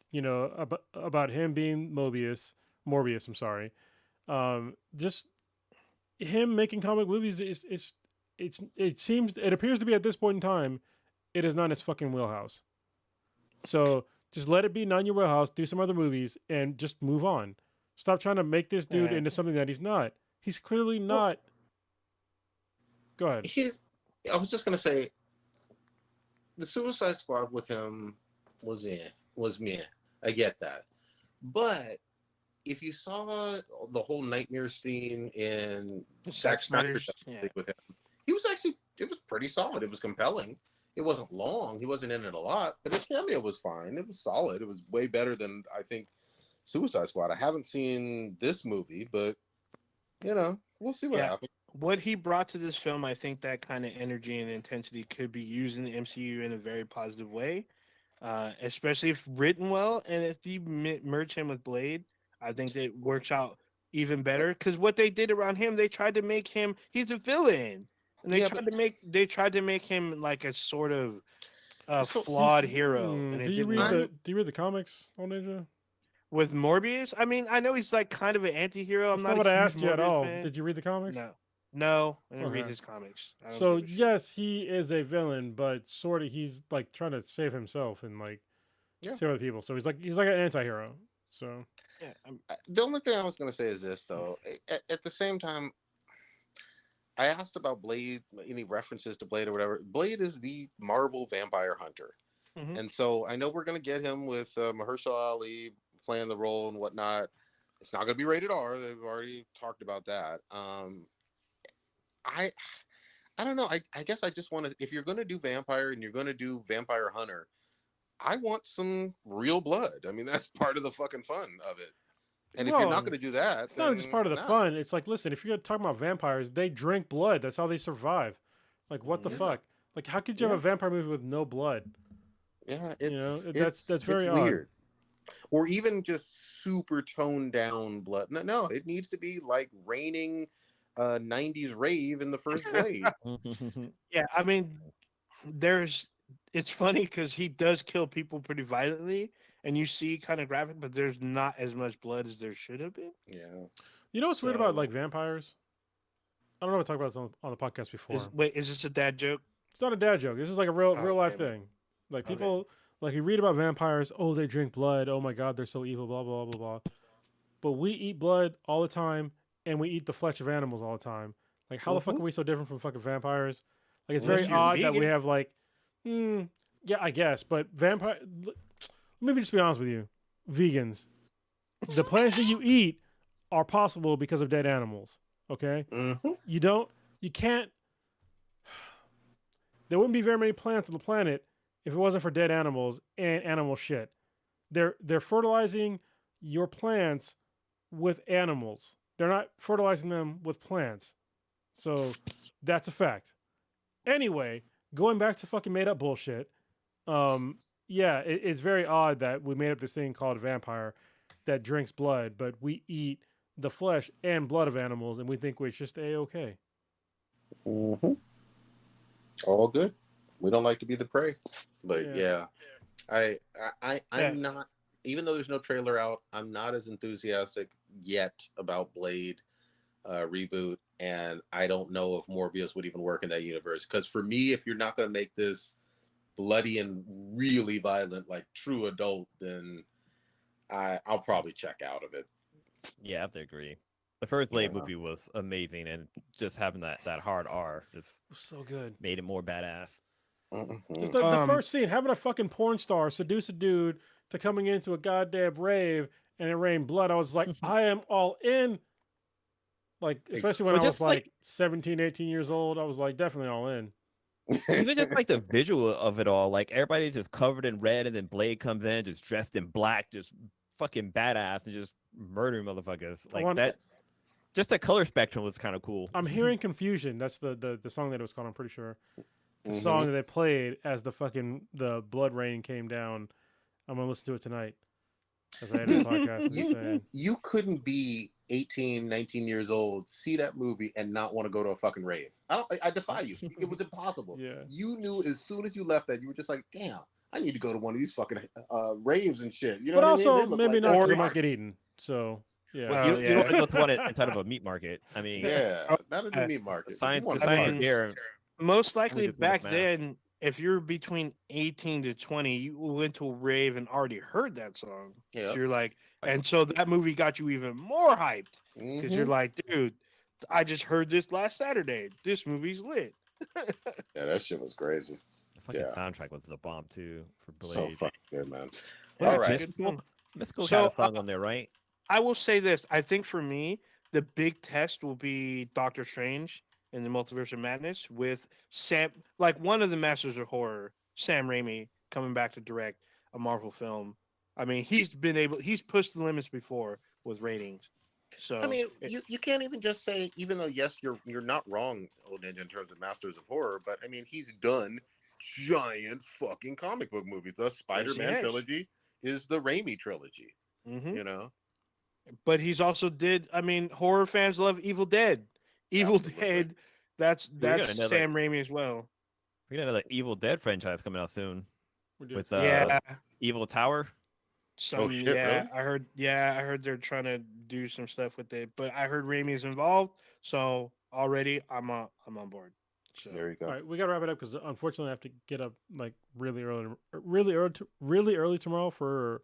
about him being Morbius. I'm sorry. Just him making comic movies it appears to be at this point in time, it is not his fucking wheelhouse. So just let it be not in your wheelhouse. Do some other movies and just move on. Stop trying to make this dude yeah. into something that he's not. He's clearly Well, not. Go ahead. I was just gonna say the Suicide Squad with him was me. I get that, but if you saw the whole nightmare scene in Zack Snyder's Yeah. thing with him, it was pretty solid. It was compelling. It wasn't long. He wasn't in it a lot, but his cameo was fine. It was solid. It was way better than I think Suicide Squad. I haven't seen this movie, but we'll see what Yeah. happens. What he brought to this film, I think that kind of energy and intensity could be used in the MCU in a very positive way, especially if written well. And if you merge him with Blade, I think that works out even better. Because what they did around him, they tried to make he's a villain, and Yeah, but they tried to make him like a sort of so flawed hero, and Do it you didn't read work. the comics on Ninja? With Morbius, I mean, I know he's like kind of an anti-hero. I'm That's not not a what I huge asked you at Morbius all. fan. Did you read the comics? No, no, I didn't read Okay. his comics. I don't So give a shit. yes, he is a villain, but sort of he's like trying to save himself and like Yeah. save other people. So he's like an anti-hero. So Yeah, The only thing I was going to say is this, though. At the same time, I asked about Blade, any references to Blade or whatever. Blade is the Marvel vampire hunter. mhm. And so I know we're going to get him with Mahershala Ali playing the role and whatnot. It's not going to be rated R. They've already talked about that. I I don't know. I guess I just want to. If you're going to do vampire and you're going to do vampire hunter, I want some real blood. I mean, that's part of the fucking fun of it. And if you're not well, going to do that, it's not just then part of the nah. fun. It's like, listen, if you're talking about vampires, they drink blood. That's how they survive. Like, what the Yeah, fuck? Like, how could you have yeah, a vampire movie with no blood? yeah. You know, It's that's it's very odd. weird. Or even just super toned down blood. No, no, it needs to be like raining 90s rave in the first Blade. Yeah, I mean, there's. It's funny because he does kill people pretty violently, and you see kind of graphic, but there's not as much blood as there should have been. Yeah. You know what's weird about So, like vampires? I don't know if I talked about this on the podcast before. is this a dad joke? It's not a dad joke. This is like a Oh, real life damn it. thing. Like Okay. people like you read about vampires. Oh, they drink blood. Oh my god, they're so evil. Blah blah blah blah. But we eat blood all the time, and we eat the flesh of animals all the time. Like how the fuck Mhm. are we so different from fucking vampires? Like it's Unless very you're odd that we vegan. have like, yeah, I guess. But vampire. Let me just be honest with you, vegans. The plants that you eat are possible because of dead animals. Okay, Mhm. you can't. There wouldn't be very many plants on the planet if it wasn't for dead animals and animal shit. They're fertilizing your plants with animals. They're not fertilizing them with plants. So that's a fact. Anyway, going back to fucking made up bullshit. Yeah, it's very odd that we made up this thing called vampire that drinks blood, but we eat the flesh and blood of animals, and we think it's just a okay. Mhm. All good. We don't like to be the prey, but Yeah. I'm not. Even though there's no trailer out, I'm not as enthusiastic yet about Blade reboot, and I don't know if Morbius would even work in that universe. Because for me, if you're not going to make this bloody and really violent, like true adult, then I'll probably check out of it. Yeah, I have to agree. The first Blade Yeah. movie was amazing, and just having that hard R just So good. made it more badass. Just Mhm. the first scene, having a fucking porn star seduce a dude to coming into a goddamn rave and it rained blood. I was like, I am all in. Like, especially when Well, I was just like like 17, 18 years old, I was like, definitely all in. even just like the visual of it all, like everybody just covered in red, and then Blade comes in just dressed in black, just fucking badass, and just murdering motherfuckers. I Like want, that, just the color spectrum was kind of cool. I'm hearing Confusion. That's the song that it was called, I'm pretty sure. The Mhm. song that they played as the blood rain came down. I'm gonna listen to it tonight as I edit the podcast. I'm just saying. You couldn't be 18, 19 years old, see that movie, and not want to go to a fucking rave. I defy you. It was impossible. Yeah. You knew as soon as you left that, you were just like, damn, I need to go to one of these fucking raves and shit. You know But what I mean? also They look maybe like not that because I shit. might get eaten. So yeah. Well, Well, you don't want to yeah. go to one inside of a meat market. I mean, Yeah, not in the meat market. science, You want the to I science mean, is there. Most We likely just want back to smash. then, if you're between 18 to 20, you went to a rave and already heard that song. Yeah. So you're like, Right. and so that movie got you even more hyped because you're Mhm. like, dude, I just heard this last Saturday. This movie's lit. Yeah, that shit was crazy. The fucking Yeah. soundtrack was the bomb too for So Blade. fucking good, man. Was All it right. Mystical? Mystical So, had a song on there, right? I will say this. I think for me, the big test will be Doctor Strange in the Multiverse of Madness with Sam, like one of the masters of horror, Sam Raimi, coming back to direct a Marvel film. I mean, he's pushed the limits before with ratings. So, I mean, you can't even just say, even though yes, you're not wrong, Old Ninja, in terms of Masters of Horror, but I mean, he's done giant fucking comic book movies. The Spider-Man has. trilogy is the Raimi trilogy. Mhm. You know, But he's also did. I mean, horror fans love Evil Dead. Evil Absolutely. Dead. That's We got another Sam Raimi as well. we got another Evil Dead franchise coming out soon We did. with Yeah. Evil Tower. Oh, shit, really? I heard. Yeah, I heard they're trying to do some stuff with it, but I heard Raimi's involved, so already I'm on board. So There you go. All right, we gotta wrap it up because unfortunately I have to get up like really early tomorrow for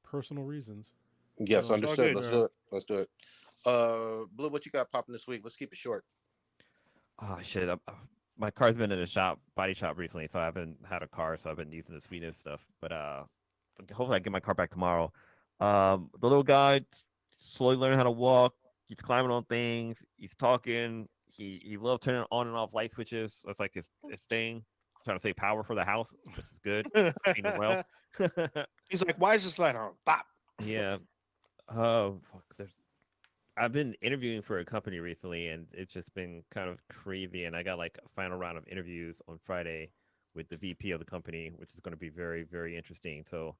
personal reasons. Yes, So, it's all understood. good. Let's yeah. do it. Let's do it. Blue, what you got popping this week? Let's keep it short. Oh shit! My car's been in a body shop recently, so I haven't had a car, so I've been using the Sweden stuff. But hopefully I get my car back tomorrow. The little guy slowly learning how to walk. He's climbing on things. He's talking. He loves turning on and off light switches. That's like his thing. Trying to save power for the house, which is good. Feeding him well. He's like, "Why is this light on?" Bop. Yeah. Oh, fuck. I've been interviewing for a company recently, and it's just been kind of crazy. And I got like a final round of interviews on Friday with the VP of the company, which is going to be very, very interesting. So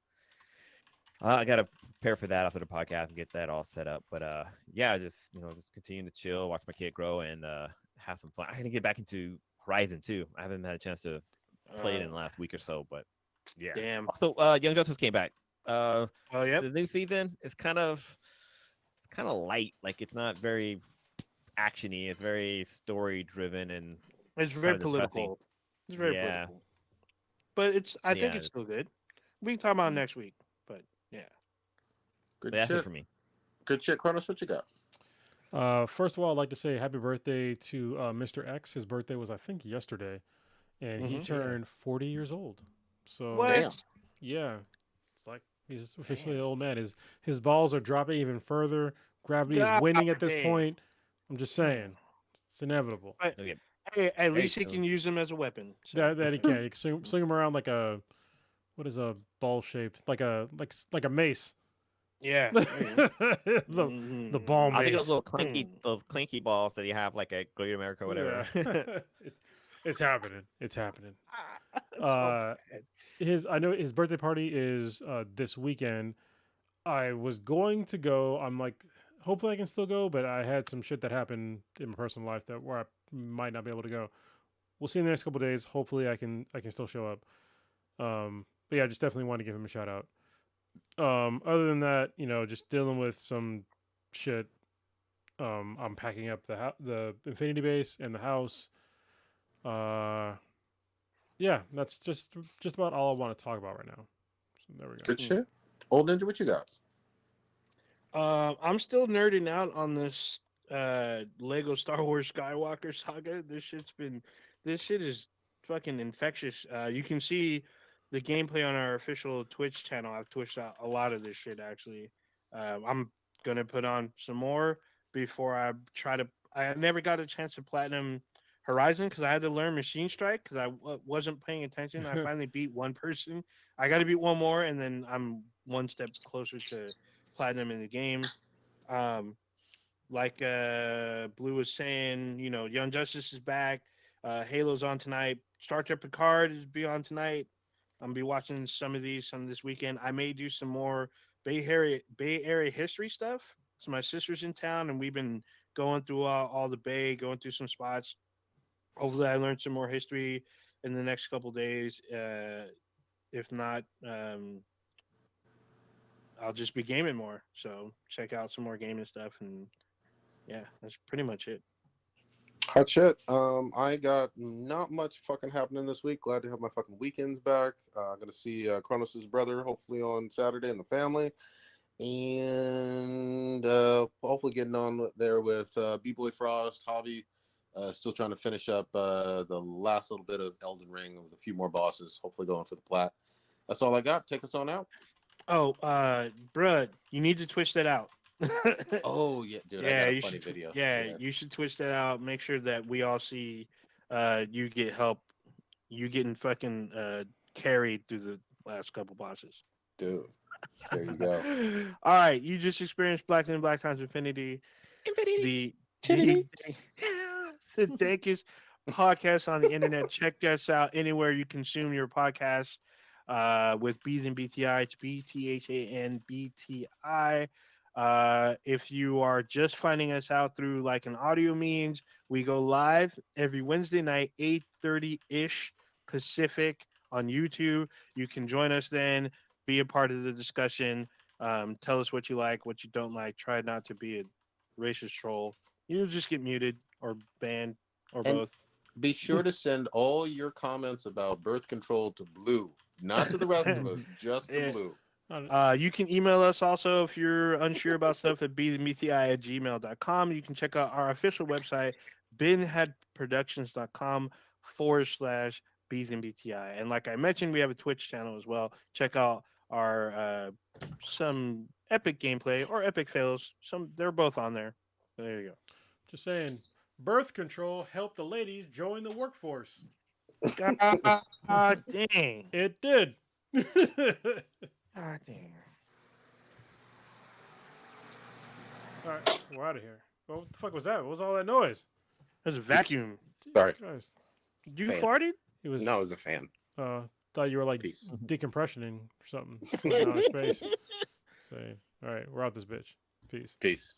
I got to prepare for that after the podcast and get that all set up. But yeah, just continue to chill, watch my kid grow, and have some fun. I got to get back into Horizon too. I haven't had a chance to play it in the last week or so, but yeah. Damn. Also, Young Justice came back. Oh yep. The new season is kind of light. Like it's not very actiony. It's very story driven and It's kind very of depressing. political. It's very Yeah, political. But I think yeah. it's still good. We can talk about it next week. But yeah. Good That's it shit. for me. Good shit, Kronos. What you got? First of all, I'd like to say happy birthday to Mr. X. His birthday was, I think, yesterday, and he Mhm. turned 40 years old. So What? Damn. yeah, it's like he's officially an old man. His balls are dropping even further. Gravity is God winning at this damn. point. I'm just saying, it's inevitable. But Okay. hey, at Hey, least he can use them as a weapon. So. That he can. You can swing him around like a what is a ball shaped like a mace. Yeah. the the ball I think mace. those clinky balls that you have like at Great America or whatever. Yeah. It's happening. It's happening. That's Uh, so bad. I know his birthday party is this weekend. I was going to go. I'm like, hopefully I can still go, but I had some shit that happened in my personal life that where I might not be able to go. We'll see in the next couple of days. Hopefully I can still show up. But yeah, just definitely want to give him a shout out. Other than that, just dealing with some shit. I'm packing up the Infinity Base and the house. Yeah, that's just about all I want to talk about right now. So there we go. Good shit. Old Ninja, what you got? I'm still nerding out on this Lego Star Wars Skywalker saga. This shit is fucking infectious. You can see the gameplay on our official Twitch channel. I've twitched out a lot of this shit actually. I'm gonna put on some more before I try to. I never got a chance to platinum Horizon because I had to learn Machine Strike because I wasn't paying attention. I finally beat one person. I got to beat one more, and then I'm one step closer to platinum in the game. Um, like Blue was saying, Young Justice is back. Halo's on tonight. Star Trek Picard is be on tonight. I'm gonna be watching some this weekend. I may do some more Bay Area history stuff. So my sister's in town, and we've been going through all the Bay, going through some spots. Hopefully, I learn some more history in the next couple days. If not, I'll just be gaming more. So check out some more gaming stuff, and yeah, that's pretty much it. Hot shit. I got not much fucking happening this week. Glad to have my fucking weekends back. Gonna see Kronos' brother hopefully on Saturday and the family, and hopefully getting on there with B-Boy Frost hobby. Still trying to finish up the last little bit of Elden Ring with a few more bosses. Hopefully going for the plat. That's all I got. Take us on out. Oh, bruh, you need to twitch that out. Oh yeah, dude, I Yeah, got a you funny should. video. Yeah, you should twitch that out. Make sure that we all see. You get help. You getting fucking carried through the last couple bosses. Dude, there you go. All right, you just experienced Black and Black times Infinity. The the the dankest podcast on the internet. Check us out anywhere you consume your podcasts. With B's and BTI, it's BTHANBTI. If you are just finding us out through like an audio means, we go live every Wednesday night, 8:30 ish Pacific on YouTube. You can join us then, be a part of the discussion. Tell us what you like, what you don't like. Try not to be a racist troll. You'll just get muted or banned or And both. Be sure to send all your comments about birth control to Blue, not to the rest of us, just to Yeah. Blue. You can email us also if you're unsure about stuff at bethemethi@gmail.com. You can check out our official website, binheadproductions.com/bethemethi. And like I mentioned, we have a Twitch channel as well. Check out our some epic gameplay or epic fails. They're both on there. So there you go. Just saying, birth control helped the ladies join the workforce. God dang. It did. God dang. All right, we're out of here. Well, what the fuck was that? What was all that noise? There's a vacuum. Jesus Sorry. Christ. You Fan. farted? It was. No, it was a fan. Thought you were like Peace. decompressioning or something. From outer space. Say, all right, we're out this bitch. Peace. Peace.